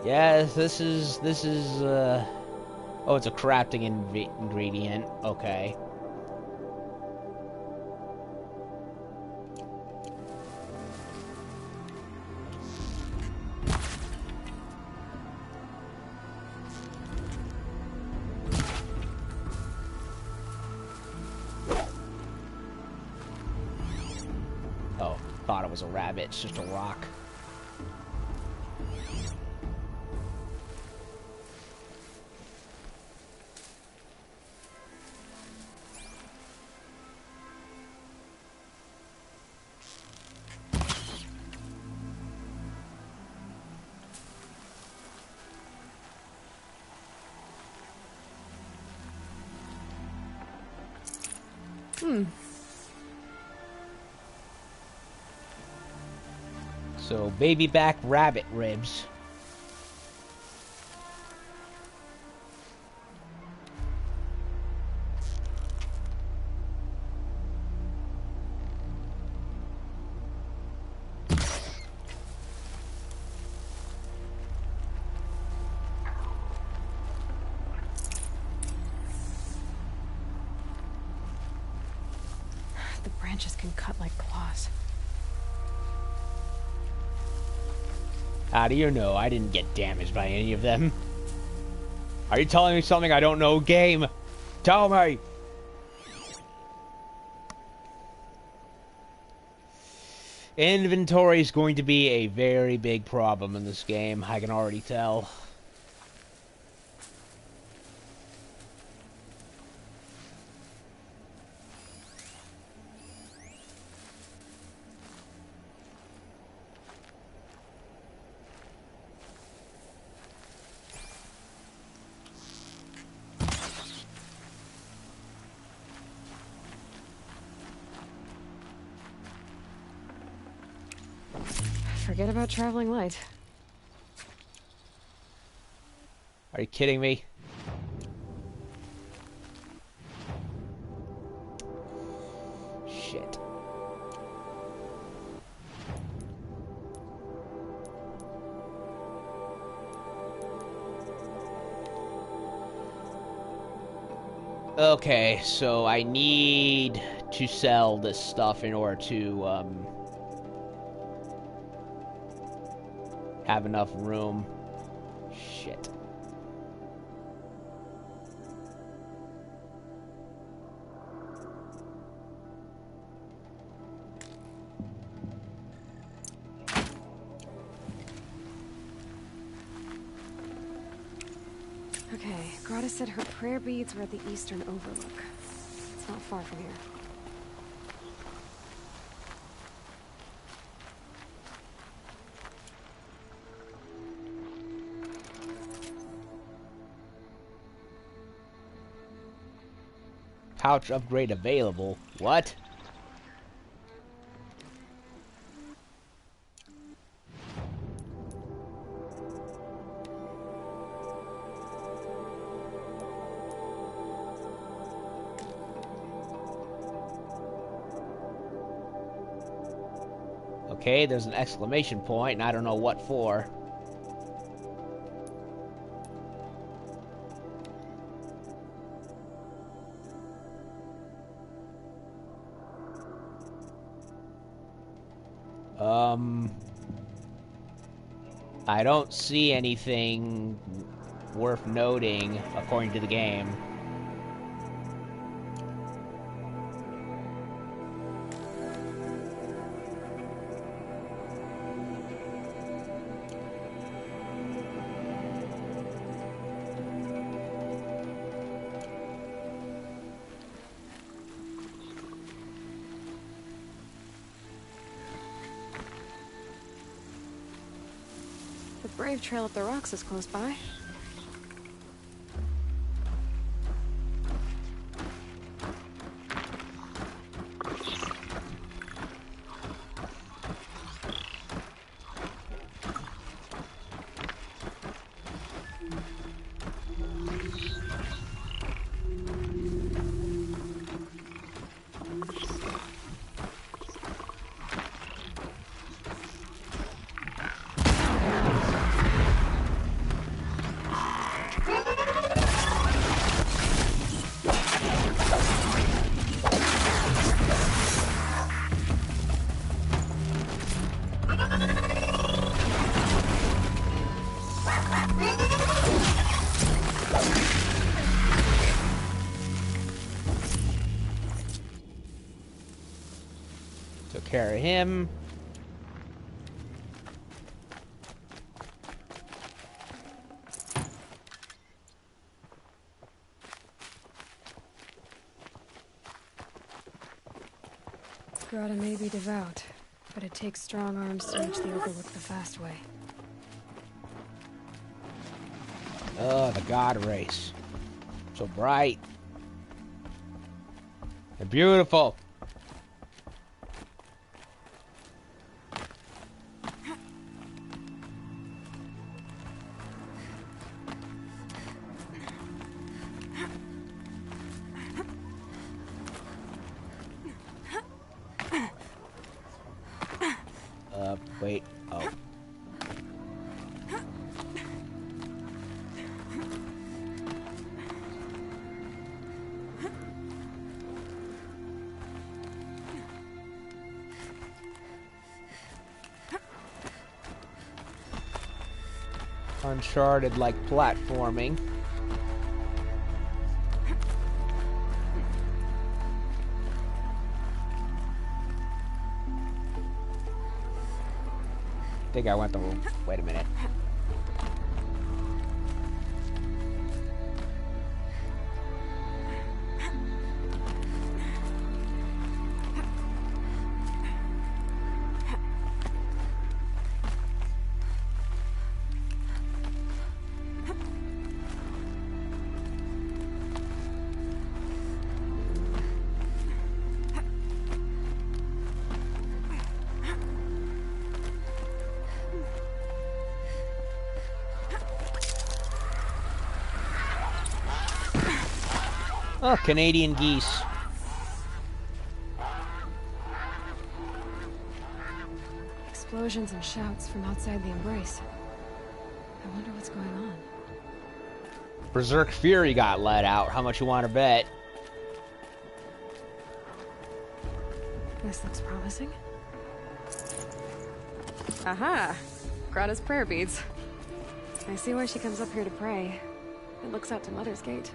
Yes, this is, oh, it's a crafting ingredient. Okay. Oh, thought it was a rabbit. It's just a rock. So, baby back rabbit ribs. The branches can cut like claws. How do you know I didn't get damaged by any of them? Are you telling me something I don't know, game? Tell me! Inventory is going to be a very big problem in this game, I can already tell. Forget about traveling light. Are you kidding me? Shit. Okay, so I need to sell this stuff in order to have enough room. Shit. Okay, Grata said her prayer beads were at the eastern overlook. It's not far from here. Pouch upgrade available. What? Okay, there's an exclamation point, and I don't know what for. I don't see anything worth noting according to the game. The Brave Trail up the rocks is close by. Took care of him. Grata may be devout, but it takes strong arms to reach the overlook the fast way. Oh, the god race. So bright. And beautiful. Wait. Oh. Uncharted like platforming. I think I went the wrong. Wait a minute. Oh, Canadian geese. Explosions and shouts from outside the embrace. I wonder what's going on. Berserk Fury got let out. How much you want to bet? This looks promising. Aha! Grata's prayer beads. I see why she comes up here to pray. It looks out to Mother's Gate.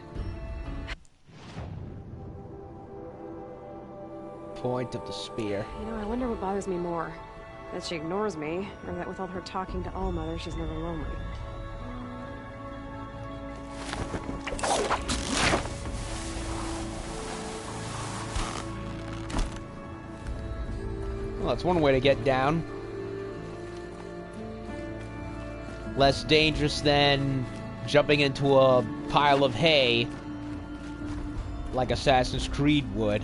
Point of the spear. You know, I wonder what bothers me more. That she ignores me, or that with all her talking to All-Mother, she's never lonely. Well, that's one way to get down. Less dangerous than jumping into a pile of hay like Assassin's Creed would.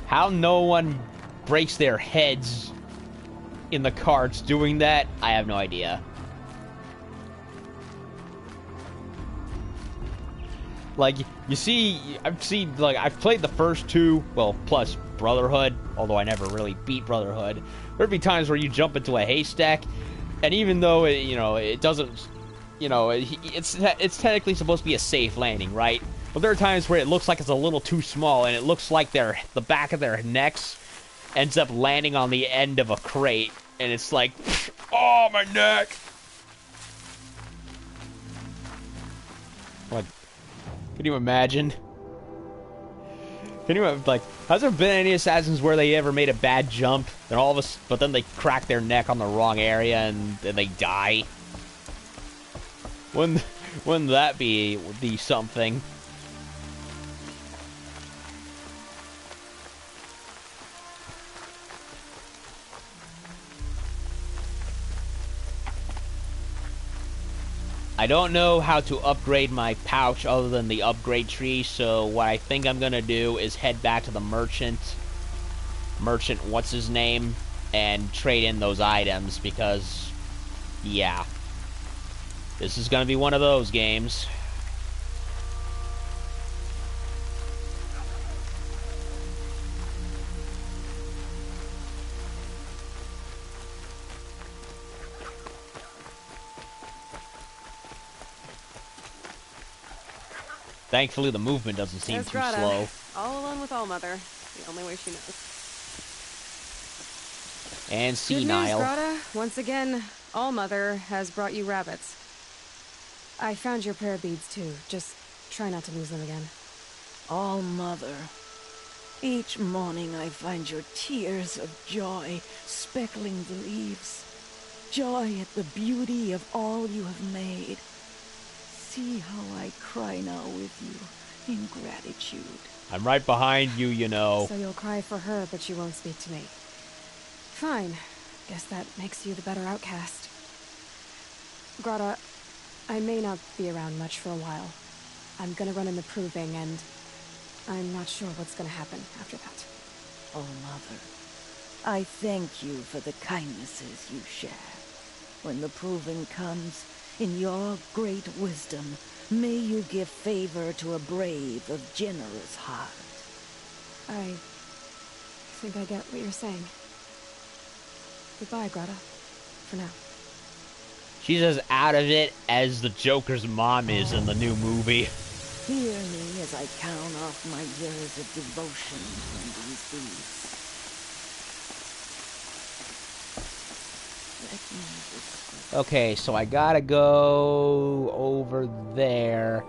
How no one breaks their heads in the carts doing that, I have no idea. Like, you see, I've played the first two, well, plus Brotherhood, although I never really beat Brotherhood. There'd be times where you jump into a haystack, and even though, it doesn't, it's technically supposed to be a safe landing, right? But there are times where it looks like it's a little too small, and it looks like the back of their necks ends up landing on the end of a crate, and it's like, oh, my neck! What? Can you imagine? Can you, has there been any Assassins where they ever made a bad jump, and but then they crack their neck on the wrong area, and then they die? Wouldn't that be something? I don't know how to upgrade my pouch other than the upgrade tree, so what I think I'm gonna do is head back to the merchant, what's his name, and trade in those items, because, yeah, this is gonna be one of those games. Thankfully, the movement doesn't seem There's too Grata, slow. all alone with All-Mother. The only way she knows. And Good news, senile. Grata. Once again, All-Mother has brought you rabbits. I found your prayer beads, too. Just try not to lose them again. All-Mother, each morning I find your tears of joy speckling the leaves. Joy at the beauty of all you have made. See how I cry now with you in gratitude. I'm right behind you, you know. So you'll cry for her, but you won't speak to me. Fine. Guess that makes you the better outcast. Grata, I may not be around much for a while. I'm gonna run in the proving, and I'm not sure what's gonna happen after that. Oh, Mother, I thank you for the kindnesses you share. When the proving comes, in your great wisdom, may you give favor to a brave of generous heart. I think I get what you're saying. Goodbye, Grata. For now. She's as out of it as the Joker's mom is in the new movie. Hear me as I count off my years of devotion from these deeds. Let me discover. Okay, so I gotta go over there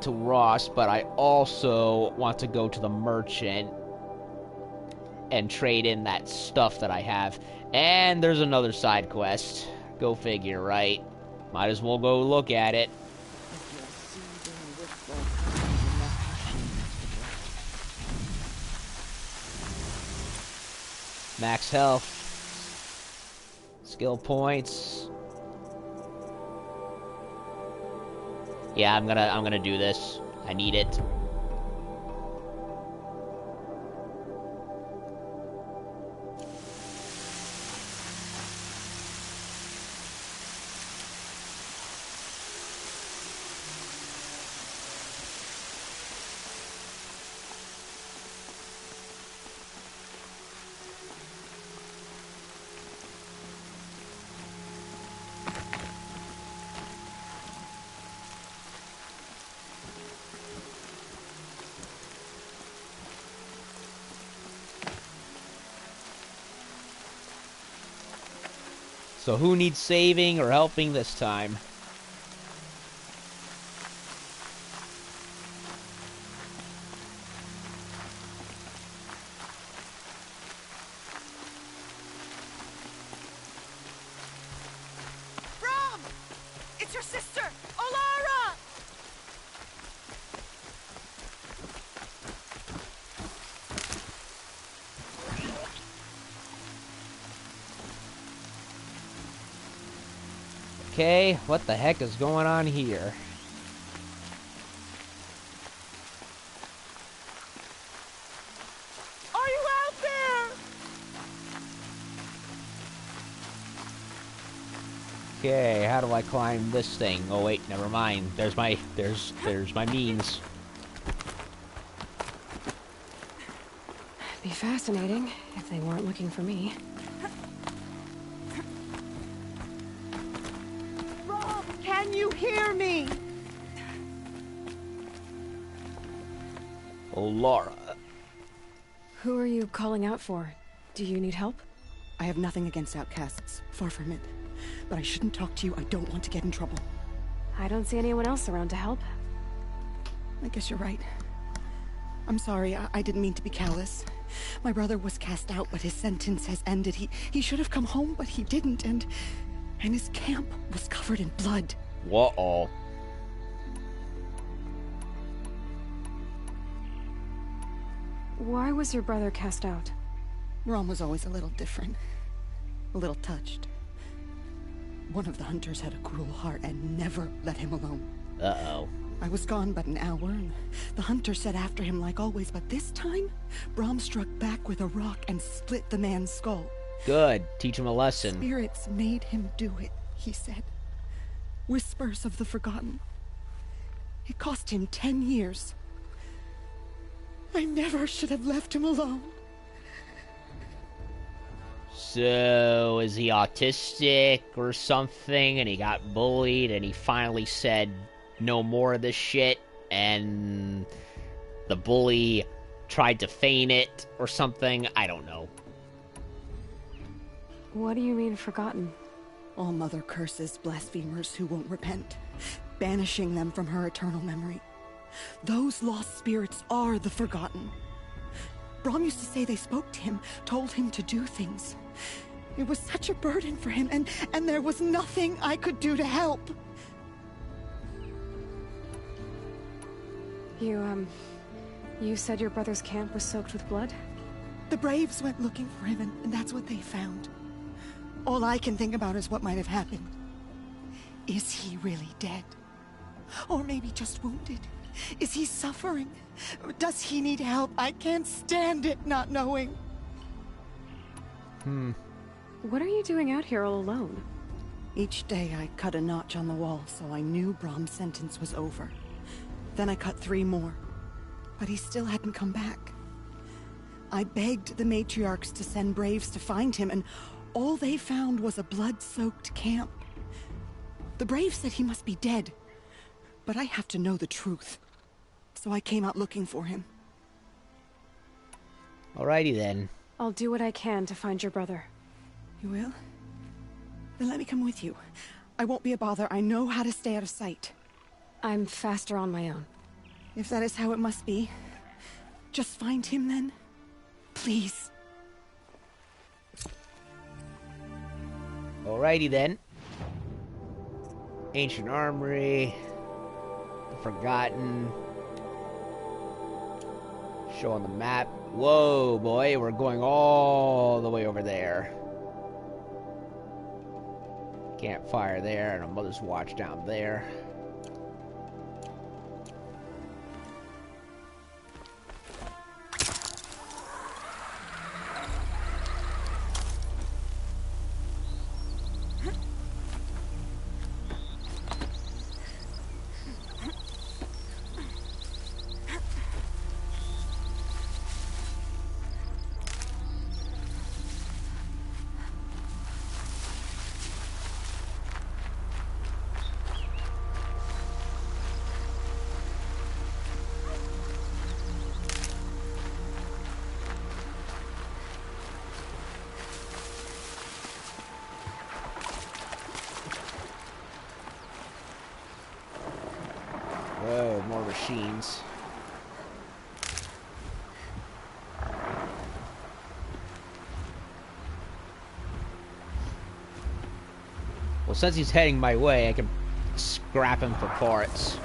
to Ross, but I also want to go to the merchant and trade in that stuff that I have. And there's another side quest. Go figure, right? Might as well go look at it. Max health. Skill points. Yeah, I'm gonna do this. I need it. So who needs saving or helping this time? Brom! It's your sister, Olara! Okay, what the heck is going on here? Are you out there? Okay, how do I climb this thing? Oh wait, never mind. There's my means. Be fascinating if they weren't looking for me. Brom, can you hear me? Oh, Laura. Who are you calling out for? Do you need help? I have nothing against outcasts. Far from it. But I shouldn't talk to you. I don't want to get in trouble. I don't see anyone else around to help. I guess you're right. I'm sorry. I didn't mean to be callous. My brother was cast out, but his sentence has ended. He should have come home, but he didn't, and his camp was covered in blood. Whoa. Why was your brother cast out? Rom was always a little different. A little touched. One of the hunters had a cruel heart and never let him alone. Uh-oh. I was gone but an hour, and the hunter set after him like always, but this time, Brom struck back with a rock and split the man's skull. Good. Teach him a lesson. Spirits made him do it, he said. Whispers of the forgotten. It cost him 10 years. I never should have left him alone. So, is he autistic or something, and he got bullied, and he finally said, no more of this shit, and the bully tried to feign it or something? I don't know. What do you mean, forgotten? All Mother curses blasphemers who won't repent, banishing them from her eternal memory. Those lost spirits are the forgotten. Brom used to say they spoke to him, told him to do things. It was such a burden for him, and there was nothing I could do to help. You said your brother's camp was soaked with blood? The Braves went looking for him, and that's what they found. All I can think about is what might have happened. Is he really dead? Or maybe just wounded? Is he suffering? Does he need help? I can't stand it not knowing. What are you doing out here all alone? Each day I cut a notch on the wall, so I knew Brom's sentence was over. Then I cut 3 more, but he still hadn't come back. I begged the matriarchs to send Braves to find him, and all they found was a blood-soaked camp. The Braves said he must be dead, but I have to know the truth. So I came out looking for him. Alrighty then. I'll do what I can to find your brother. You will? Then let me come with you. I won't be a bother. I know how to stay out of sight. I'm faster on my own. If that is how it must be, just find him then. Please. Alrighty then. Ancient Armory. The Forgotten. Show on the map. Whoa, boy, we're going all the way over there. Campfire there, and a Mother's Watch down there. machines. Well, since he's heading my way, I can scrap him for parts.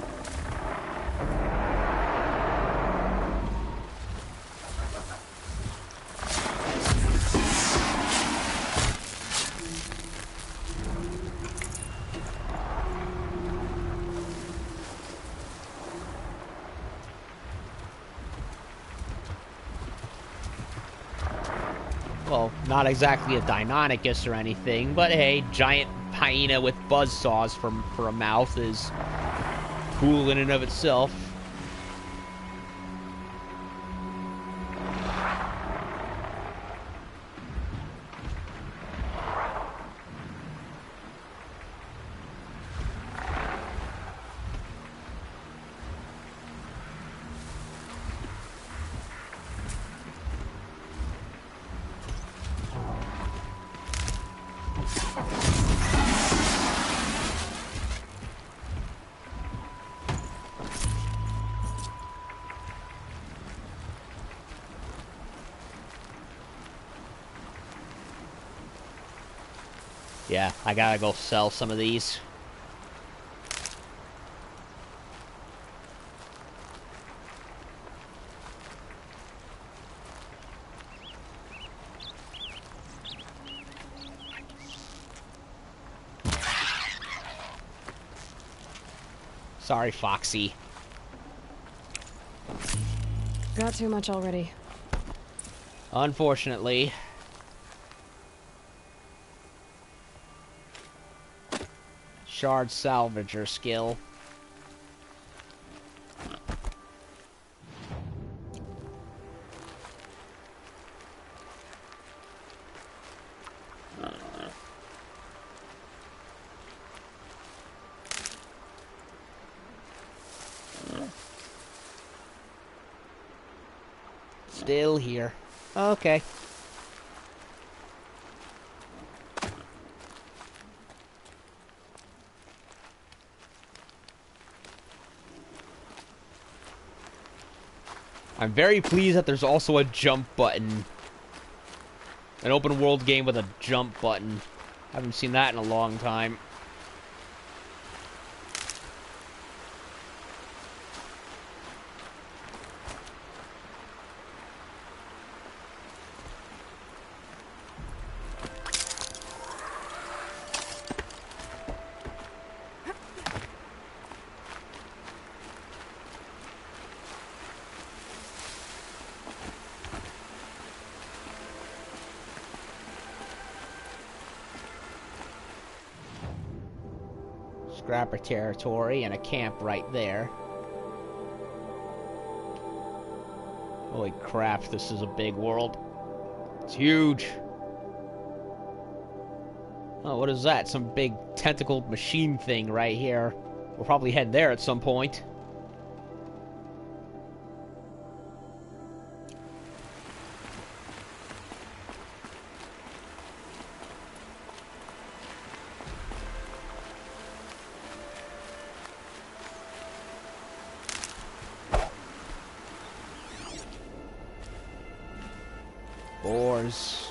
Well, not exactly a Deinonychus or anything, but hey, giant hyena with buzzsaws for a mouth is cool in and of itself. Yeah, I gotta go sell some of these. Sorry, Foxy. Got too much already. Unfortunately. Shard salvager skill. Still here. Okay. I'm very pleased that there's also a jump button. An open world game with a jump button. Haven't seen that in a long time. Scrapper territory and a camp right there. Holy crap, this is a big world. It's huge. Oh, what is that? Some big tentacled machine thing right here. We'll probably head there at some point. Boars.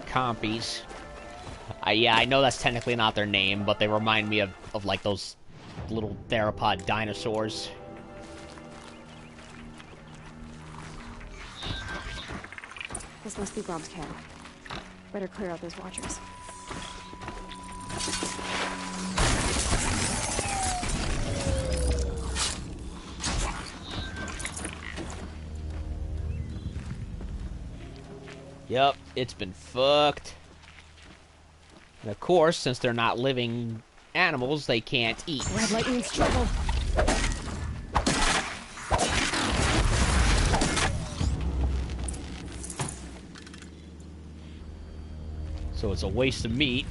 Compies. Yeah, I know that's technically not their name, but they remind me of like those little theropod dinosaurs. This must be Brom's camp. Better clear out those watchers. Yep, it's been fucked. And of course, since they're not living animals, they can't eat. Red Lightning's trouble. So it's a waste of meat,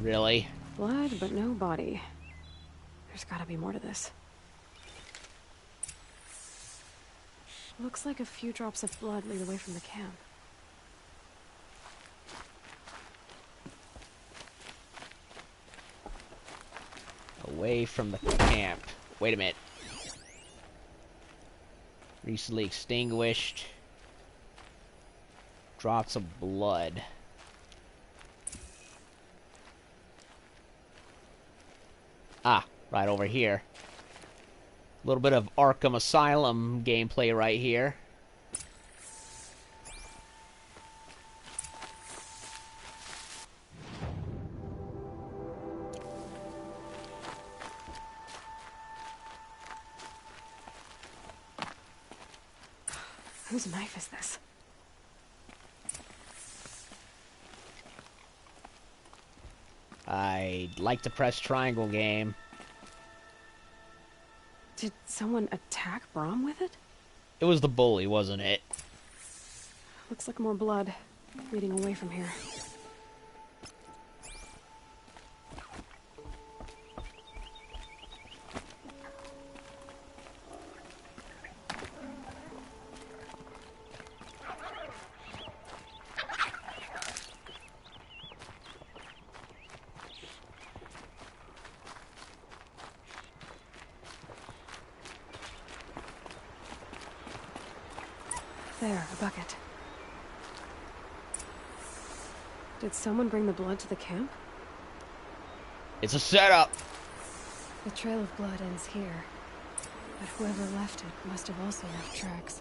really. Blood, but no body. There's gotta be more to this. Looks like a few drops of blood lead away from the camp. Away from the camp. Wait a minute. Recently extinguished. Drops of blood. Ah, right over here. A little bit of Arkham Asylum gameplay right here. Whose knife is this? I'd like to press triangle game. Did someone attack Brom with it? It was the bully, wasn't it? Looks like more blood leading away from here. There, a bucket. Did someone bring the blood to the camp? It's a setup! The trail of blood ends here, but whoever left it must have also left tracks.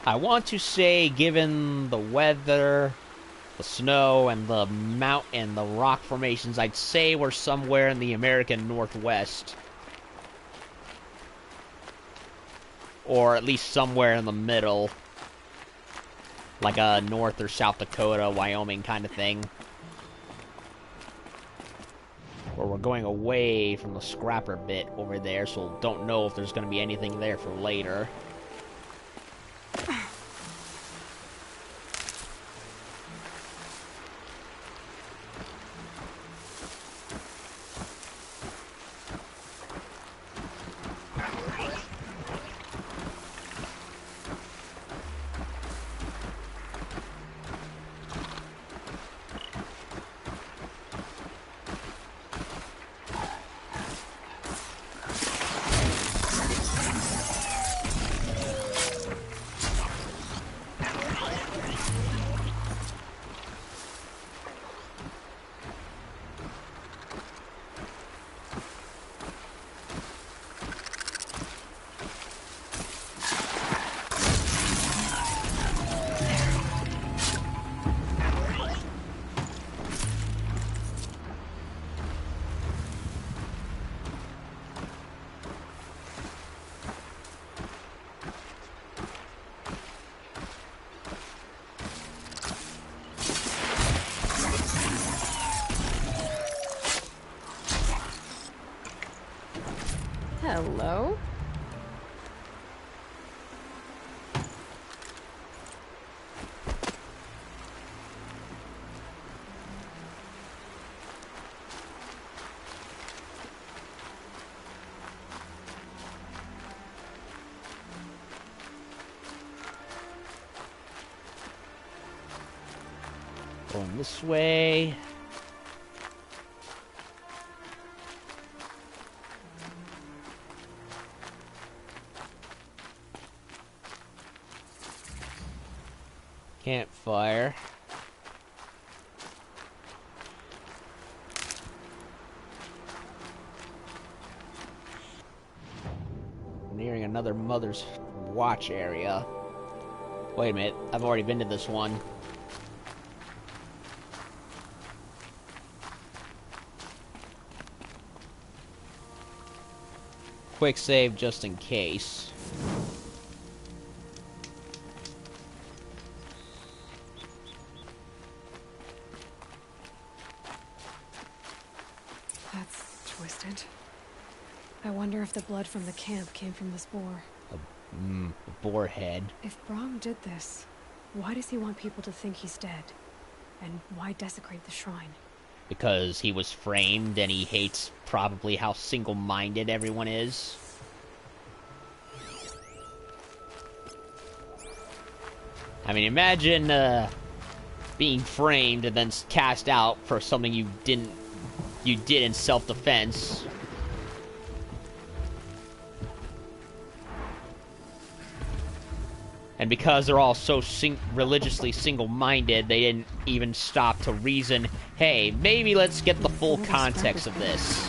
I want to say, given the weather, the snow, and the mountain, the rock formations, I'd say we're somewhere in the American Northwest. Or at least somewhere in the middle. Like a North or South Dakota, Wyoming kind of thing. Where we're going away from the scrapper bit over there, so don't know if there's going to be anything there for later. Hello? Going this way. Campfire. Nearing another Mother's Watch area. Wait a minute, I've already been to this one. Quick save just in case. That's twisted. I wonder if the blood from the camp came from the spore. A boar head. If Brahm did this, why does he want people to think he's dead? And why desecrate the shrine? Because he was framed and he hates probably how single-minded everyone is. I mean, imagine being framed and then cast out for something you did in self-defense. And because they're all so religiously single-minded, they didn't even stop to reason, hey, maybe let's get the full context of this.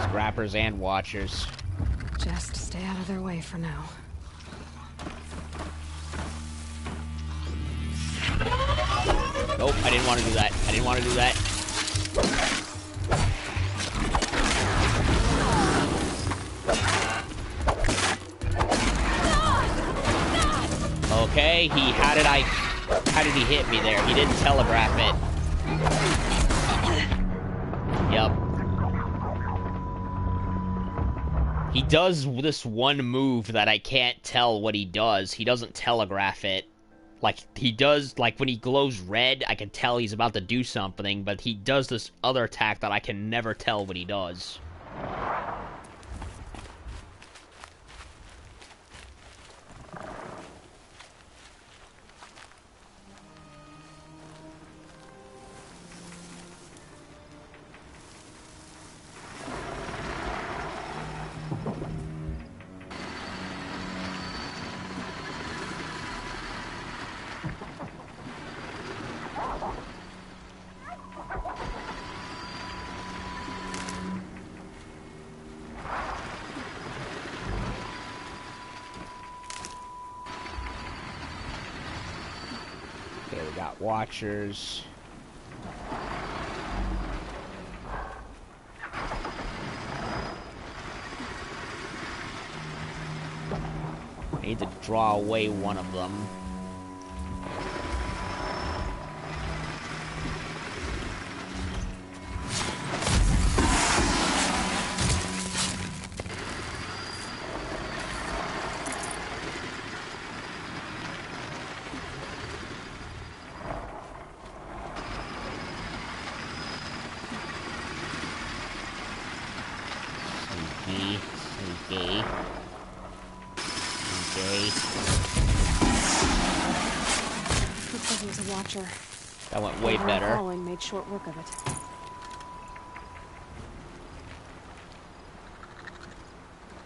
Scrappers and watchers. Just stay out of their way for now. Nope, I didn't want to do that. I didn't want to do that. Okay, how did he hit me there? He didn't telegraph it. Yep. He does this one move that I can't tell what he does. He doesn't telegraph it. Like, he does, like, when he glows red, I can tell he's about to do something, but he does this other attack that I can never tell what he does. Watchers. I need to draw away one of them. That went way better. Following made short work of it.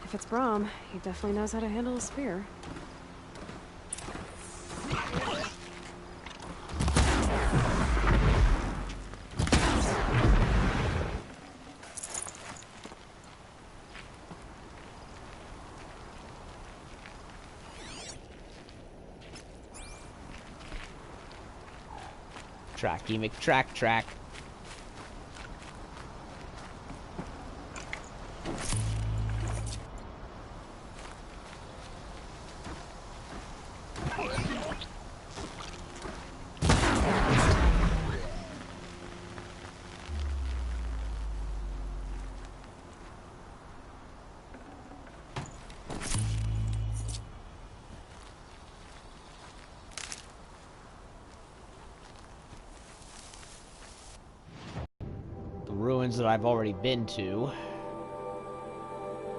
If it's Brahm, he definitely knows how to handle a spear. Tracky McTrack. Ruins that I've already been to.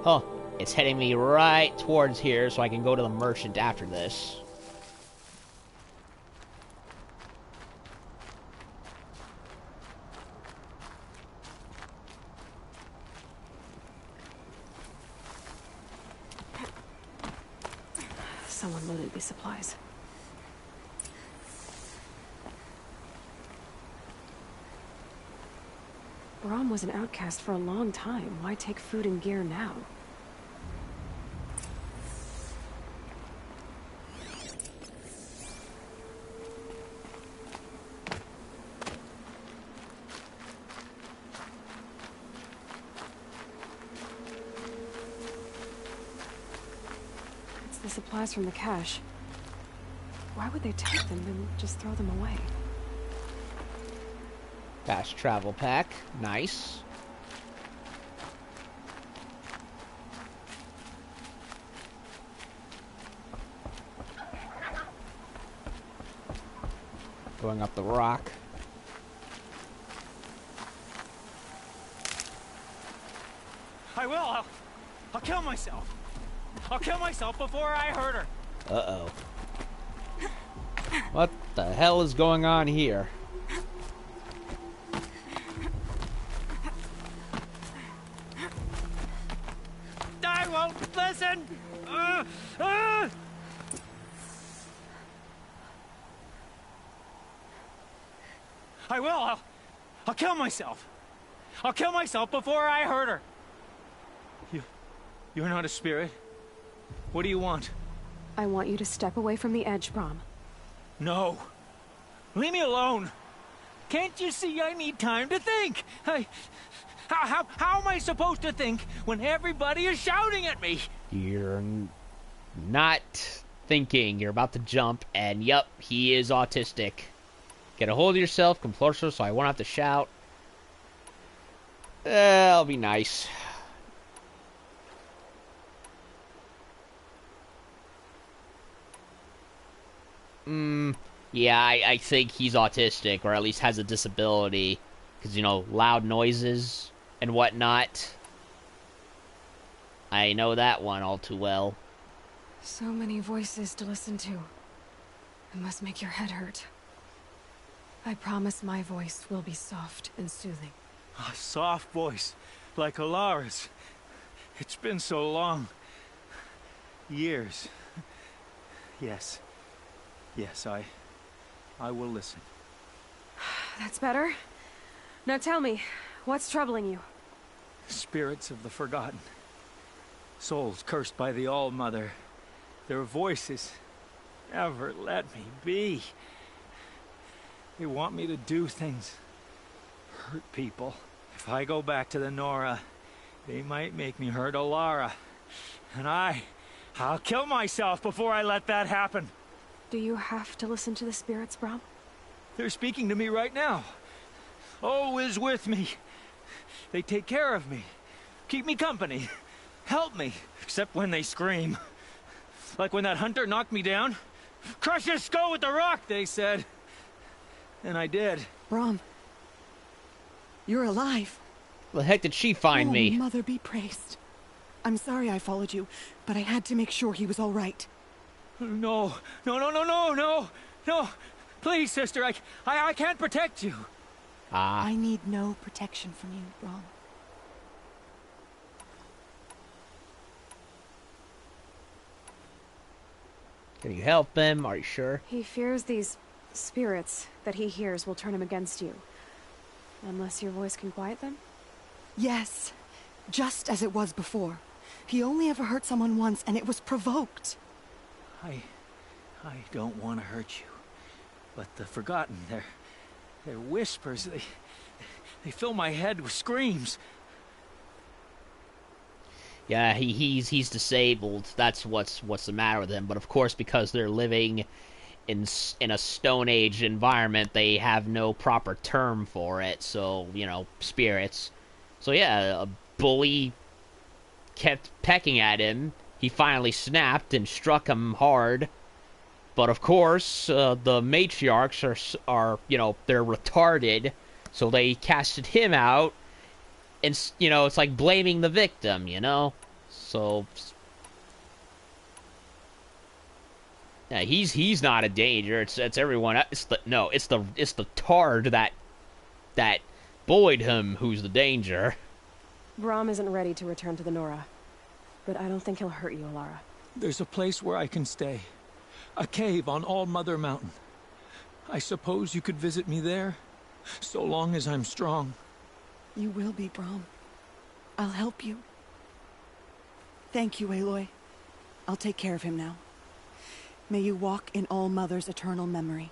Huh. It's heading me right towards here so I can go to the merchant after this. Someone loaded these supplies. Brahm was an outcast for a long time. Why take food and gear now? supplies from the cache. Why would they take them and just throw them away? Fast travel pack. Nice. Going up the rock. I will. I'll kill myself. I'll kill myself before I hurt her. Uh-oh. What the hell is going on here? I won't listen. I will. I'll kill myself. I'll kill myself before I hurt her. You're not a spirit. What do you want? I want you to step away from the edge, Brom. No. Leave me alone. Can't you see I need time to think? How am I supposed to think when everybody is shouting at me? You're not thinking. You're about to jump, and yep, he is autistic. Get a hold of yourself, come closer so I won't have to shout. That'll be nice. Yeah, I think he's autistic, or at least has a disability. Because, you know, loud noises and whatnot. I know that one all too well. So many voices to listen to. It must make your head hurt. I promise my voice will be soft and soothing. A soft voice, like Alara's. It's been so long. Years. Yes. Yes, I will listen. That's better. Now tell me, what's troubling you? Spirits of the forgotten. Souls cursed by the All-Mother. Their voices never let me be. They want me to do things. Hurt people. If I go back to the Nora, they might make me hurt Alara. And I'll kill myself before I let that happen. Do you have to listen to the spirits, Brom? They're speaking to me right now. Oh is with me. They take care of me. Keep me company. Help me. Except when they scream. Like when that hunter knocked me down. Crush his skull with the rock, they said. And I did. Brom. You're alive. The heck did she find me? Mother be praised. I'm sorry I followed you, but I had to make sure he was all right. No. Please, sister, I can't protect you. I need no protection from you, Brom. Can you help him? Are you sure? He fears these spirits that he hears will turn him against you. Unless your voice can quiet them? Yes. Just as it was before. He only ever hurt someone once, and it was provoked. I don't want to hurt you. But the forgotten, their whispers, they fill my head with screams. Yeah, he's disabled. That's what's the matter with him. But of course, because they're living in a Stone Age environment, they have no proper term for it. So, you know, spirits. So yeah, a bully kept pecking at him. He finally snapped and struck him hard. But of course, the matriarchs are, you know, they're retarded. So they casted him out. And, you know, it's like blaming the victim, you know? So, yeah, he's not a danger. It's everyone. It's the tard that bullied him who's the danger. Brom isn't ready to return to the Nora. But I don't think he'll hurt you, Alara. There's a place where I can stay. A cave on All-Mother Mountain. I suppose you could visit me there? So long as I'm strong. You will be, Brom. I'll help you. Thank you, Aloy. I'll take care of him now. May you walk in All-Mother's eternal memory.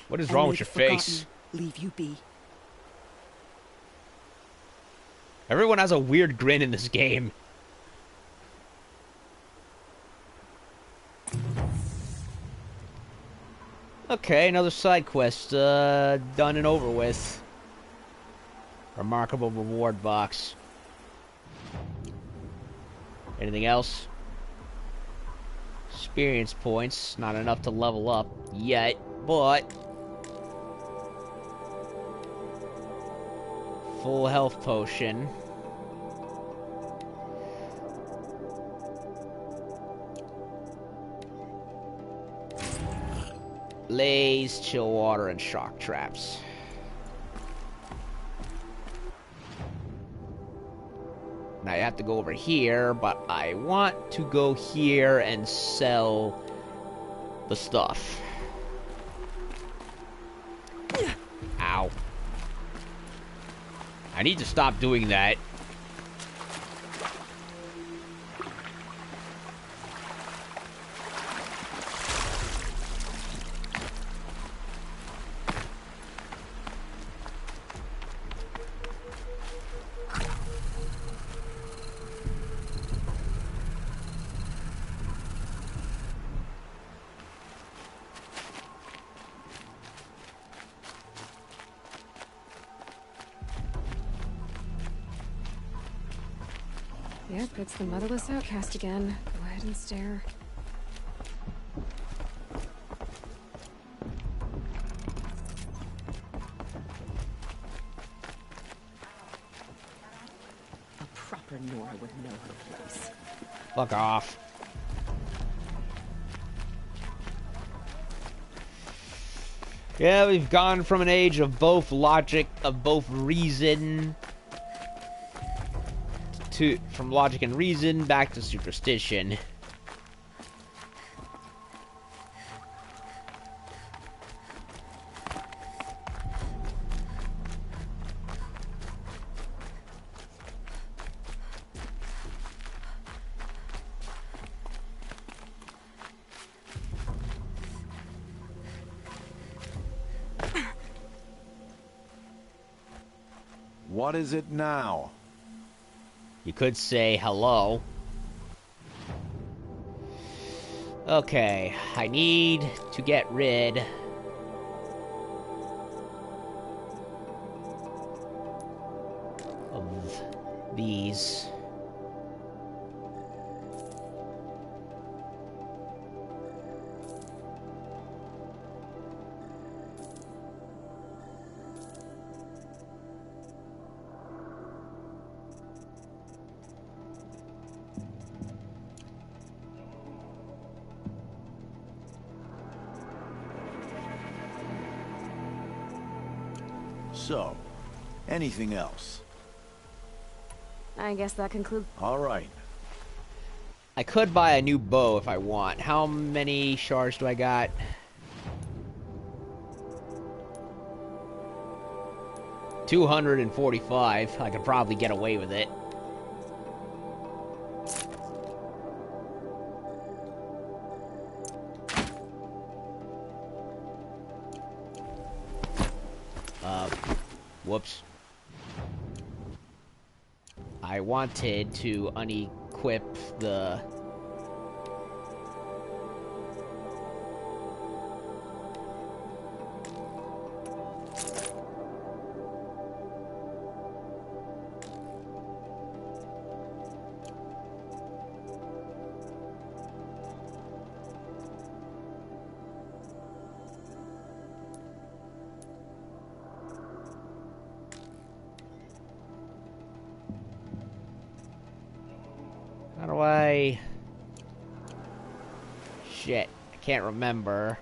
What is wrong with your face? Leave you be. Everyone has a weird grin in this game. Okay, another side quest, done and over with. Remarkable reward box. Anything else? Experience points, not enough to level up yet, but full health potion. Lays, chill water, and shock traps. Now you have to go over here, but I want to go here and sell the stuff. Ow. I need to stop doing that. Yep, it's the motherless outcast again. Go ahead and stare. A proper Nora would know her place. Fuck off. Yeah, we've gone from an age of both logic, of both reason, from logic and reason back to superstition. What is it now? You could say hello. Okay, I need to get rid of these. So, anything else? I guess that concludes. All right. I could buy a new bow if I want. How many shards do I got? $245. I could probably get away with it. Whoops. I wanted to unequip the... How do I... Shit, I can't remember.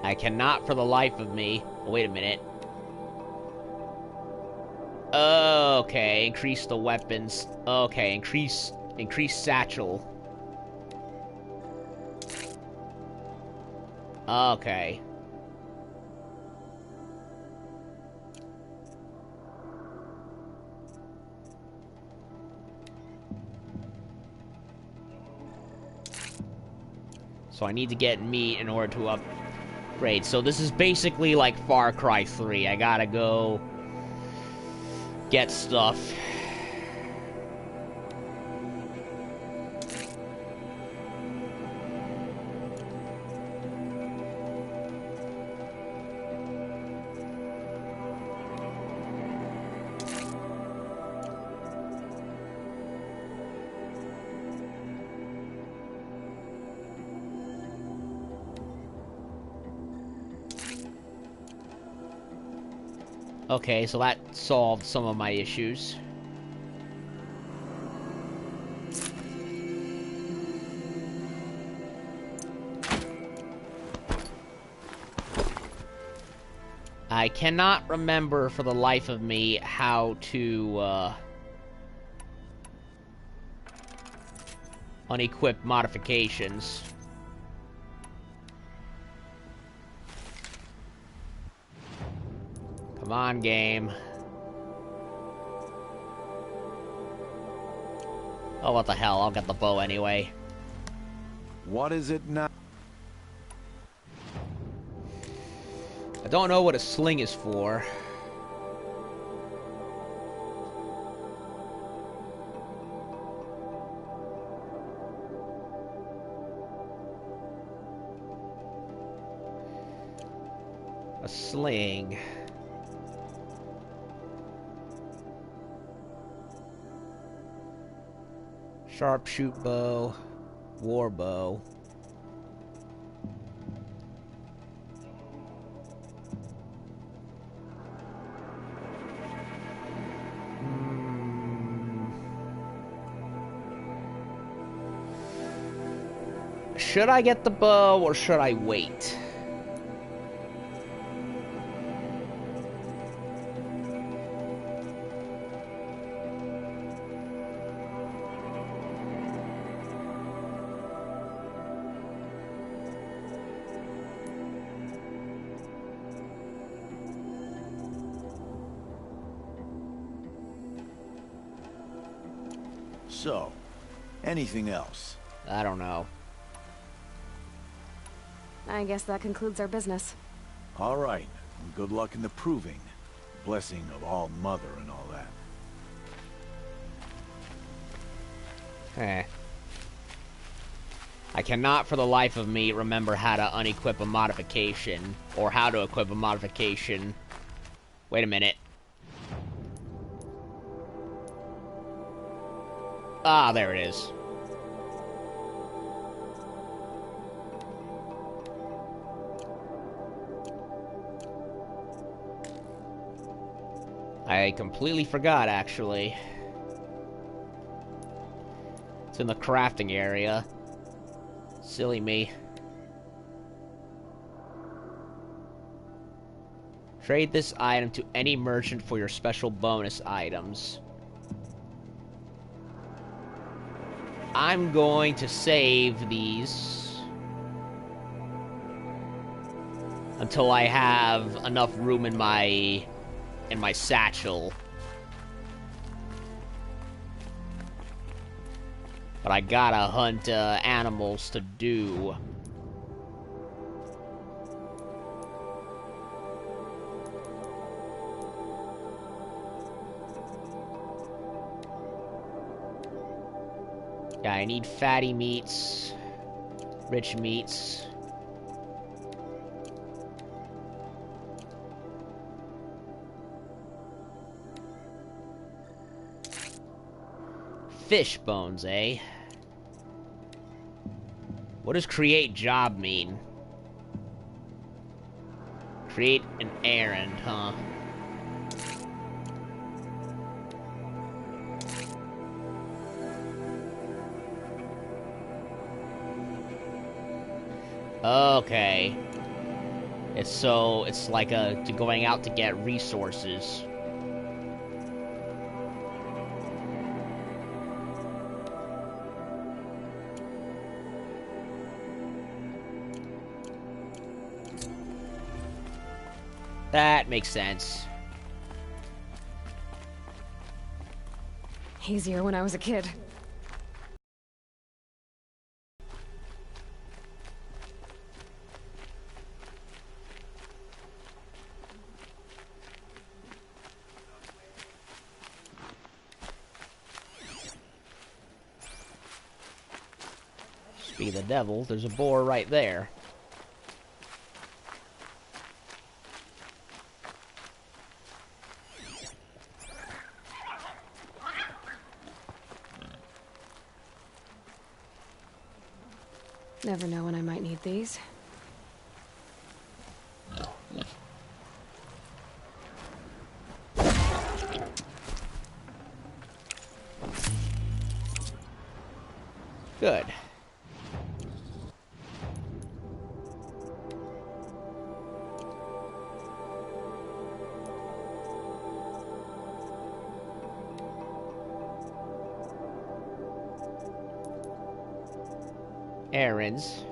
I cannot for the life of me. Oh, wait a minute. Okay, increase the weapons. Okay, increase satchel. Okay. So I need to get meat in order to upgrade. So this is basically like Far Cry 3. I gotta go get stuff. Okay, so that solved some of my issues. I cannot remember for the life of me how to unequip modifications. Come on, game. Oh, what the hell, I'll get the bow anyway. What is it now? I don't know what a sling is for. A sling. Sharpshoot bow. War bow. Should I get the bow or should I wait? So, anything else? I don't know. I guess that concludes our business. All right. Good luck in the proving. Blessing of All Mother and all that. Eh. I cannot for the life of me remember how to unequip a modification, or how to equip a modification. Wait a minute. Ah, there it is. I completely forgot, actually. It's in the crafting area. Silly me. Trade this item to any merchant for your special bonus items. I'm going to save these until I have enough room in my satchel. But I gotta hunt animals to do. Yeah, I need fatty meats, rich meats. Fish bones, eh? What does create job mean? Create an errand, huh? Okay. It's like going out to get resources. That makes sense. Easier when I was a kid. Speaking of the devil, there's a boar right there. Never know when I might need these. Good. Errands.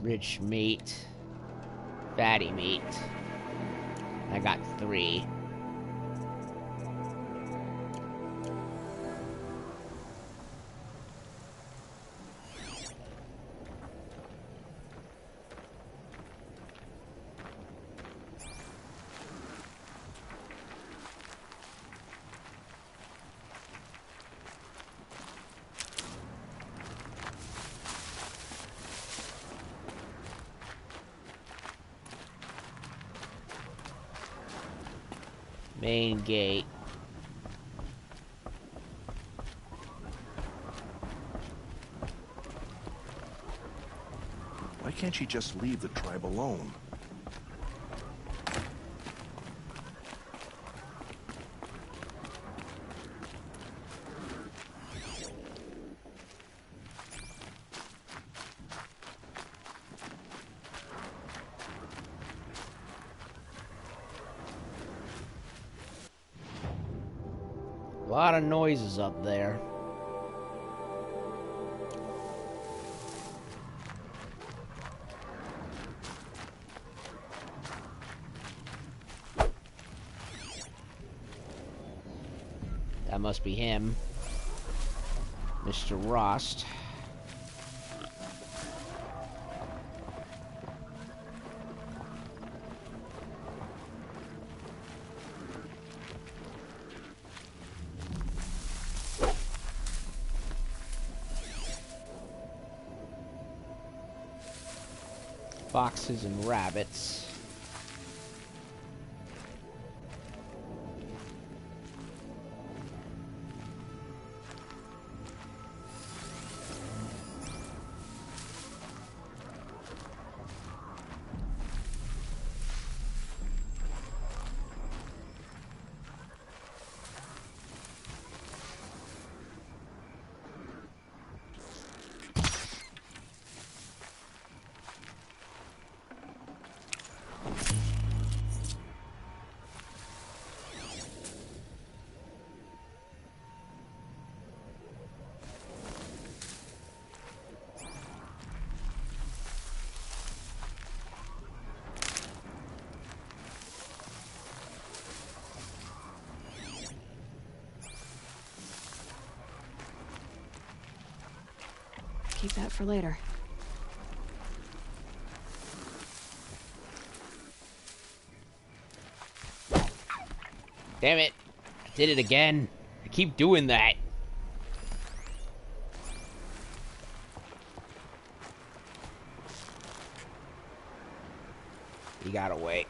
Rich meat. Fatty meat. I got 3. Main gate. Why can't she just leave the tribe alone? A lot of noises up there. That must be him. Mr. Rost. Foxes and rabbits. Keep that for later. Damn it. I did it again. I keep doing that. You gotta wait.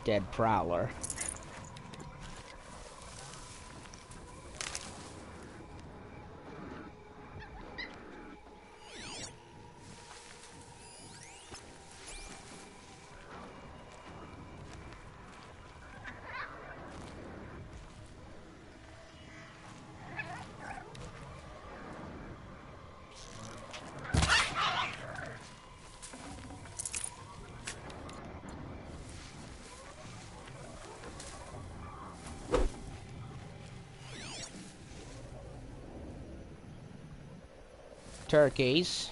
Dead prowler. turkeys.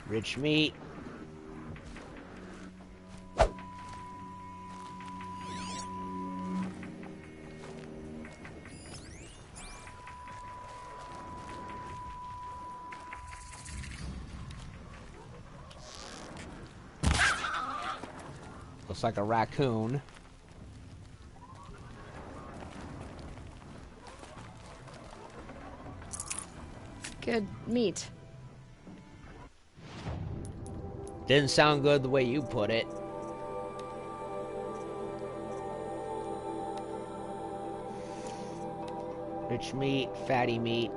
Rich meat. Looks like a raccoon. Good meat. Didn't sound good the way you put it. Rich meat, fatty meat.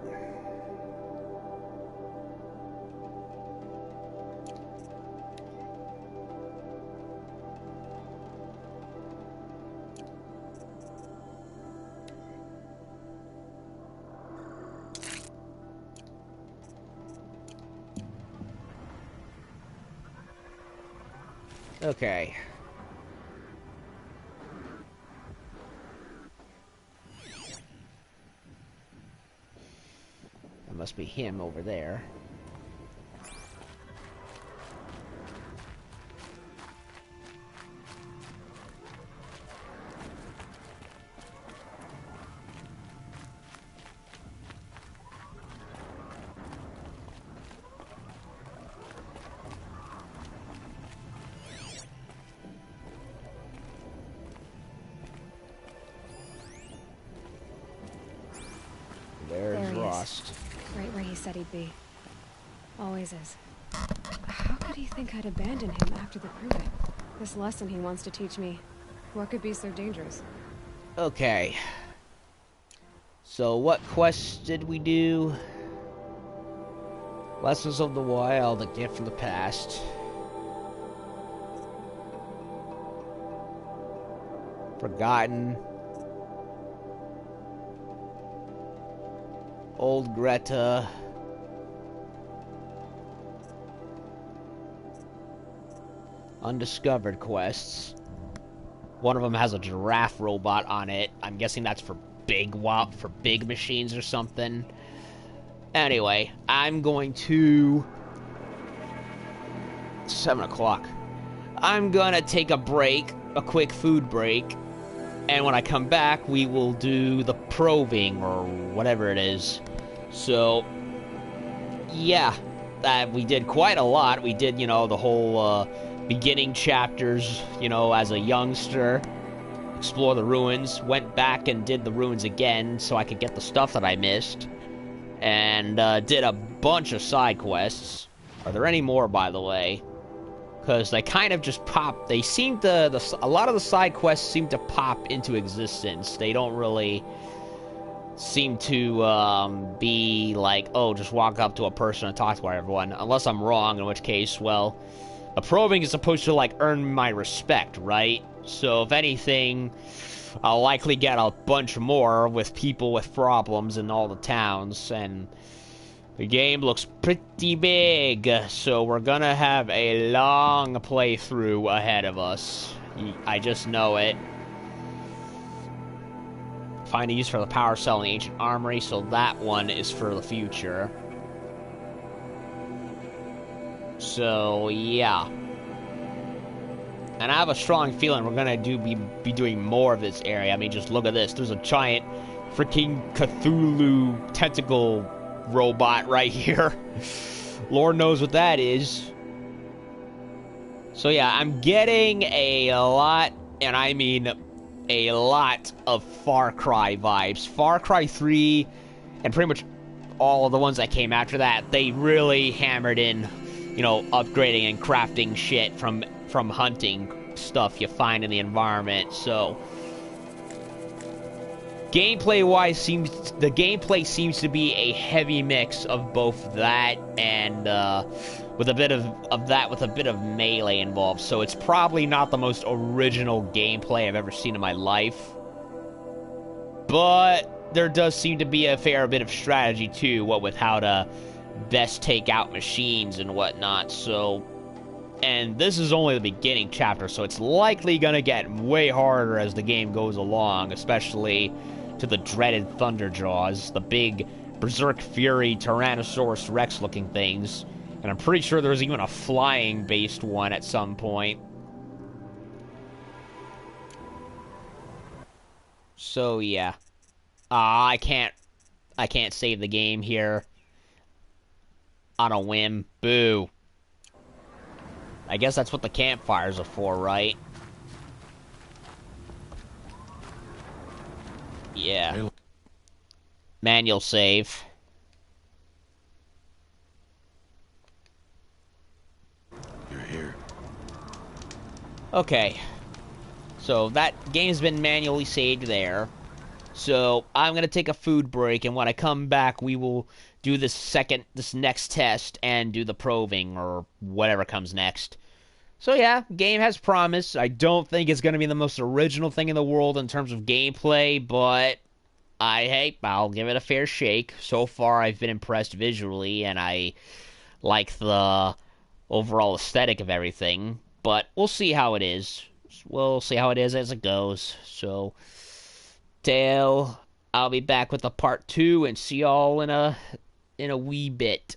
Okay. That must be him over there. There's Rost. Right where he said he'd be. Always is. How could he think I'd abandon him after the proving? This lesson he wants to teach me. What could be so dangerous? Okay. So what quests did we do? Lessons of the Wild, a gift from the past. Forgotten. Old Greta. Undiscovered quests. One of them has a giraffe robot on it. I'm guessing that's for big machines or something. Anyway, I'm going to 7 o'clock. I'm gonna take a break, a quick food break, and when I come back, we will do the probing or whatever it is. So, yeah, we did quite a lot. We did, the whole beginning chapters, as a youngster, explore the ruins, went back and did the ruins again so I could get the stuff that I missed, and did a bunch of side quests. Are there any more, by the way? Because they kind of just pop. They seem to, a lot of the side quests seem to pop into existence. They don't really seem to be like, oh, just walk up to a person and talk to everyone. Unless I'm wrong, in which case, well, a probing is supposed to, like, earn my respect, right? So, if anything, I'll likely get a bunch more with people with problems in all the towns, and the game looks pretty big, so we're gonna have a long playthrough ahead of us. I just know it. Find a use for the power cell in the ancient armory, so that one is for the future. So, yeah. And I have a strong feeling we're gonna be doing more of this area. I mean, just look at this. There's a giant freaking Cthulhu tentacle robot right here. Lord knows what that is. So yeah, I'm getting a lot, and I mean a lot of Far Cry vibes. Far Cry 3, and pretty much all of the ones that came after that, they really hammered in, upgrading and crafting shit from hunting stuff you find in the environment. So Gameplay-wise, the gameplay seems to be a heavy mix of both that and with a bit of that with a bit of melee involved. So it's probably not the most original gameplay I've ever seen in my life. But there does seem to be a fair bit of strategy too, what with how to best take out machines and whatnot. So, and this is only the beginning chapter, so it's likely gonna get way harder as the game goes along, especially to the dreaded Thunderjaws, the big Berserk Fury Tyrannosaurus Rex looking things. And I'm pretty sure there's even a flying based one at some point. So yeah. I can't save the game here on a whim. Boo. I guess that's what the campfires are for, right? Yeah. Manual save. You're here. Okay. So that game's been manually saved there. So I'm gonna take a food break, and when I come back, we will do this next test and do the probing or whatever comes next. So yeah, game has promise. I don't think it's gonna be the most original thing in the world in terms of gameplay, but I'll give it a fair shake. So far, I've been impressed visually, and I like the overall aesthetic of everything. But we'll see how it is. We'll see how it is as it goes. So, I'll be back with the part 2 and see y'all in a wee bit.